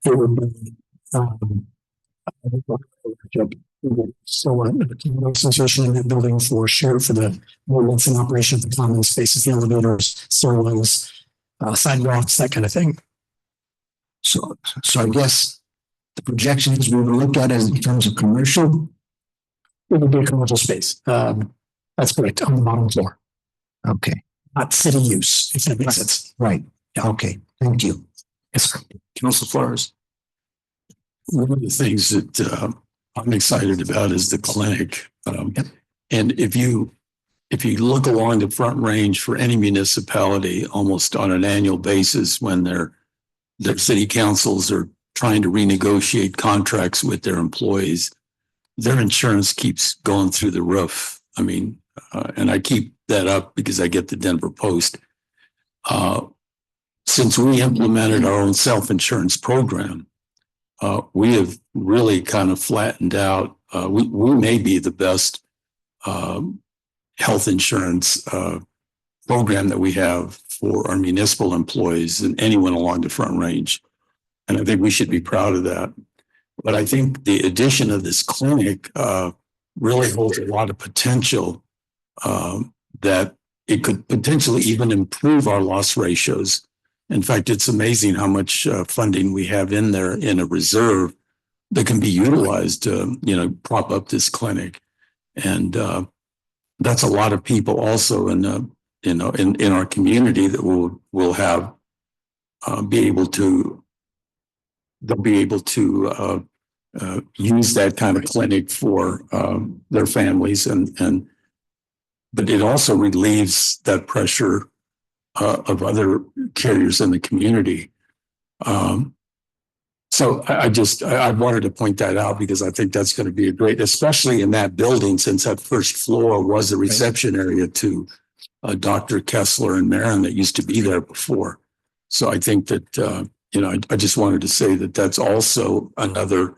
Speaker 10: it would be so an association in that building for share for the maintenance and operation of the common spaces, the elevators, stairwells, sidewalks, that kind of thing.
Speaker 7: So I guess the projection is we will look at it in terms of commercial.
Speaker 10: It would be a commercial space. That's correct, on the bottom floor.
Speaker 7: Okay.
Speaker 10: Not city use, if that makes sense.
Speaker 7: Right. Yeah. Okay. Thank you.
Speaker 10: Yes, sir.
Speaker 1: Councilor Flores.
Speaker 4: One of the things that I'm excited about is the clinic. And if you if you look along the Front Range for any municipality, almost on an annual basis, when their city councils are trying to renegotiate contracts with their employees, their insurance keeps going through the roof. I mean, and I keep that up because I get the Denver Post. Since we implemented our own self-insurance program, we have really kind of flattened out. We may be the best health insurance program that we have for our municipal employees and anyone along the Front Range. And I think we should be proud of that. But I think the addition of this clinic really holds a lot of potential that it could potentially even improve our loss ratios. In fact, it's amazing how much funding we have in there in a reserve that can be utilized to, prop up this clinic. And that's a lot of people also in our community that will have be able to use that kind of clinic for their families, but it also relieves that pressure of other carriers in the community. So I wanted to point that out because I think that's going to be a great, especially in that building, since that first floor was a reception area to Dr. Kessler and Marin that used to be there before. So I think that, I just wanted to say that that's also another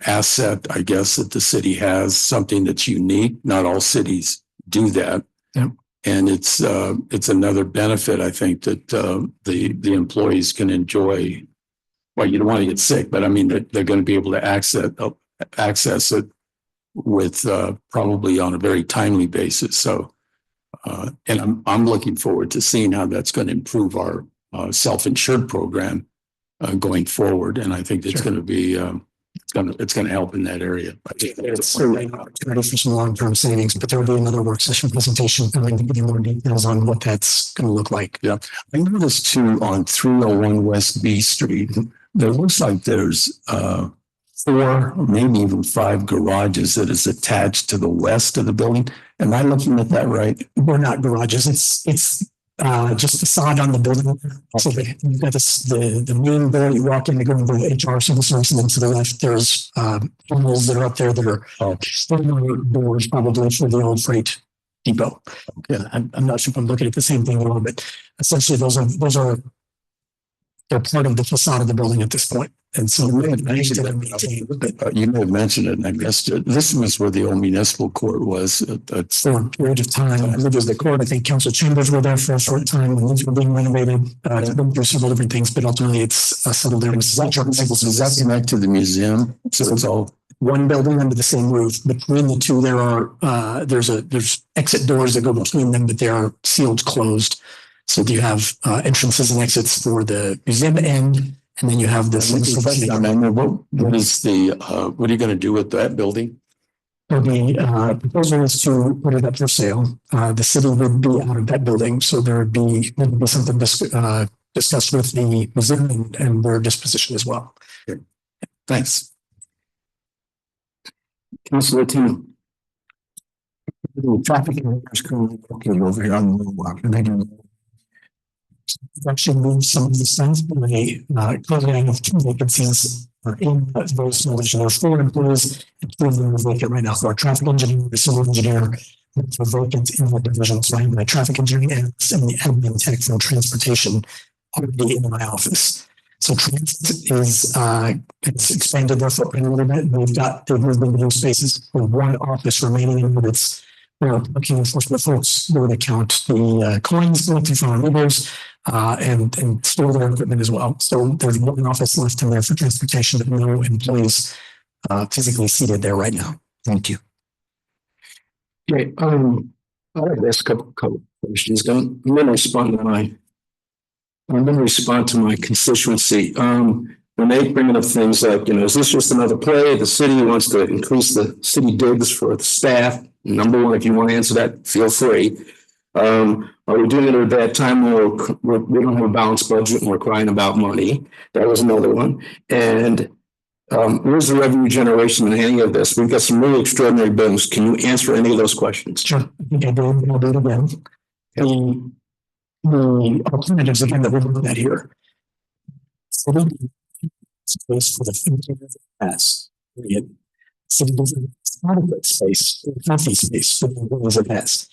Speaker 4: asset, I guess, that the city has, something that's unique. Not all cities do that.
Speaker 7: Yep.
Speaker 4: And it's another benefit, I think, that the employees can enjoy. Well, you don't want to get sick, but I mean, they're going to be able to access it with probably on a very timely basis. So, and I'm looking forward to seeing how that's going to improve our self-insured program going forward. And I think it's going to be it's going to help in that area.
Speaker 7: It's certainly an opportunity for some long-term savings, but there will be another work session presentation coming to give you more details on what that's going to look like.
Speaker 4: Yeah. I noticed too on 301 West B Street, there looks like there's 4, maybe even 5 garages that is attached to the west of the building. Am I looking at that right?
Speaker 7: We're not garages. It's just facade on the building. So you've got the main door you walk in to go into the HR civil service, and then to the left there's panels that are up there that are doors probably for the old freight depot. Yeah, I'm not sure if I'm looking at the same thing at all, but essentially they're part of the facade of the building at this point. And so
Speaker 4: you may have mentioned it and I missed it. This was where the old municipal court was
Speaker 7: for a period of time. I believe it was the court. I think council chambers were there for a short time when these were being renovated. There's several different things, but ultimately it's settled there.
Speaker 4: Does that connect to the museum? So it's all
Speaker 7: one building under the same roof. Between the two, there's exit doors that go between them, but they are sealed closed. So you have entrances and exits for the museum end, and then you have this.
Speaker 4: What are you going to do with that building?
Speaker 7: So the proposal is to put it up for sale. The city would be out of that building, so there would be something discussed with the museum and their disposition as well.
Speaker 4: Okay. Thanks.
Speaker 1: Councilor Tim.
Speaker 7: Traffic is currently located over here on the block, and they can actually move some of the stuff by closing of 2 vacancies in those knowledge. There are 4 employees, and 2 of them are vacant right now. So our traffic engineer, the civil engineer, are vacant in the division. So I have my traffic engineering and the admin tech from transportation already in my office. So transit is it's expanded their footprint a little bit. They've moved into those spaces for 1 office remaining in units. We're looking enforcement folks who would count the coins collected from our neighbors and store their equipment as well. So there's 1 office left in there for transportation, but no employees physically seated there right now. Thank you.
Speaker 1: Okay, I have asked a couple questions. I'm going to respond to my constituency. When they bring up things like, is this just another play? The city wants to increase the city digs for the staff. Number 1, if you want to answer that, feel free. Are we doing it at that time where we don't have a balanced budget and we're crying about money? That was another one. And Where's the revenue generation in any of this? We've got some really extraordinary bills. Can you answer any of those questions?
Speaker 7: Sure, I think I do, I'll do it again. The alternatives again that we're looking at here. Space for the future of the past, period. City doesn't have adequate space, healthy space for the goals of past.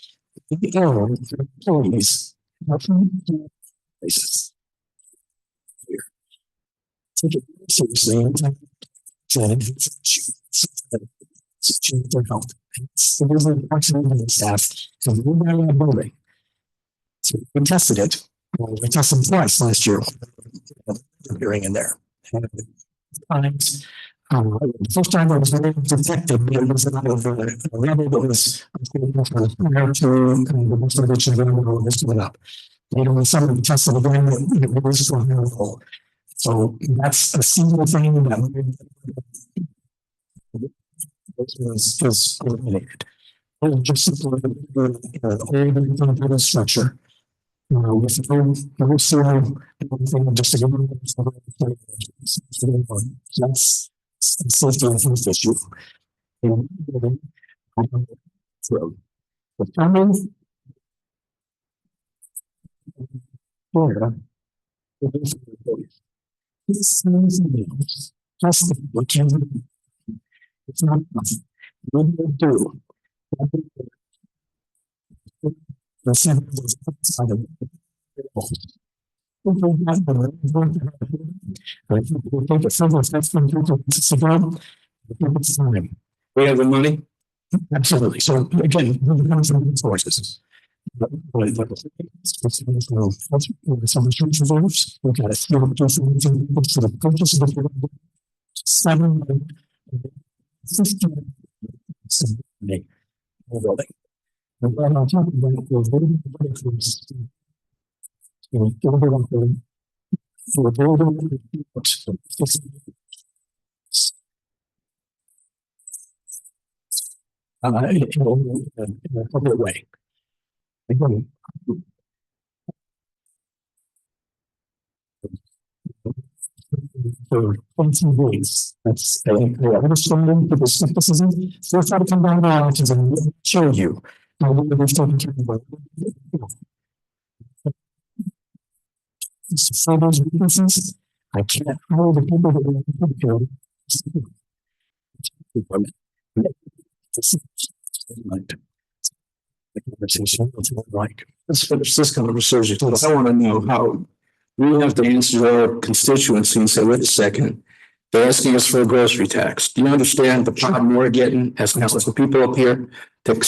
Speaker 7: The own employees. Places. Here. Take it seriously and change their health. So there's an approximately staff. So we're not in a building. So we tested it. We tested them twice last year. Hearing in there. Times. The first time I was very detected, but it was not over a level that was prior to the most of which was coming up. Later when somebody tested again, it was to a higher level. So that's a single thing that was eliminated. Just simply the structure. With no soil, just a that's a safety and health issue. The family. It's not nothing. What do you do? The center is outside of
Speaker 1: We have the money.
Speaker 7: Absolutely. So again, we have some sources. Some insurance reserves. We've got a few for the purchase of the 7 15 building. And then on top of that, we're waiting for building in an appropriate way. Again, for 20 days. That's understanding for the skepticism. So let's try to come down now and show you. We're starting to for those weaknesses, I can't hold the people that we the conversation like
Speaker 1: Let's finish this conversation. I want to know how we have to answer our constituency and say, wait a second, they're asking us for a grocery tax. Do you understand the problem we're getting as council people up here to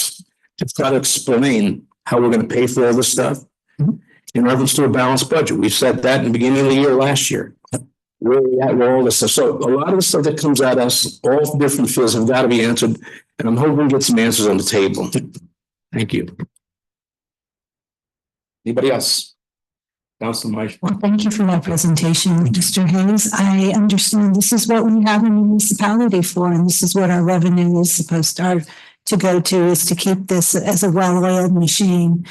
Speaker 1: try to explain how we're going to pay for all this stuff in reference to a balanced budget? We said that in the beginning of the year last year. Where are we at with all this stuff? So a lot of the stuff that comes at us, all different fields have got to be answered. And I'm hoping to get some answers on the table. Thank you. Anybody else? Councilor Mike.
Speaker 11: Well, thank you for that presentation, Mr. Hayes. I understand this is what we have a municipality for, and this is what our revenue is supposed to go to, is to keep this as a well-oiled machine.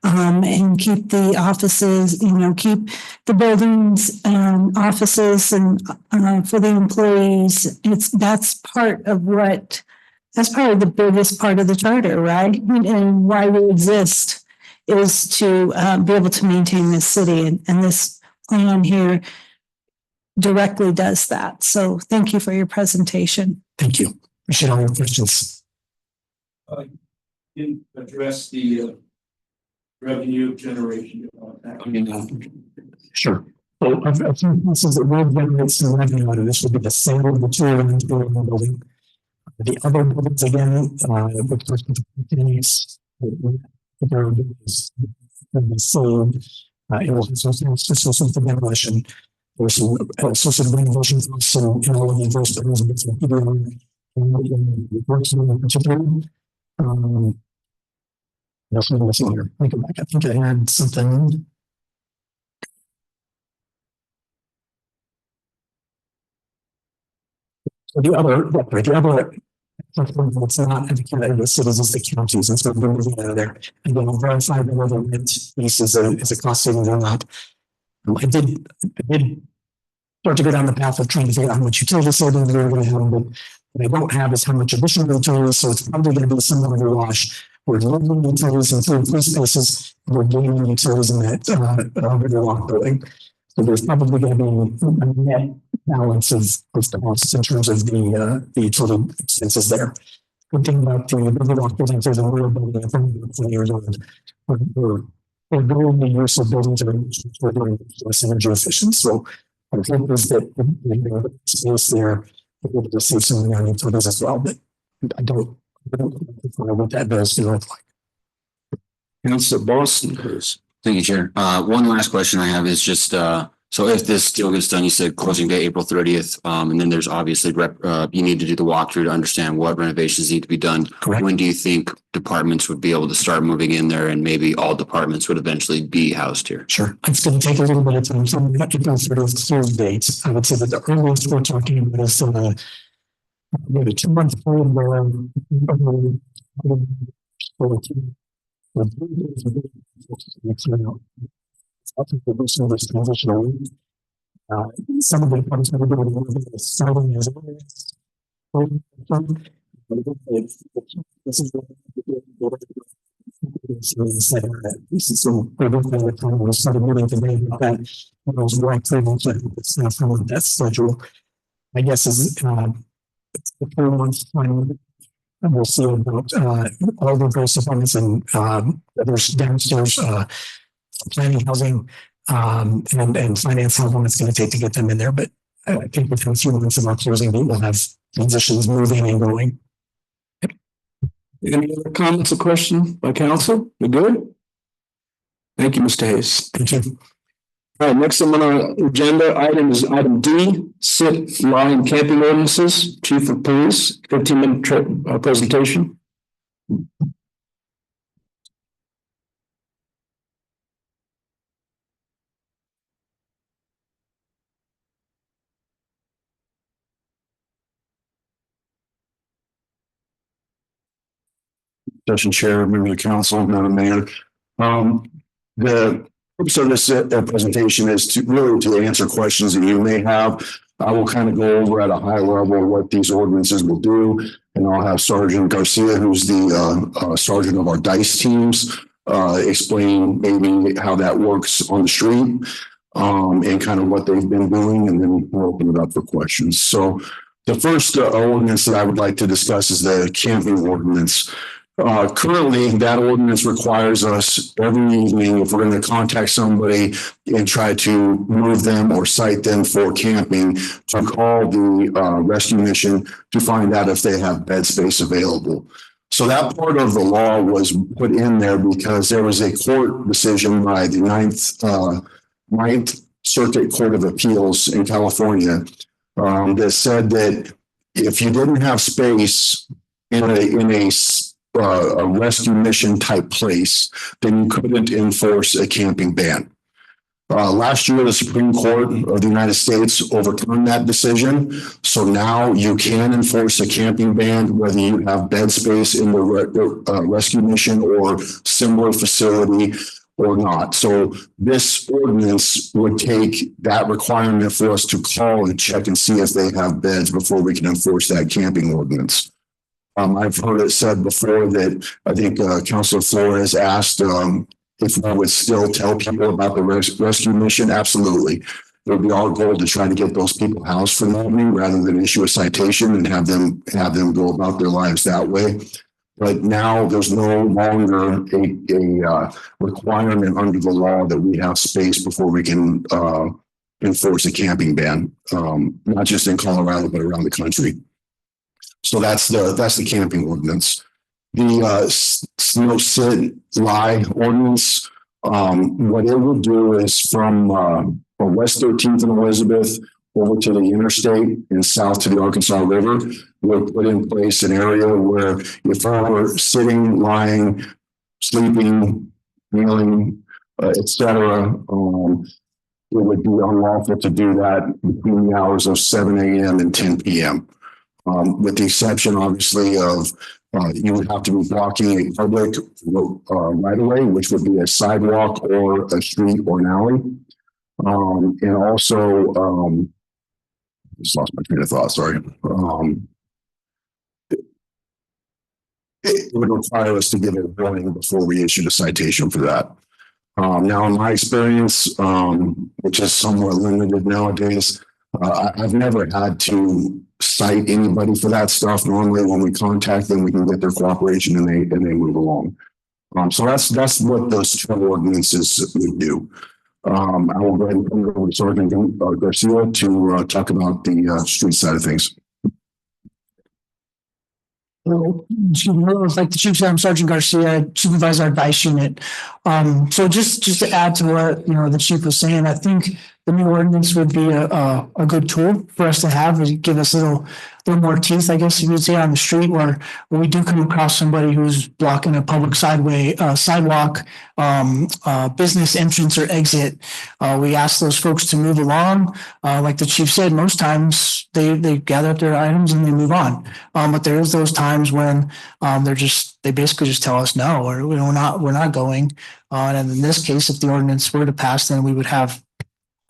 Speaker 11: And keep the offices, keep the buildings and offices and for the employees. That's part of the biggest part of the charter, right? And why we exist is to be able to maintain this city. And this plan here directly does that. So thank you for your presentation.
Speaker 7: Thank you. Appreciate all your questions.
Speaker 1: Didn't address the revenue generation.
Speaker 7: Sure. So a few pieces that will generate some revenue out of this would be the sale of the two inventory in the building. The other buildings again, which continues, sold. It was also some demolition. There's some associated renovation costs and all of the first buildings in particular. That's what I was here. I think I had something. The other that's not in the cities is the counties. That's what we're moving out of there. And then I'll verify whether rent lease is a cost saving or not. I did start to go down the path of trying to figure out how much utility savings we're going to have. But what I don't have is how much additional utilities, so it's probably going to be somewhat of a wash. We're losing utilities in 3 free spaces, we're gaining utilities in that Riverwalk building. So there's probably going to be a net balance of the costs in terms of the utility expenses there. Good thing about the Riverwalk building, there's a real building that's only about 20 years old. We're doing the use of buildings that are doing less energy efficient. So I think is that the space there, we're able to save some money on utilities as well, but I don't know what that does look like.
Speaker 1: Councilor Boston, please.
Speaker 8: Thank you, Chair. One last question I have is just, so if this deal gets done, you said closing day April 30th, and then there's obviously you need to do the walkthrough to understand what renovations need to be done.
Speaker 7: Correct.
Speaker 8: When do you think departments would be able to start moving in there and maybe all departments would eventually be housed here?
Speaker 7: Sure. It's going to take a little bit of time. So I'm not to go through those clear dates. I would say that the earliest we're talking about is maybe 2 months forward where some of the departments are doing a little bit of starting as so we're looking at the time we started meeting today about that. Those right things it's not from that schedule. I guess is it's the 4 months time. And we'll see about all the various departments and there's downstairs planning, housing, and finance, how long it's going to take to get them in there. But I think within a few months of our closing date, we'll have transitions moving and going.
Speaker 1: Any other comments or questions by council? We're good? Thank you, Mr. Hayes.
Speaker 7: Thank you.
Speaker 1: All right, next on our agenda item is item D, sit, lie, and camping ordinances. Chief of Police, 15-minute presentation.
Speaker 2: Session Chair, member of the council, Madam Mayor. The purpose of this presentation is to really answer questions that you may have. I will kind of go over at a high level what these ordinances will do, and I'll have Sergeant Garcia, who's the sergeant of our DICE teams, explain maybe how that works on the street, and kind of what they've been doing, and then we'll open it up for questions. So the first ordinance that I would like to discuss is the camping ordinance. Currently, that ordinance requires us every evening, if we're going to contact somebody and try to move them or cite them for camping, to call the rescue mission to find out if they have bed space available. So that part of the law was put in there because there was a court decision by the Ninth Circuit Court of Appeals in California that said that if you didn't have space in a rescue mission type place, then you couldn't enforce a camping ban. Last year, the Supreme Court of the United States overturned that decision. So now you can enforce a camping ban, whether you have bed space in the rescue mission or similar facility or not. So this ordinance would take that requirement for us to call and check and see if they have beds before we can enforce that camping ordinance. I've heard it said before that I think Councilor Flores asked if we would still tell people about the rescue mission. Absolutely. It would be our goal to try to get those people housed for the evening rather than issue a citation and have them go about their lives that way. But now there's no longer a requirement under the law that we have space before we can enforce a camping ban, not just in Colorado, but around the country. So that's the camping ordinance. The snow sit lie ordinance, what it will do is from West 13th and Elizabeth over to the interstate and south to the Arkansas River, we'll put in place an area where if I were sitting, lying, sleeping, kneeling, etc., it would be unlawful to do that between the hours of 7 a.m. and 10 p.m. With the exception, obviously, of you would have to be blocking a public right of way, which would be a sidewalk or a street or an alley. And also, Just lost my train of thought, sorry. It would require us to give a warning before we issued a citation for that. Now, in my experience, which is somewhat limited nowadays, I've never had to cite anybody for that stuff. Normally, when we contact them, we can get their cooperation and they move along. So that's what those two ordinances would do. I will go ahead and turn it over to Sergeant Garcia to talk about the street side of things.
Speaker 7: Well, like the chief said, I'm Sergeant Garcia, supervise our dice unit. So just to add to what, the chief was saying, I think the new ordinance would be a good tool for us to have, to give us a little more teeth, I guess you would say, on the street where we do come across somebody who's blocking a public sidewalk, business entrance or exit. We ask those folks to move along. Like the chief said, most times they gather up their items and they move on. But there is those times when they basically just tell us no, or we're not going. And in this case, if the ordinance were to pass, then we would have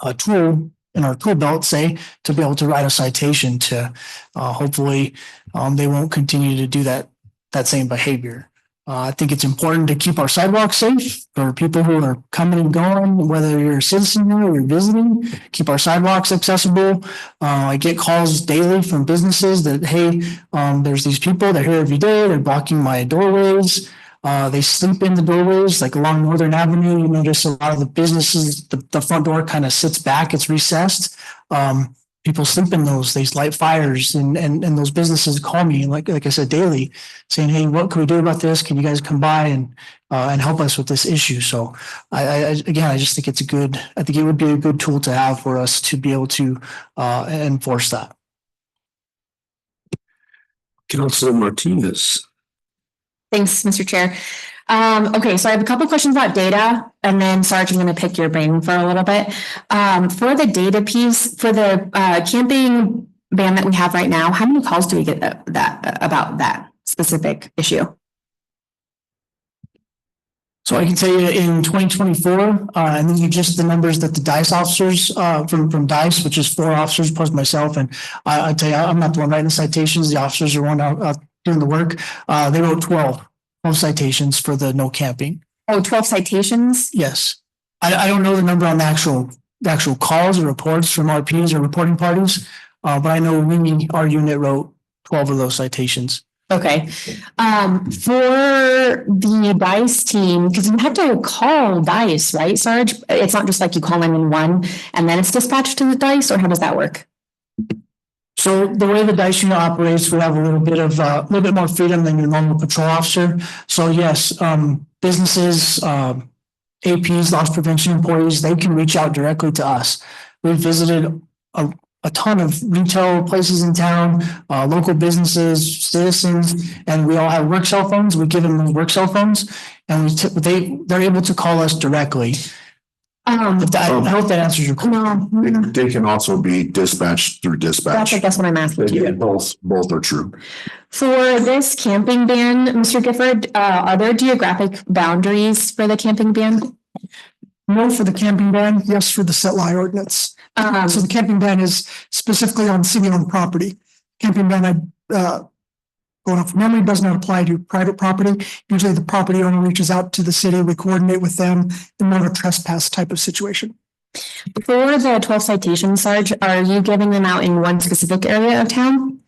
Speaker 7: a tool in our tool belt, say, to be able to write a citation to hopefully they won't continue to do that same behavior. I think it's important to keep our sidewalks safe for people who are coming and going, whether you're a citizen or you're visiting, keep our sidewalks accessible. I get calls daily from businesses that, hey, there's these people, they're here every day, they're blocking my doorways. They sleep in the doorways, like along Northern Avenue. You notice a lot of the businesses, the front door kind of sits back, it's recessed. People sleep in those, they light fires, and those businesses call me, like I said, daily, saying, hey, what can we do about this? Can you guys come by and help us with this issue? So I just think I think it would be a good tool to have for us to be able to enforce that.
Speaker 4: Councilor Martinez.
Speaker 5: Thanks, Mr. Chair. Okay, so I have a couple questions about data, and then Sarge, I'm going to pick your brain for a little bit. For the data piece, for the camping ban that we have right now, how many calls do we get about that specific issue?
Speaker 7: So I can tell you in 2024, and these are just the numbers that the DICE officers from DICE, which is 4 officers plus myself, and I tell you, I'm not the one writing the citations. The officers are one out doing the work. They wrote 12 citations for the no camping.
Speaker 5: Oh, 12 citations?
Speaker 7: Yes. I don't know the number on the actual calls or reports from RPs or reporting parties, but I know our unit wrote 12 of those citations.
Speaker 5: Okay. For the DICE team, because you have to call DICE, right, Sarge? It's not just like you call 911 and then it's dispatched to the DICE, or how does that work?
Speaker 7: So the way the DICE unit operates, we have a little bit more freedom than your normal patrol officer. So yes, businesses, APs, loss prevention employees, they can reach out directly to us. We've visited a ton of retail places in town, local businesses, citizens, and we all have work cell phones. We give them work cell phones, and they're able to call us directly. I hope that answers your question.
Speaker 5: No.
Speaker 2: They can also be dispatched through dispatch.
Speaker 5: That's what I'm asking you.
Speaker 2: Both are true.
Speaker 5: For this camping ban, Mr. Gifford, are there geographic boundaries for the camping ban?
Speaker 11: No, for the camping ban, yes, for the set lie ordinance. So the camping ban is specifically on city-owned property. Camping ban, going off memory, does not apply to private property. Usually the property owner reaches out to the city, we coordinate with them in more of a trespass type of situation.
Speaker 5: For the 12 citations, Sarge, are you giving them out in one specific area of town?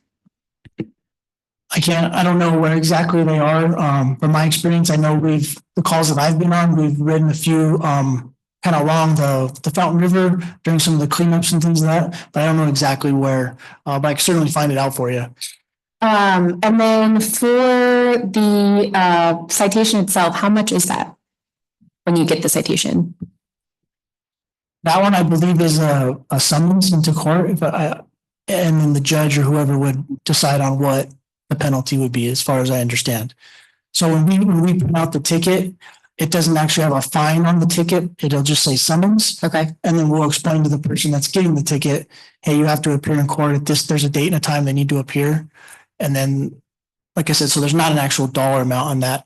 Speaker 7: I don't know where exactly they are. From my experience, I know the calls that I've been on, we've written a few kind of along the Fountain River during some of the cleanups and things like that, but I don't know exactly where, but I can certainly find it out for you.
Speaker 5: And then for the citation itself, how much is that when you get the citation?
Speaker 7: That one, I believe, is a summons into court, and then the judge or whoever would decide on what the penalty would be, as far as I understand. So when we print out the ticket, it doesn't actually have a fine on the ticket. It'll just say summons.
Speaker 5: Okay.
Speaker 7: And then we'll explain to the person that's getting the ticket, hey, you have to appear in court at this, there's a date and a time they need to appear. And then, like I said, so there's not an actual dollar amount on that,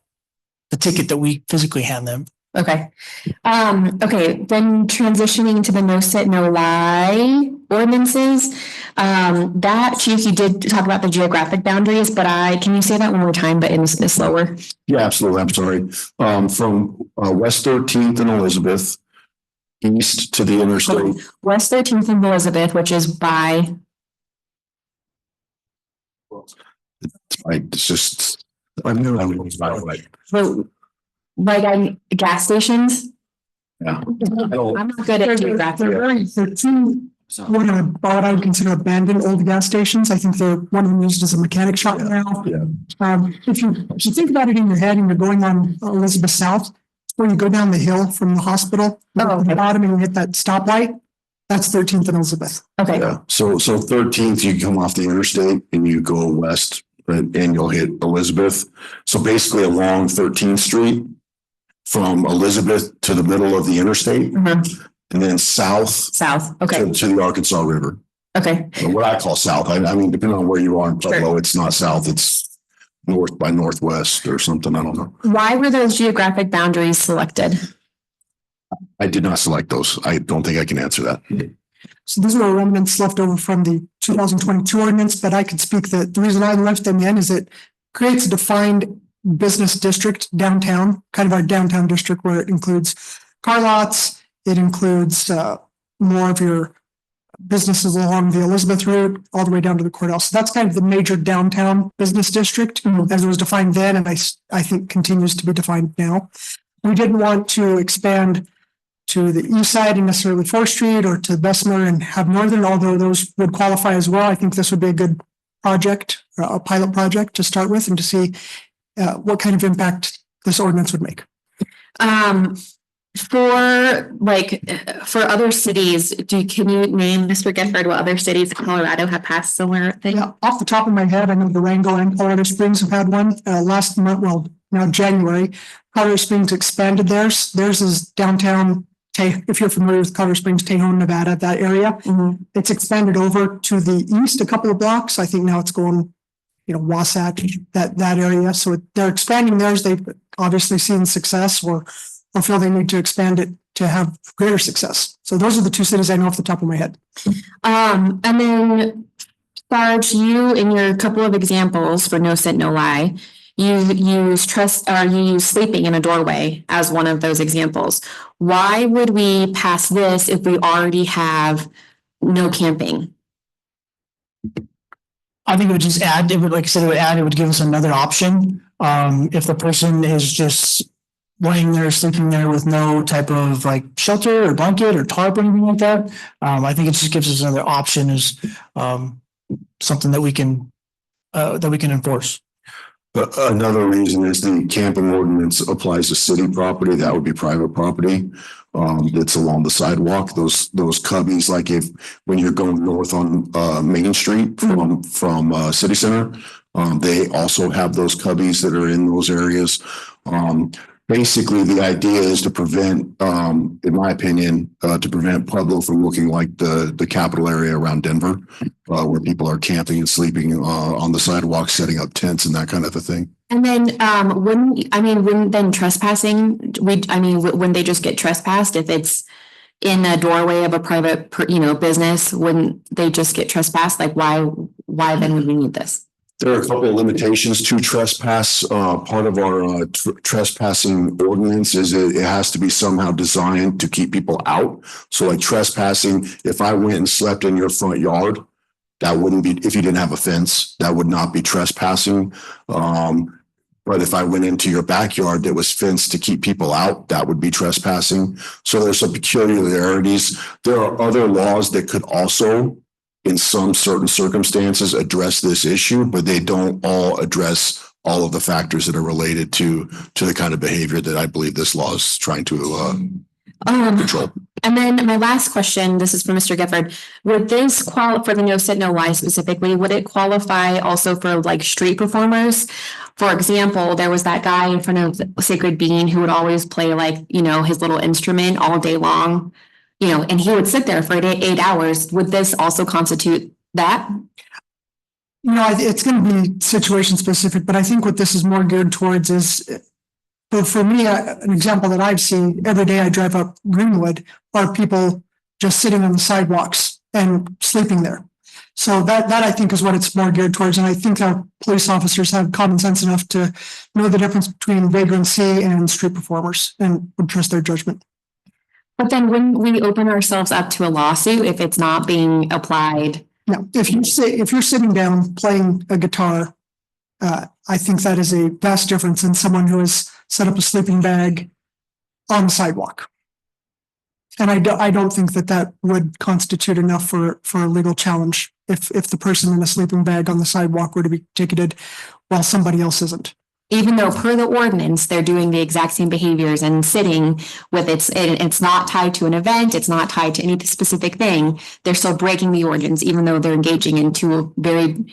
Speaker 7: the ticket that we physically hand them.
Speaker 5: Okay. Okay. Then transitioning to the no sit, no lie ordinances. That chief, you did talk about the geographic boundaries, but can you say that one more time, but in slower?
Speaker 2: Yeah, absolutely. I'm sorry. From West 13th and Elizabeth east to the interstate.
Speaker 5: West 13th and Elizabeth, which is by,
Speaker 2: It's just, I knew I was by the way.
Speaker 5: by gas stations?
Speaker 2: Yeah.
Speaker 5: I'm not good at geographic.
Speaker 11: They're two, what I would consider abandoned old gas stations. I think one of them used as a mechanic shop now.
Speaker 2: Yeah.
Speaker 11: If you think about it in your head and you're going on Elizabeth South, where you go down the hill from the hospital, at the bottom and you hit that stoplight, that's 13th and Elizabeth.
Speaker 5: Okay.
Speaker 2: Yeah, so 13th, you come off the interstate and you go west and you'll hit Elizabeth. So basically along 13th Street from Elizabeth to the middle of the interstate
Speaker 5: Mhm.
Speaker 2: and then south
Speaker 5: South, okay,
Speaker 2: to the Arkansas River.
Speaker 5: okay.
Speaker 2: Or what I call south. I mean, depending on where you are in Pueblo, it's not south, it's north by northwest or something. I don't know.
Speaker 5: Why were those geographic boundaries selected?
Speaker 2: I did not select those. I don't think I can answer that.
Speaker 11: So these were remnants left over from the 2022 ordinance, but I could speak that the reason I left them in is it creates a defined business district downtown, kind of our downtown district where it includes car lots. It includes more of your businesses along the Elizabeth route all the way down to the courthouse. So that's kind of the major downtown business district as it was defined then, and I think continues to be defined now. We didn't want to expand to the east side and necessarily 4th Street or to Bessemer and have Northern, although those would qualify as well. I think this would be a good project, a pilot project to start with and to see what kind of impact this ordinance would make.
Speaker 5: For other cities, can you name, Mr. Gifford, what other cities in Colorado have passed similar things?
Speaker 11: Yeah, off the top of my head, I know Durango and Colorado Springs have had one last month, well, now January. Colorado Springs expanded theirs. Theirs is downtown, if you're familiar with Colorado Springs, Tejon, Nevada, that area.
Speaker 5: Mhm.
Speaker 11: It's expanded over to the east a couple of blocks. I think now it's going, Wasatch, that area. So they're expanding theirs. They've obviously seen success or feel they need to expand it to have greater success. So those are the two cities I know off the top of my head.
Speaker 5: And then, Sarge, you in your couple of examples for no sit, no lie, you use sleeping in a doorway as one of those examples. Why would we pass this if we already have no camping?
Speaker 7: I think it would just add, like I said, it would give us another option. If the person is just laying there, sleeping there with no type of like shelter or blanket or tarp or anything like that. I think it just gives us another option as something that we can enforce.
Speaker 2: But another reason is the camping ordinance applies to city property. That would be private property. That's along the sidewalk. Those cubbies, like when you're going north on Main Street from City Center, they also have those cubbies that are in those areas. Basically, the idea is to prevent, in my opinion, to prevent Pueblo from looking like the capital area around Denver, where people are camping and sleeping on the sidewalk, setting up tents and that kind of a thing.
Speaker 5: And then, wouldn't then trespassing, wouldn't they just get trespassed if it's in a doorway of a private, business? Wouldn't they just get trespassed? Like, why then would we need this?
Speaker 2: There are a couple of limitations to trespass. Part of our trespassing ordinance is it has to be somehow designed to keep people out. So like trespassing, if I went and slept in your front yard, that wouldn't be, if you didn't have a fence, that would not be trespassing. But if I went into your backyard that was fenced to keep people out, that would be trespassing. So there's some peculiarities. There are other laws that could also, in some certain circumstances, address this issue, but they don't all address all of the factors that are related to the kind of behavior that I believe this law is trying to control.
Speaker 5: And then my last question, this is for Mr. Gifford. Would this qualify for the no sit, no lie specifically? Would it qualify also for like street performers? For example, there was that guy in front of Sacred Bean who would always play his little instrument all day long, and he would sit there for 8 hours. Would this also constitute that?
Speaker 11: It's going to be situation specific, but I think what this is more geared towards is, for me, an example that I've seen every day I drive up Greenwood are people just sitting on the sidewalks
Speaker 13: and sleeping there. So that I think is what it's more geared towards. And I think our police officers have common sense enough to know the difference between vagrancy and street performers and would trust their judgment.
Speaker 5: But then when we open ourselves up to a lawsuit, if it's not being applied.
Speaker 13: No, if you're sitting down playing a guitar, I think that is a vast difference than someone who has set up a sleeping bag on the sidewalk. And I don't think that would constitute enough for a legal challenge if the person in a sleeping bag on the sidewalk were to be ticketed while somebody else isn't.
Speaker 5: Even though per the ordinance, they're doing the exact same behaviors and sitting with it's not tied to an event, it's not tied to any specific thing. They're still breaking the ordinance, even though they're engaging in two very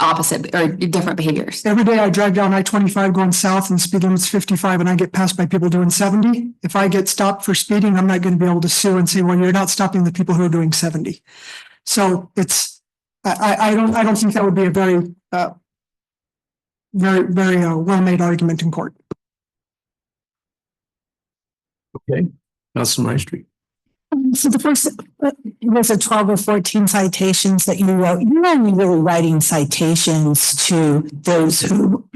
Speaker 5: opposite or different behaviors.
Speaker 13: Every day I drive down I-25 going south and speed limit's 55 and I get passed by people doing 70. If I get stopped for speeding, I'm not going to be able to sue and say, well, you're not stopping the people who are doing 70. So I don't think that would be a very well-made argument in court.
Speaker 1: Okay, Councilor Maestri.
Speaker 11: So the first, was it 12 or 14 citations that you wrote? You're only really writing citations to those who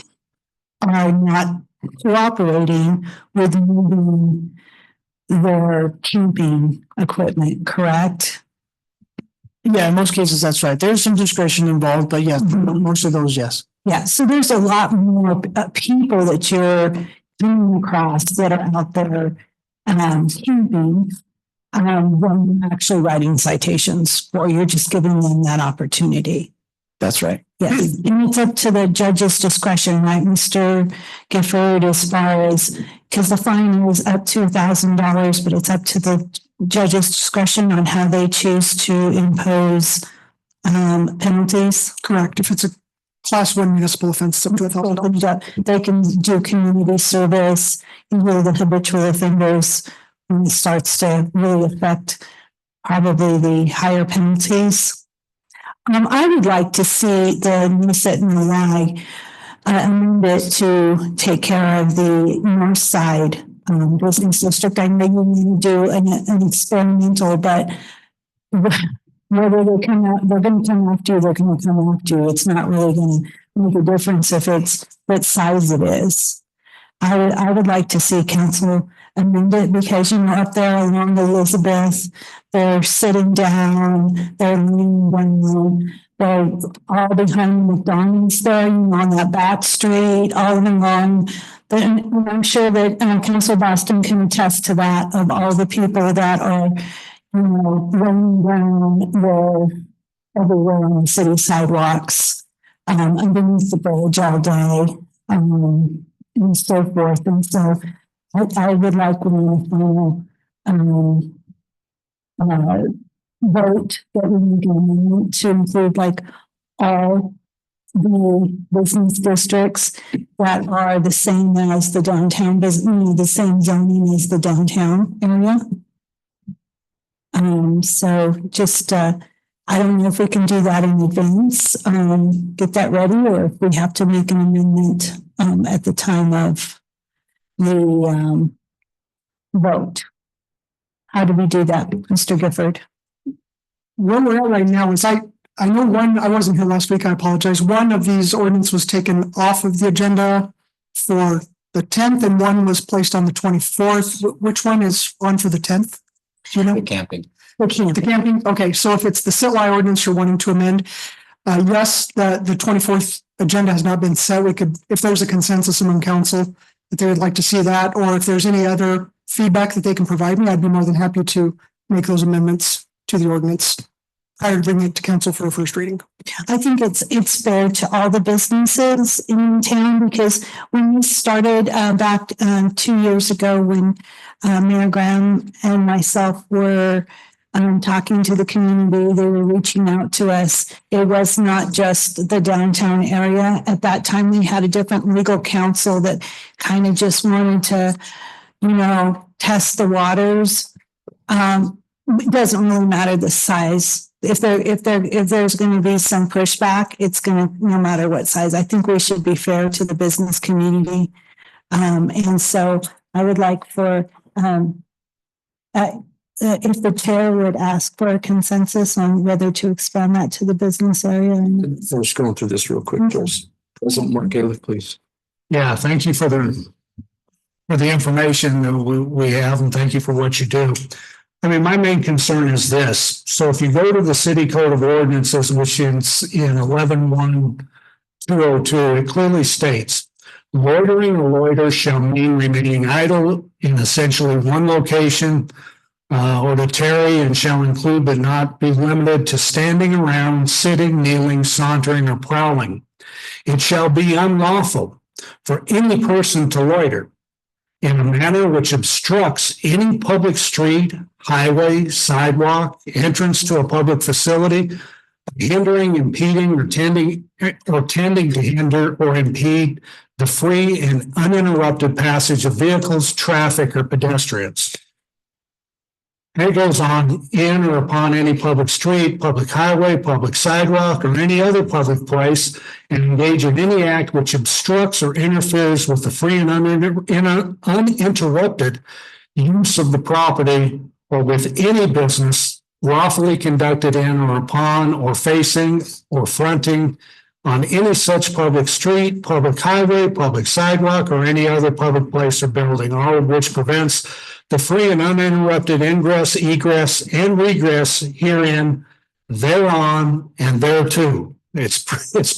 Speaker 11: are not cooperating with moving their camping equipment, correct?
Speaker 7: Yeah, in most cases, that's right. There's some discretion involved, but yes, most of those, yes.
Speaker 11: Yeah, so there's a lot more people that you're coming across that are out there camping when you're actually writing citations, or you're just giving them that opportunity.
Speaker 7: That's right.
Speaker 11: Yes, and it's up to the judge's discretion, right, Mr. Gifford, as far as, because the fine is up to $1,000, but it's up to the judge's discretion on how they choose to impose penalties.
Speaker 13: Correct. If it's a Class 1 municipal offense, up to $1,000.
Speaker 11: They can do community service, really the habitual offenders, when it starts to really affect probably the higher penalties. I would like to see the Nisset and the Y amended to take care of the north side business district. I know you need to do an experimental, but whether they come out, they're going to come after you, they're going to come after you. It's not really going to make a difference if it's what size it is. I would like to see council amend it because, up there along Elizabeth, they're sitting down, they're leaning down, they're all behind McDonald's there, on that back street, all along. And I'm sure that Council Boston can attest to that, of all the people that are running down there everywhere on the city sidewalks, underneath the bridge all day, and so forth. And so I would like to final vote that we need to include like all the business districts that are the same as the downtown business, the same zoning as the downtown area. So just, I don't know if we can do that in advance, get that ready, or if we have to make an amendment, at the time of the, vote. How do we do that, Mr. Gifford?
Speaker 13: Where we're at right now is I know one, I wasn't here last week, I apologize. One of these ordinance was taken off of the agenda for the 10th and one was placed on the 24th. Which one is on for the 10th? Do you know?
Speaker 8: The camping.
Speaker 11: The camping.
Speaker 13: Okay, so if it's the Sitwell ordinance you're wanting to amend, yes, the 24th agenda has not been set. We could, if there's a consensus among council that they would like to see that, or if there's any other feedback that they can provide me, I'd be more than happy to make those amendments to the ordinance prior to bringing it to council for a first reading.
Speaker 11: I think it's fair to all the businesses in town, because when we started back 2 years ago, when Mayor Graham and myself were talking to the community, they were reaching out to us. It was not just the downtown area. At that time, we had a different legal counsel that kind of just wanted to, test the waters. It doesn't really matter the size. If there's going to be some pushback, it's going to, no matter what size. I think we should be fair to the business community. And so I would like for, if the chair would ask for a consensus on whether to expand that to the business area. And
Speaker 4: Finish going through this real quick, Joyce. President Mark Gailiff, please.
Speaker 10: Yeah, thank you for the information that we have, and thank you for what you do. I mean, my main concern is this. So if you go to the city code of ordinances, which is in 11-1-202, it clearly states loitering or loiter shall mean remaining idle in essentially one location or to tarry, and shall include but not be limited to standing around, sitting, kneeling, sauntering, or prowling. It shall be unlawful for any person to loiter in a manner which obstructs any public street, highway, sidewalk, entrance to a public facility, hindering, impeding, or tending to hinder or impede the free and uninterrupted passage of vehicles, traffic, or pedestrians. And it goes on, in or upon any public street, public highway, public sidewalk, or any other public place, and engage in any act which obstructs or interferes with the free and uninterrupted use of the property, or with any business lawfully conducted in or upon or facing or fronting on any such public street, public highway, public sidewalk, or any other public place or building, all of which prevents the free and uninterrupted ingress, egress, and regress herein, thereon, and thereto. It's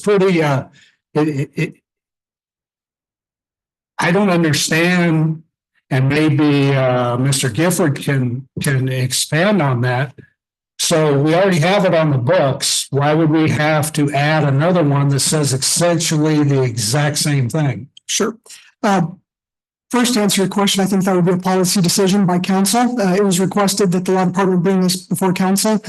Speaker 10: pretty, I don't understand, and maybe Mr. Gifford can expand on that. So we already have it on the books. Why would we have to add another one that says essentially the exact same thing?
Speaker 13: Sure. First, to answer your question, I think that would be a policy decision by council. It was requested that the law department bring this before council.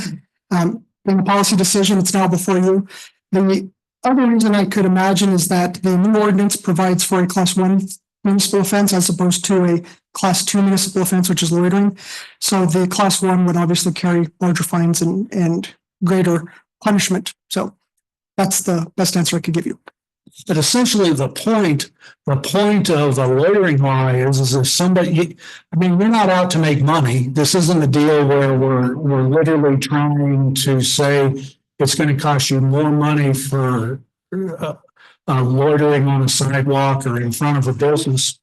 Speaker 13: In the policy decision, it's now before you. The other reason I could imagine is that the new ordinance provides for a class 1 municipal offense as opposed to a class 2 municipal offense, which is loitering. So the class 1 would obviously carry larger fines and greater punishment. So that's the best answer I could give you.
Speaker 10: But essentially the point of a loitering law is if somebody, I mean, we're not out to make money. This isn't a deal where we're literally trying to say it's going to cost you more money for loitering on a sidewalk or in front of a business.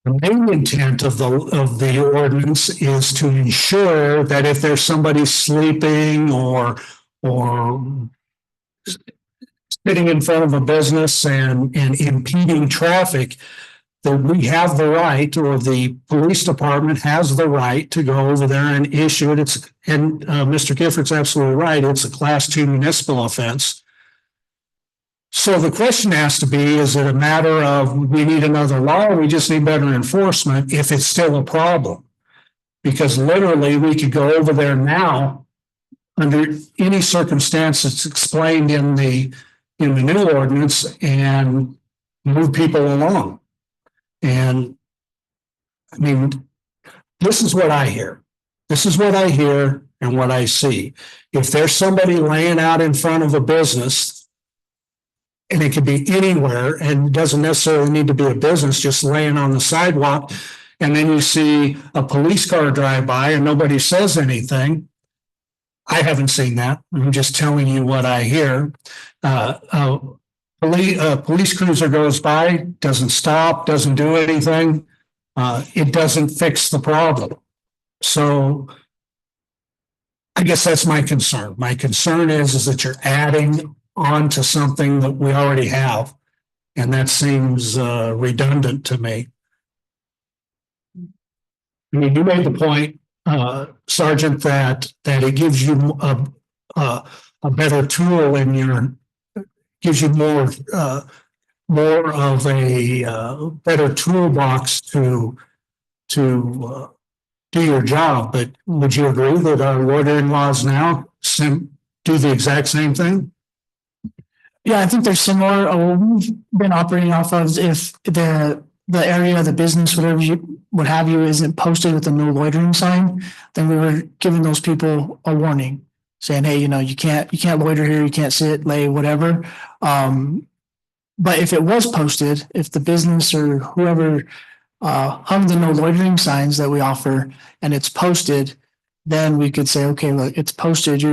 Speaker 10: The main intent of the ordinance is to ensure that if there's somebody sleeping or sitting in front of a business and impeding traffic, that we have the right, or the police department has the right to go over there and issue it. Mr. Gifford's absolutely right. It's a class 2 municipal offense. So the question has to be, is it a matter of we need another law, or we just need better enforcement if it's still a problem? Because literally we could go over there now under any circumstance that's explained in the new ordinance and move people along. And I mean, this is what I hear. This is what I hear and what I see. If there's somebody laying out in front of a business, and it could be anywhere, and doesn't necessarily need to be a business, just laying on the sidewalk, and then you see a police car drive by and nobody says anything. I haven't seen that. I'm just telling you what I hear. Police cruiser goes by, doesn't stop, doesn't do anything. It doesn't fix the problem. So I guess that's my concern. My concern is that you're adding on to something that we already have. And that seems redundant to me. I mean, you made the point, Sergeant, that it gives you a better tool in gives you more of a better toolbox to do your job. But would you agree that our loitering laws now do the exact same thing?
Speaker 14: Yeah, I think they're similar. We've been operating off of if the area, the business, what have you, isn't posted with a no loitering sign, then we were giving those people a warning, saying, hey, you can't loiter here, you can't sit, lay, whatever. But if it was posted, if the business or whoever hung the no loitering signs that we offer and it's posted, then we could say, okay, look, it's posted.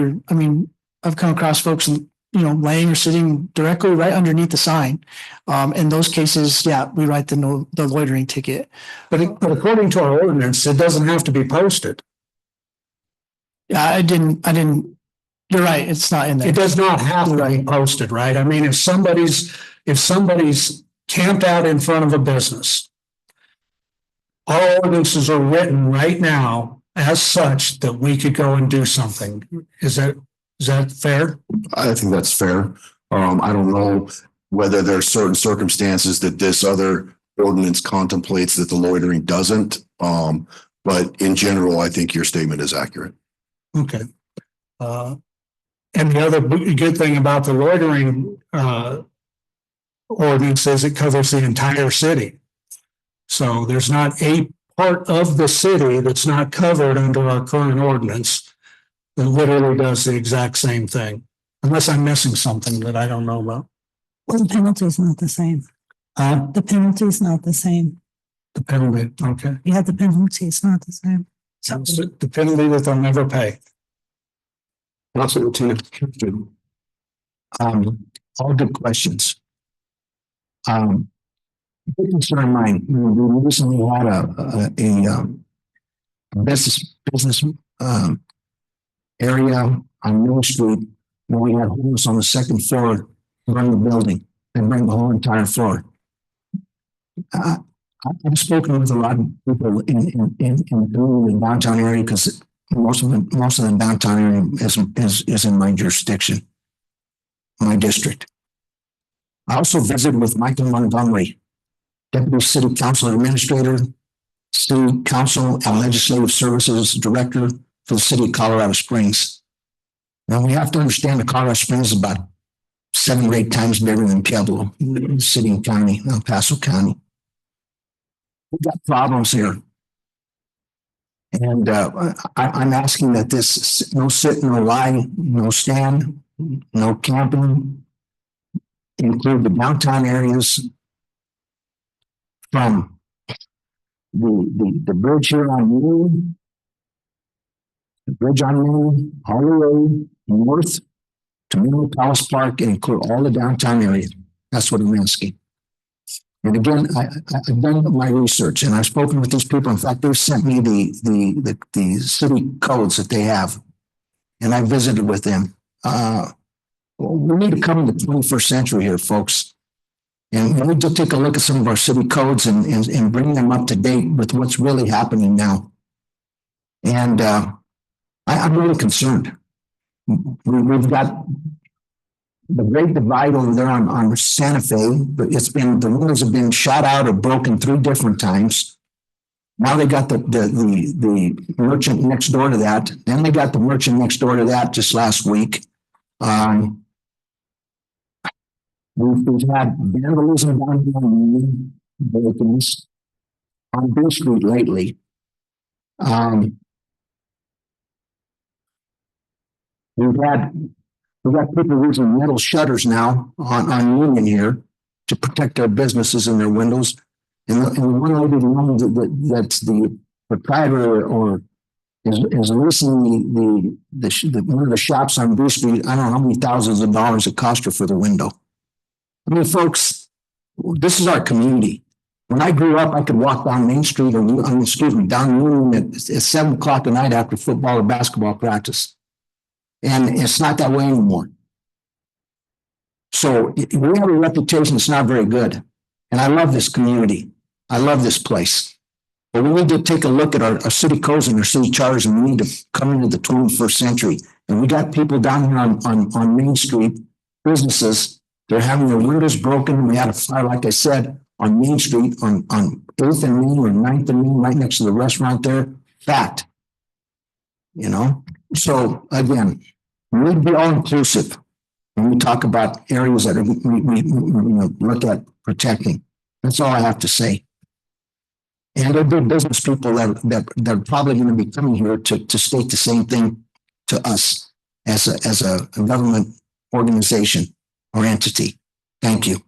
Speaker 14: I've come across folks, laying or sitting directly right underneath the sign. In those cases, yeah, we write the loitering ticket.
Speaker 10: But according to our ordinance, it doesn't have to be posted.
Speaker 14: Yeah, I didn't, you're right, it's not in there.
Speaker 10: It does not have to be posted, right? I mean, if somebody's camped out in front of a business, our ordinances are written right now as such that we could go and do something. Is that fair?
Speaker 2: I think that's fair. I don't know whether there are certain circumstances that this other ordinance contemplates that the loitering doesn't. But in general, I think your statement is accurate.
Speaker 10: Okay. And the other good thing about the loitering ordinance is it covers the entire city. So there's not a part of the city that's not covered under our current ordinance that literally does the exact same thing, unless I'm missing something that I don't know about.
Speaker 11: Well, the penalty is not the same. The penalty is not the same.
Speaker 10: The penalty, okay.
Speaker 11: Yeah, the penalty is not the same.
Speaker 10: So the penalty that they'll never pay.
Speaker 1: Councilor Tina.
Speaker 7: All good questions. Big concern of mine, we recently had a business area on Mill Street where we had homeless on the second floor run the building and bring the whole entire floor. I've spoken with a lot of people in the downtown area because most of the downtown area is in my jurisdiction, my district. I also visited with Michael Montgomery, Deputy City Council Administrator, City Council and Legislative Services Director for the City of Colorado Springs. Now we have to understand that Colorado Springs is about 7 or 8 times bigger than Pueblo, city and county, El Paso County. We've got problems here. And I'm asking that this no sit, no lie, no stand, no camping, include the downtown areas from the bridge here on Moon, the bridge on Moon, all the way north to Mineral Palace Park and include all the downtown area. That's what I'm asking. And again, I've done my research and I've spoken with these people. In fact, they've sent me the city codes that they have. And I visited with them. We need to come in the 21st century here, folks. And we need to take a look at some of our city codes and bring them up to date with what's really happening now. And I'm really concerned. We've got the Great Divide over there on Santa Fe, but the windows have been shot out or broken 3 different times. Now they got the merchant next door to that. Then they got the merchant next door to that just last week. We've had vandalism down on break-ins on B Street lately. We've got people using metal shutters now on Union here to protect their businesses and their windows. And one lady, the one that's the proprietor or is leasing one of the shops on B Street. I don't know how many thousands of dollars it cost her for the window. I mean, folks, this is our community. When I grew up, I could walk down Main Street down Union at 7 o'clock at night after football or basketball practice. And it's not that way anymore. So we have a reputation that's not very good. And I love this community. I love this place. But we need to take a look at our city codes and our city charters, and we need to come into the 21st century. And we got people down here on Main Street, businesses, they're having their windows broken. We had a fire, like I said, on Main Street, on 8th and Main or 9th and Main, right next to the restaurant there. Fact. So again, we need to be all inclusive when we talk about areas that we look at protecting. That's all I have to say. And there are business people that are probably going to be coming here to state the same thing to us as a government organization or entity. Thank you.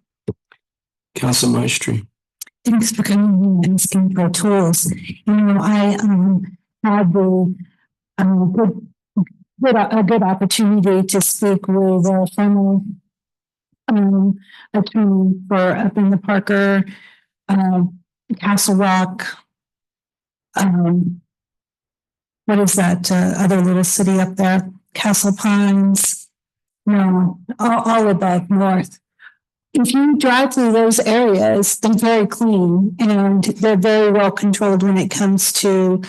Speaker 1: Council Maestri.
Speaker 11: Thanks for coming and asking for tools. You know, I had the a good opportunity to speak with a former attorney for up in the Parker, Castle Rock. What is that other little city up there? Castle Pines. No, all above north. If you drive through those areas, they're very clean and they're very well controlled when it comes to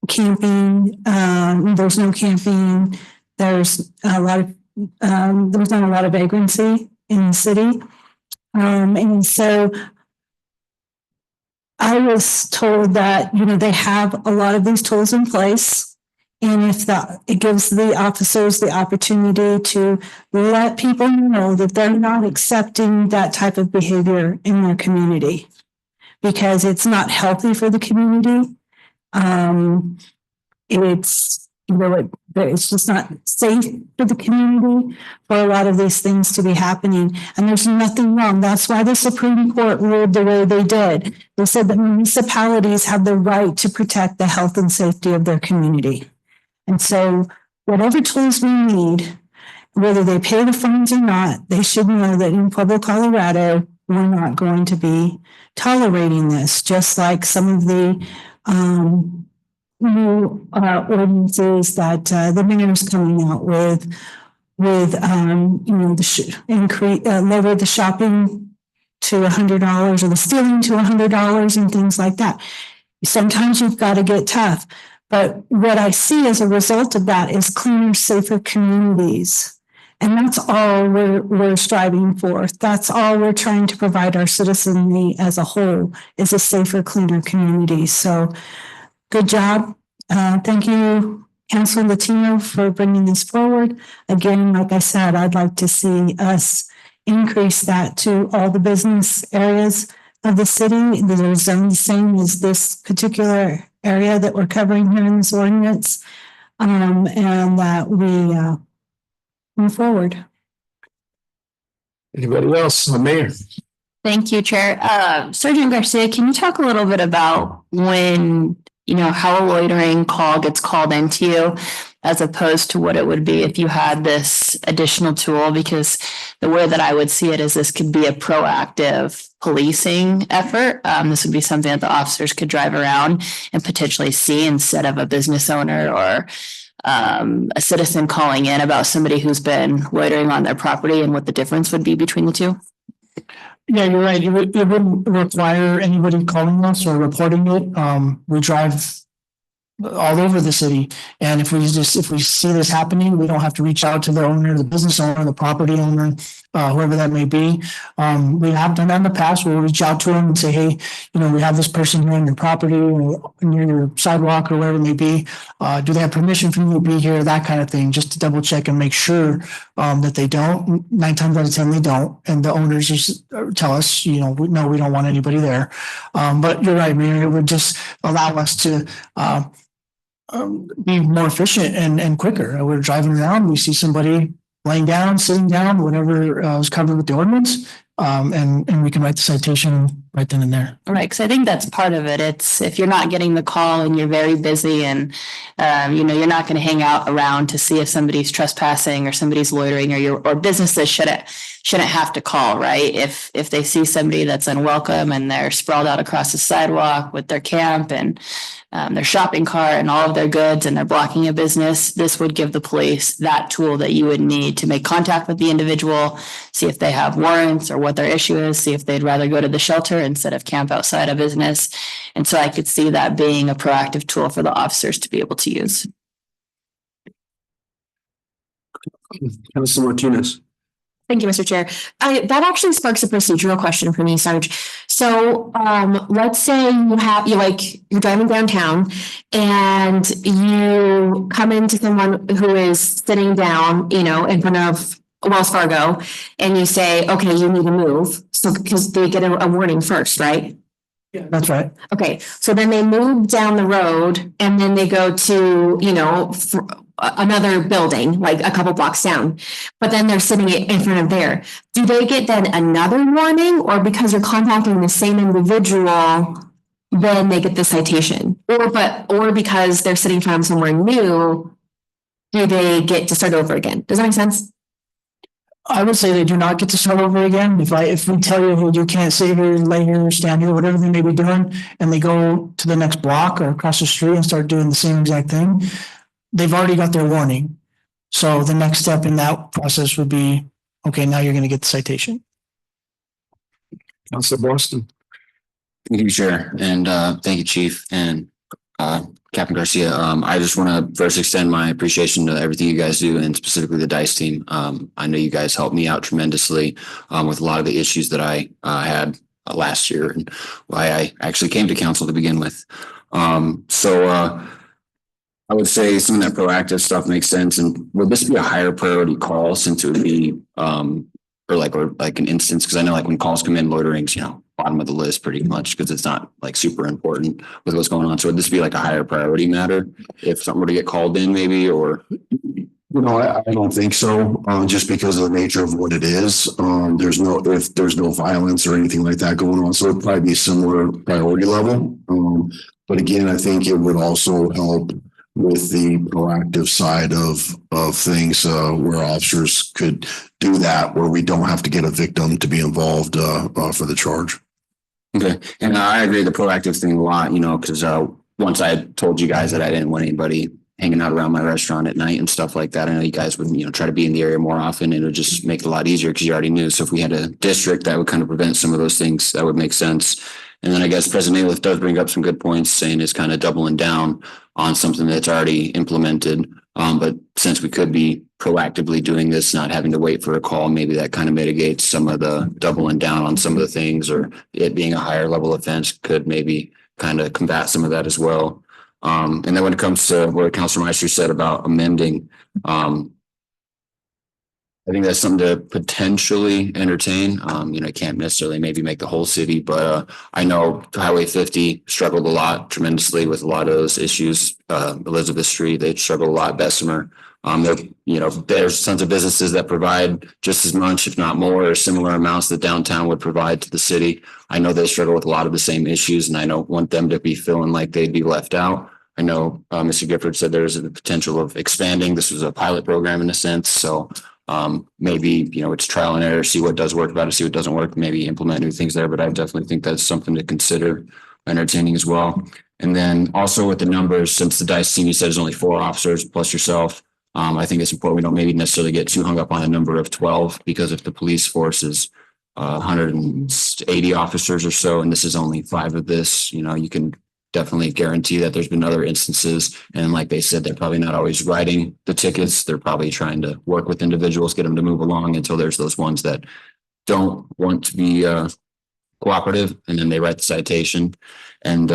Speaker 11: camping. There's no camping. There's a lot of there's not a lot of vagrancy in the city. And so I was told that, you know, they have a lot of these tools in place. And if it gives the officers the opportunity to let people know that they're not accepting that type of behavior in their community because it's not healthy for the community. It's, you know, it's just not safe for the community for a lot of these things to be happening. And there's nothing wrong. That's why the Supreme Court ruled the way they did. They said that municipalities have the right to protect the health and safety of their community. And so whatever tools we need, whether they pay the fines or not, they should know that in Pueblo, Colorado, we're not going to be tolerating this, just like some of the new ordinances that the mayor's coming out with you know, lower the shopping to $100 or the stealing to $100 and things like that. Sometimes you've got to get tough. But what I see as a result of that is cleaner, safer communities. And that's all we're striving for. That's all we're trying to provide our citizenry as a whole is a safer, cleaner community. So good job. Thank you, Councilor Latino, for bringing this forward. Again, like I said, I'd like to see us increase that to all the business areas of the city that are zoned the same as this particular area that we're covering here in this ordinance, and that we move forward.
Speaker 1: Anybody else? Mayor.
Speaker 9: Thank you, Chair. Sergeant Garcia, can you talk a little bit about when, you know, how a loitering call gets called into you as opposed to what it would be if you had this additional tool? Because the way that I would see it is this could be a proactive policing effort. This would be something that the officers could drive around and potentially see instead of a business owner or a citizen calling in about somebody who's been loitering on their property and what the difference would be between the two.
Speaker 14: Yeah, you're right. It wouldn't require anybody calling us or reporting it. We drive all over the city. And if we see this happening, we don't have to reach out to the owner, the business owner, the property owner, whoever that may be. We have done that in the past. We'll reach out to them and say, hey, you know, we have this person here on your property or near your sidewalk or wherever it may be. Do they have permission for you to be here? That kind of thing, just to double check and make sure that they don't. 9 times out of 10, they don't. And the owners just tell us, you know, no, we don't want anybody there. But you're right, Mayor, it would just allow us to be more efficient and quicker. We're driving around, we see somebody laying down, sitting down, whatever is covered with the ordinance, and we can write the citation right then and there.
Speaker 9: Right, because I think that's part of it. It's if you're not getting the call and you're very busy and you know, you're not going to hang out around to see if somebody's trespassing or somebody's loitering or businesses shouldn't have to call, right? If they see somebody that's unwelcome and they're sprawled out across the sidewalk with their camp and their shopping cart and all of their goods and they're blocking a business, this would give the police that tool that you would need to make contact with the individual, see if they have warrants or what their issue is, see if they'd rather go to the shelter instead of camp outside a business. And so I could see that being a proactive tool for the officers to be able to use.
Speaker 1: Councilor Martinez.
Speaker 5: Thank you, Mr. Chair. That actually sparks a procedural question for me, Sarge. So let's say you're driving downtown and you come into someone who is sitting down, you know, in front of Wells Fargo, and you say, okay, you need to move. So because they get a warning first, right?
Speaker 14: Yeah, that's right.
Speaker 5: Okay, so then they move down the road and then they go to, you know, another building, like a couple blocks down, but then they're sitting in front of there. Do they get then another warning, or because you're contacting the same individual, then they get the citation? Or because they're sitting in front of somewhere new, do they get to start over again? Does that make sense?
Speaker 14: I would say they do not get to start over again. If we tell you, well, you can't sit here, lay here, stand here, whatever they may be doing, and they go to the next block or across the street and start doing the same exact thing, they've already got their warning. So the next step in that process would be, okay, now you're going to get the citation.
Speaker 2: Councilor Boston.
Speaker 8: Thank you, Chair, and thank you, Chief, and Captain Garcia. I just want to first extend my appreciation to everything you guys do, and specifically the DICE team. I know you guys helped me out tremendously with a lot of the issues that I had last year, and why I actually came to council to begin with. I would say some of that proactive stuff makes sense. And would this be a higher priority call, since it would be or like an instance? Because I know like when calls come in, loitering's, bottom of the list pretty much, because it's not like super important with what's going on. So would this be like a higher priority matter if something were to get called in, maybe? Or
Speaker 15: I don't think so. Just because of the nature of what it is. If there's no violence or anything like that going on, so it'd probably be similar priority level. But again, I think it would also help with the proactive side of things, where officers could do that, where we don't have to get a victim to be involved for the charge.
Speaker 8: Okay, and I agree the proactive thing a lot, because once I told you guys that I didn't want anybody hanging out around my restaurant at night and stuff like that, I know you guys would, try to be in the area more often, and it would just make it a lot easier because you already knew. So if we had a district that would kind of prevent some of those things, that would make sense. And then I guess President Aliff does bring up some good points, saying it's kind of doubling down on something that's already implemented. But since we could be proactively doing this, not having to wait for a call, maybe that kind of mitigates some of the doubling down on some of the things, or it being a higher level offense could maybe kind of combat some of that as well. And then when it comes to what Councilor Meister said about amending, I think that's something to potentially entertain. I can't necessarily maybe make the whole city, but I know Highway 50 struggled a lot tremendously with a lot of those issues. Elizabeth Street, they struggled a lot. Bessemer, there's tons of businesses that provide just as much, if not more, or similar amounts that downtown would provide to the city. I know they struggle with a lot of the same issues, and I don't want them to be feeling like they'd be left out. I know Mr. Gifford said there's a potential of expanding. This was a pilot program in a sense, so maybe it's trial and error, see what does work about it, see what doesn't work, maybe implement new things there. But I definitely think that's something to consider entertaining as well. And then also with the numbers, since the DICE team, you said is only 4 officers plus yourself, I think it's important we don't maybe necessarily get too hung up on a number of 12, because if the police force is 180 officers or so, and this is only 5 of this, you can definitely guarantee that there's been other instances. And like they said, they're probably not always writing the tickets. They're probably trying to work with individuals, get them to move along until there's those ones that don't want to be cooperative, and then they write the citation. And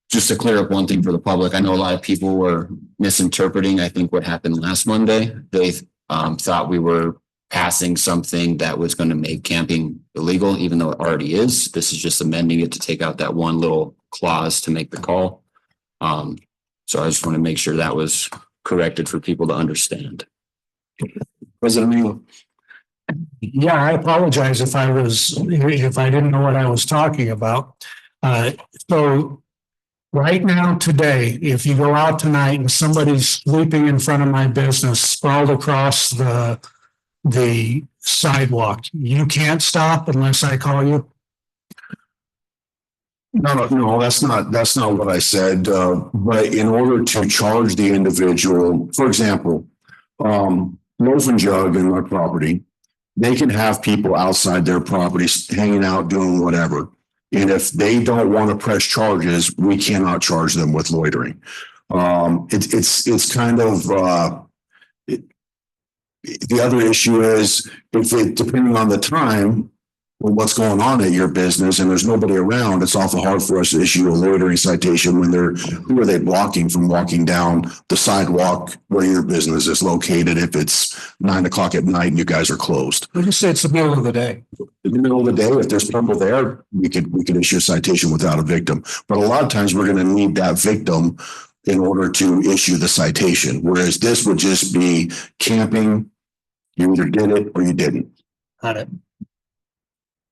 Speaker 8: just to clear up one thing for the public, I know a lot of people were misinterpreting, I think, what happened last Monday. They thought we were passing something that was going to make camping illegal, even though it already is. This is just amending it to take out that one little clause to make the call. So I just want to make sure that was corrected for people to understand.
Speaker 15: President Milo.
Speaker 10: Yeah, I apologize if I didn't know what I was talking about. So right now, today, if you go out tonight and somebody's sleeping in front of my business, sprawled across the sidewalk, you can't stop unless I call you.
Speaker 15: No, that's not what I said. But in order to charge the individual, for example, Loaf and Jug in my property, they can have people outside their property hanging out doing whatever. And if they don't want to press charges, we cannot charge them with loitering. It's kind of the other issue is depending on the time, what's going on at your business, and there's nobody around, it's awful hard for us to issue a loitering citation when who are they blocking from walking down the sidewalk where your business is located if it's 9 o'clock at night and you guys are closed.
Speaker 10: We just say it's the middle of the day.
Speaker 15: In the middle of the day, if there's people there, we could issue a citation without a victim. But a lot of times we're going to need that victim in order to issue the citation, whereas this would just be camping. You either did it or you didn't.
Speaker 10: Got it.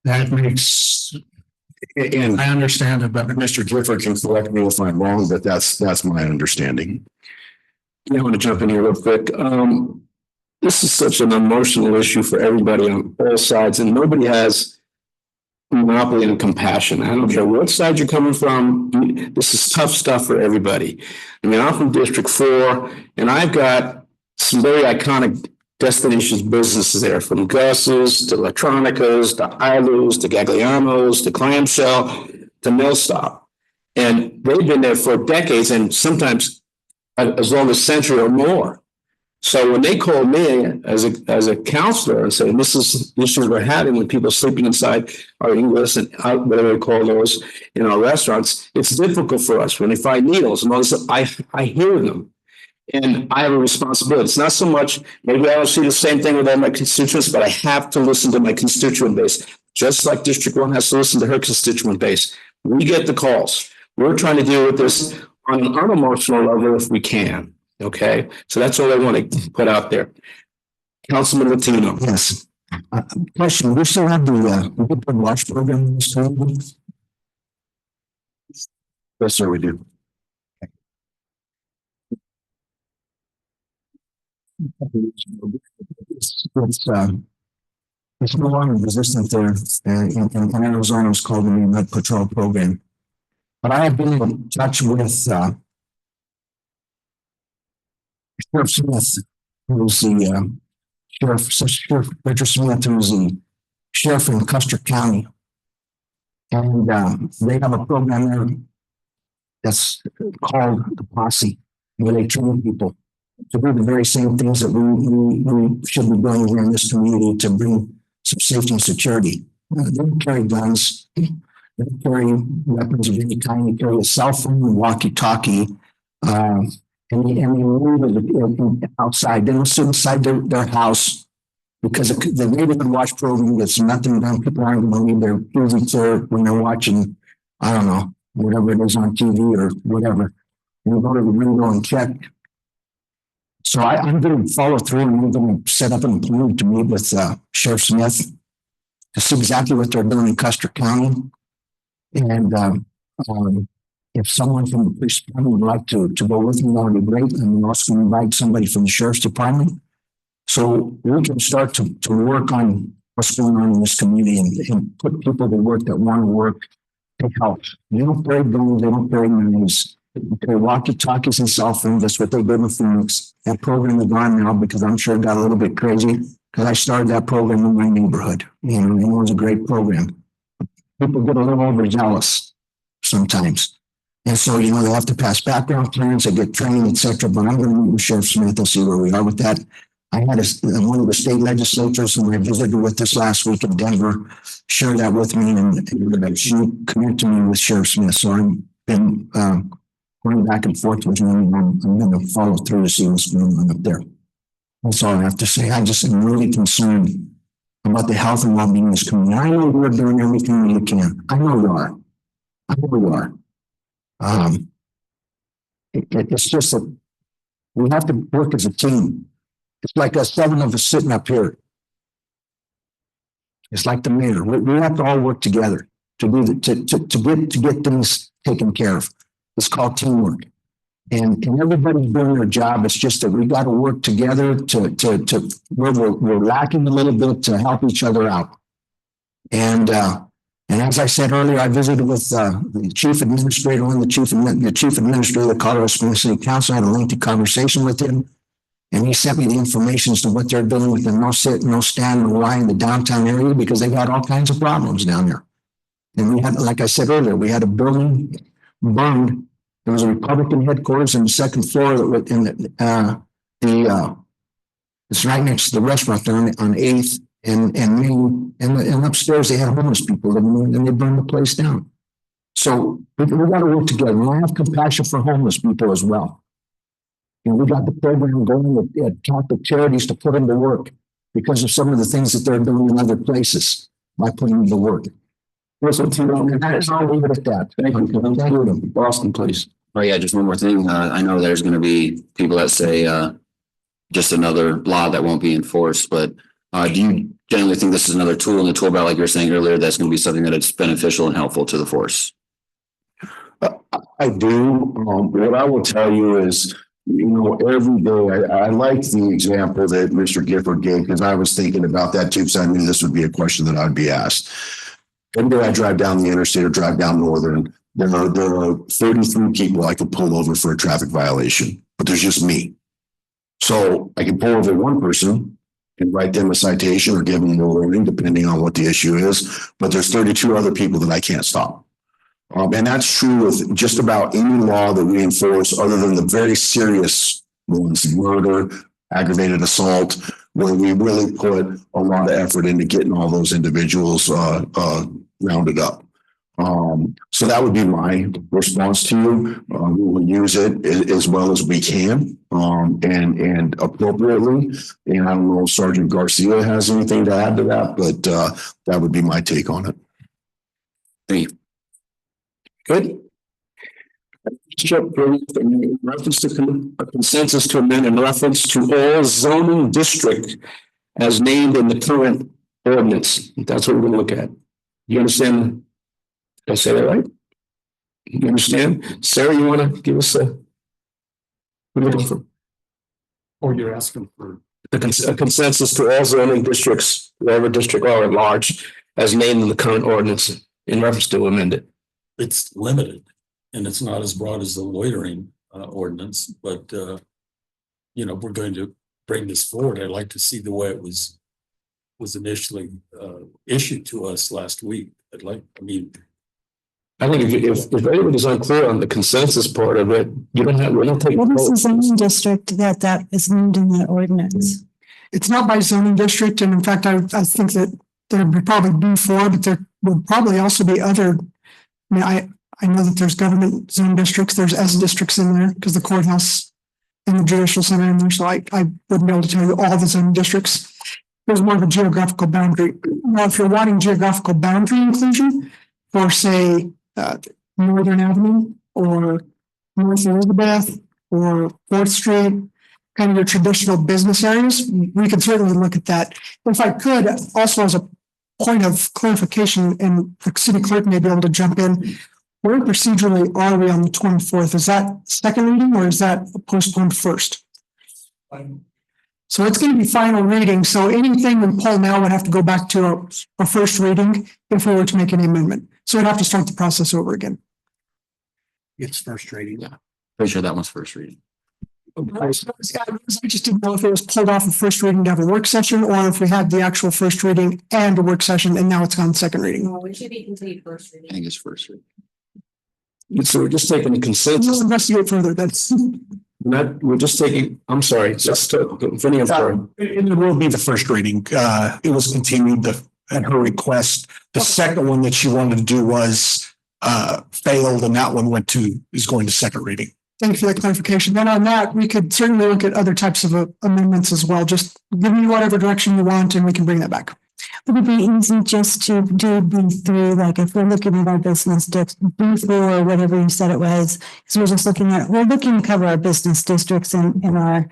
Speaker 10: That makes,
Speaker 15: And
Speaker 10: I understand it better.
Speaker 15: Mr. Gifford can correct me if I'm wrong, but that's my understanding.
Speaker 1: I want to jump in here real quick. This is such an emotional issue for everybody on all sides, and nobody has monopoly and compassion. I don't care what side you're coming from. This is tough stuff for everybody. I mean, I'm from District 4, and I've got some very iconic destinations businesses there, from Gus's to Electronicas to Ilu's to Gagliano's to Clamshell to Millstop. And they've been there for decades and sometimes as long as a century or more. So when they call me as a counselor and say, this is the issue we're having with people sleeping inside our English and whatever they call those in our restaurants, it's difficult for us. When they find needles and all this, I hear them. And I have a responsibility. It's not so much, maybe I don't see the same thing with all my constituents, but I have to listen to my constituent base, just like District 1 has to listen to her constituent base. We get the calls. We're trying to deal with this on an unemotional level if we can. Okay, so that's all I want to put out there. Councilman Latino.
Speaker 7: Yes. Question, we still have the Good Watch program in this town?
Speaker 15: Yes, sir, we do.
Speaker 7: It's no longer resistant there. In Arizona, it's called the Med Patrol program. But I have been in touch with Sheriff Smith, who's the Sheriff Richard Smith, who's the sheriff in Custer County. And they have a program there that's called the Posse, where they train people to do the very same things that we should be doing here in this community to bring some safety and security. They don't carry guns. They don't carry weapons of any kind. They carry a cell phone, a walkie-talkie, and they move outside. They don't sit inside their house because the Neighborhood Watch program gets nothing done. People aren't going to leave their TV there when they're watching, I don't know, whatever it is on TV or whatever. You go to the window and check. So I'm going to follow through and I'm going to set up an appointment to meet with Sheriff Smith to see exactly what they're doing in Custer County. And if someone from the police department would like to go with me, that would be great. And we're also going to invite somebody from the sheriff's department. So we can start to work on what's going on in this community and put people to work that want to work to help. They don't carry guns, they don't carry knives. They walkie-talkies and cell phones. That's what they did in Phoenix. That program is gone now because I'm sure it got a little bit crazy because I started that program in my neighborhood. You know, it was a great program. People get a little overzealous sometimes. And so, you know, they have to pass background clearance, they get training, etc. But I'm going to meet with Sheriff Smith and see where we are with that. I had one of the state legislators who I visited with this last week in Denver share that with me, and she connected to me with Sheriff Smith. So I've been going back and forth with him, and I'm going to follow through to see what's going on up there. That's all I have to say. I just am really concerned about the health and well-being of this community. I know we're doing everything we can. I know we are. I know we are. It's just that we have to work as a team. It's like us 7 of us sitting up here. It's like the mayor. We have to all work together to get things taken care of. It's called teamwork. And everybody's doing their job. It's just that we got to work together to where we're lacking a little bit to help each other out. And as I said earlier, I visited with the chief administrator and the chief administrator of the Colorado Springs City Council. I had a lengthy conversation with him, and he sent me the information as to what they're doing with the no sit, no stand, no lie in the downtown area because they've had all kinds of problems down there. And we had, like I said earlier, we had a building burned. There was a Republican headquarters on the second floor it's right next to the restaurant there on 8th and Main, and upstairs they had homeless people living in, and they burned the place down. So we got to work together. And I have compassion for homeless people as well. And we got the program going at Catholic Charities to put them to work because of some of the things that they're doing in other places by putting them to work. And I'll leave it at that.
Speaker 1: Thank you.
Speaker 7: Thank you.
Speaker 1: Boston, please.
Speaker 8: Oh, yeah, just one more thing. I know there's gonna be people that say, just another law that won't be enforced, but, do you generally think this is another tool in the tool belt, like you were saying earlier, that's gonna be something that it's beneficial and helpful to the force?
Speaker 15: I do. What I will tell you is, every day, I like the example that Mr. Gifford gave, because I was thinking about that too, because I knew this would be a question that I'd be asked. Every day I drive down the interstate or drive down Northern, there are 33 people I could pull over for a traffic violation, but there's just me. So I can pull over one person and write them a citation or give them a warning, depending on what the issue is, but there's 32 other people that I can't stop. And that's true with just about any law that we enforce, other than the very serious ones, murder, aggravated assault, where we really put a lot of effort into getting all those individuals rounded up. So that would be my response to you. We will use it as well as we can, and appropriately. And I don't know if Sergeant Garcia has anything to add to that, but that would be my take on it.
Speaker 8: Thank you.
Speaker 1: Good. In reference to a consensus to amend in reference to all zoning district as named in the current ordinance. That's what we're gonna look at. You understand? Did I say that right? You understand? Sarah, you wanna give us a? We're looking for.
Speaker 4: Or you're asking for.
Speaker 1: A consensus to all zoning districts, whatever district are at large, as named in the current ordinance in reference to amended.
Speaker 4: It's limited and it's not as broad as the loitering ordinance, but we're going to bring this forward. I'd like to see the way it was initially issued to us last week. I think if anybody's unclear on the consensus part of it, we're not taking.
Speaker 11: What is the zoning district that is named in that ordinance?
Speaker 13: It's not by zoning district, and in fact, I think that there would probably be four, but there would probably also be other. I know that there's government zone districts, there's S districts in there, because the courthouse and the judicial center in there, so I wouldn't be able to tell you all the zone districts. There's more of a geographical boundary. Now, if you're wanting geographical boundary inclusion for, say, Northern Avenue or North Elizabeth or 4th Street, kind of your traditional business areas, we could certainly look at that. If I could, also as a point of clarification, and the city clerk may be able to jump in, where procedurally are we on the 24th? Is that second reading or is that postponed first? So it's going to be final reading. So anything we pull now would have to go back to a first reading if we were to make any amendment. So we'd have to start the process over again.
Speaker 7: It's first reading.
Speaker 8: Yeah. Pretty sure that one's first reading.
Speaker 13: I just didn't know if it was pulled off of first reading to have a work session, or if we had the actual first reading and a work session, and now it's gone second reading.
Speaker 9: Well, it should be complete first reading.
Speaker 8: I think it's first reading.
Speaker 1: So we're just taking the consensus.
Speaker 13: We'll investigate further. That's
Speaker 1: We're just taking, I'm sorry, just Vinny, I'm sorry.
Speaker 10: It will be the first reading. It was continued at her request. The second one that she wanted to do was failed, and that one is going to second reading.
Speaker 13: Thank you for that clarification. Then on that, we could certainly look at other types of amendments as well. Just give me whatever direction you want and we can bring that back.
Speaker 11: Would it be easy just to do B3, like if we're looking at our business B4 or whatever you said it was, because we're looking to cover our business districts in our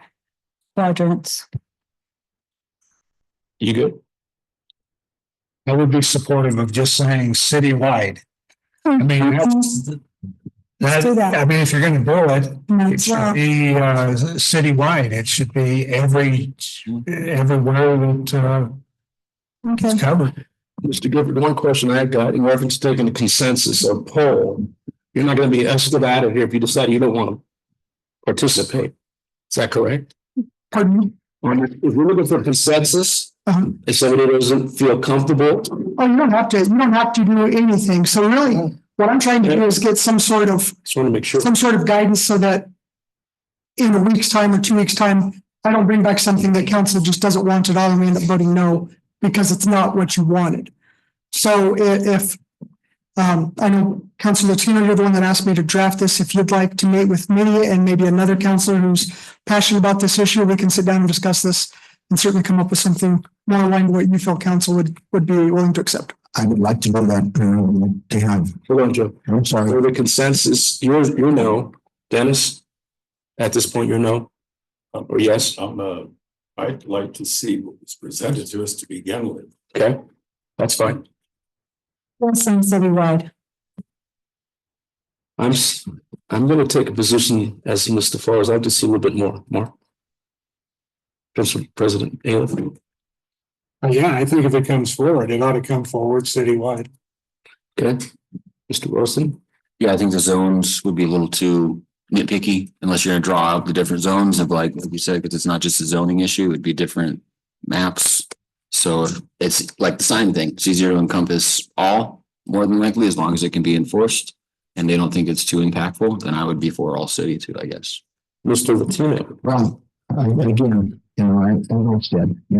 Speaker 11: quadrants.
Speaker 1: You good?
Speaker 10: I would be supportive of just saying citywide. I mean, if you're going to do it, it should be citywide. It should be everywhere that it's covered.
Speaker 1: Mr. Gifford, one question I got in reference to taking a consensus or poll, you're not going to be escorted out of here if you decide you don't want to participate. Is that correct?
Speaker 13: Pardon me?
Speaker 1: If you're looking for consensus, if somebody doesn't feel comfortable.
Speaker 13: Oh, you don't have to do anything. So really, what I'm trying to do is get some sort of guidance so that in a week's time or 2 weeks' time, I don't bring back something that council just doesn't want at all and we end up voting no because it's not what you wanted. So if I know Councilor Latino, you're the one that asked me to draft this. If you'd like to meet with me and maybe another councilor who's passionate about this issue, we can sit down and discuss this and certainly come up with something more aligned to what you feel council would be willing to accept.
Speaker 7: I would like to know that they have.
Speaker 1: Hold on, Joe.
Speaker 7: I'm sorry.
Speaker 1: For the consensus, you're no. Dennis? At this point, you're no? Or yes?
Speaker 4: I'd like to see what was presented to us to begin with.
Speaker 1: Okay, that's fine.
Speaker 11: Wilson citywide.
Speaker 1: I'm gonna take a position as Mr. Flores. I'd like to see a little bit more. Mark? President Ayler?
Speaker 10: Yeah, I think if it comes forward, it ought to come forward citywide.
Speaker 1: Okay, Mr. Wilson?
Speaker 8: Yeah, I think the zones would be a little too nitpicky unless you're gonna draw out the different zones of like you said, because it's not just a zoning issue, it'd be different maps. So it's like the sign thing. It's easier to encompass all more than likely as long as it can be enforced. And they don't think it's too impactful, then I would be for all city too, I guess.
Speaker 1: Mr. Latino?
Speaker 7: Well, again, I said, if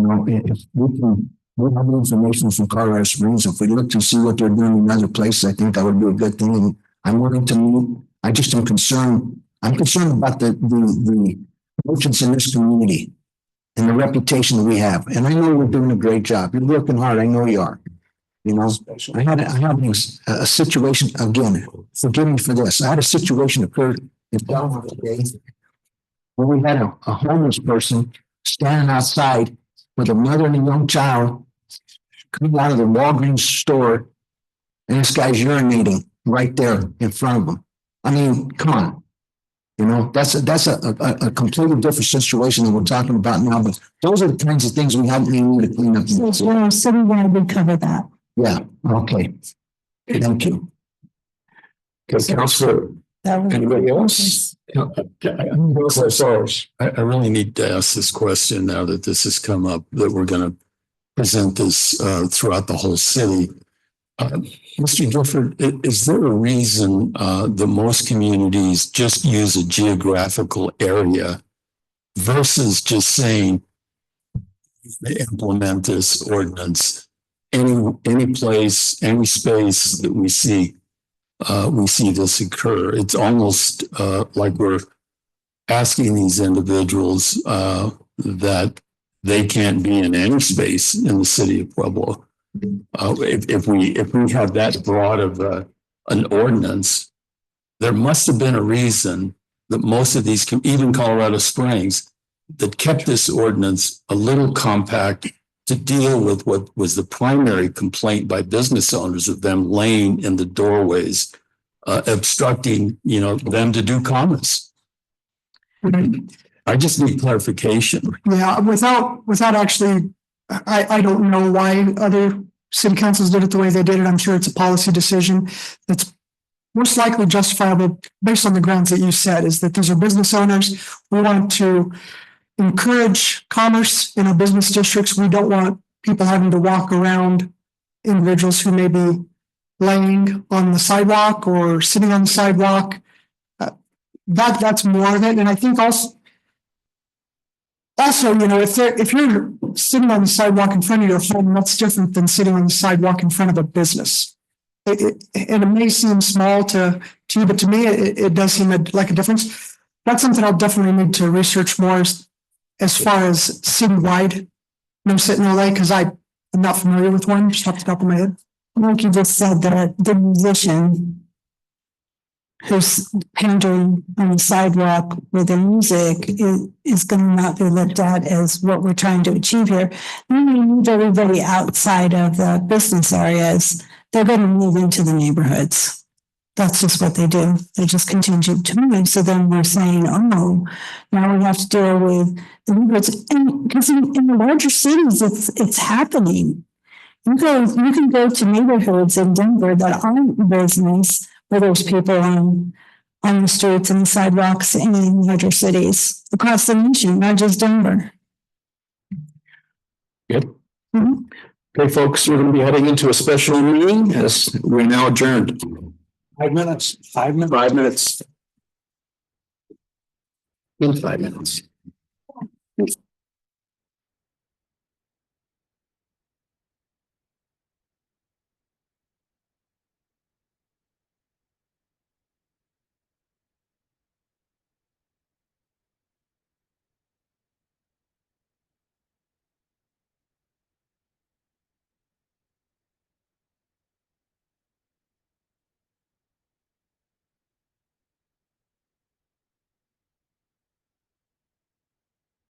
Speaker 7: we have information from Colorado Springs, if we look to see what they're doing in other places, I think that would be a good thing. And I'm willing to move. I just am concerned. I'm concerned about the merchants in this community and the reputation that we have. And I know we're doing a great job. You're working hard. I know you are. I had a situation again. Forgive me for this. I had a situation occur in Belmont today where we had a homeless person standing outside with a mother and a young child coming out of the Walgreens store, and this guy's urinating right there in front of him. I mean, come on. That's a completely different situation than we're talking about now. But those are the kinds of things we have to clean up.
Speaker 11: So citywide would cover that.
Speaker 7: Yeah, okay. Thank you.
Speaker 1: Okay, Counselor, anybody else?
Speaker 4: I really need to ask this question now that this has come up, that we're going to present this throughout the whole city. Mr. Gifford, is there a reason that most communities just use a geographical area versus just saying they implement this ordinance any place, any space that we see this occur? It's almost like we're asking these individuals that they can't be in any space in the city of Pueblo. If we have that broad of an ordinance, there must have been a reason that most of these, even Colorado Springs, that kept this ordinance a little compact to deal with what was the primary complaint by business owners of them laying in the doorways, obstructing, them to do commerce. I just need clarification.
Speaker 13: Yeah, without actually, I don't know why other city councils did it the way they did it. I'm sure it's a policy decision that's most likely justifiable based on the grounds that you said, is that those are business owners. We want to encourage commerce in our business districts. We don't want people having to walk around, individuals who may be laying on the sidewalk or sitting on the sidewalk. That's more of it. And I think also, if you're sitting on the sidewalk in front of your home, that's different than sitting on the sidewalk in front of a business. It may seem small to you, but to me, it does seem like a difference. That's something I'll definitely need to research more as far as citywide no sit, no lay, because I'm not familiar with one, just off the top of my head.
Speaker 11: Like you just said, the musician who's pandering on the sidewalk with their music is going to not be looked at as what we're trying to achieve here. Then we move everybody outside of the business areas. They're going to move into the neighborhoods. That's just what they do. They just continue to move. So then we're saying, oh, now we have to deal with the neighborhoods. And because in the larger cities, it's happening. You can go to neighborhoods in Denver that aren't business, where there's people on the streets and the sidewalks in larger cities across the nation, not just Denver.
Speaker 1: Good. Okay, folks, we're going to be heading into a special meeting as we're now adjourned.
Speaker 10: 5 minutes. 5 minutes.
Speaker 1: 5 minutes. In 5 minutes.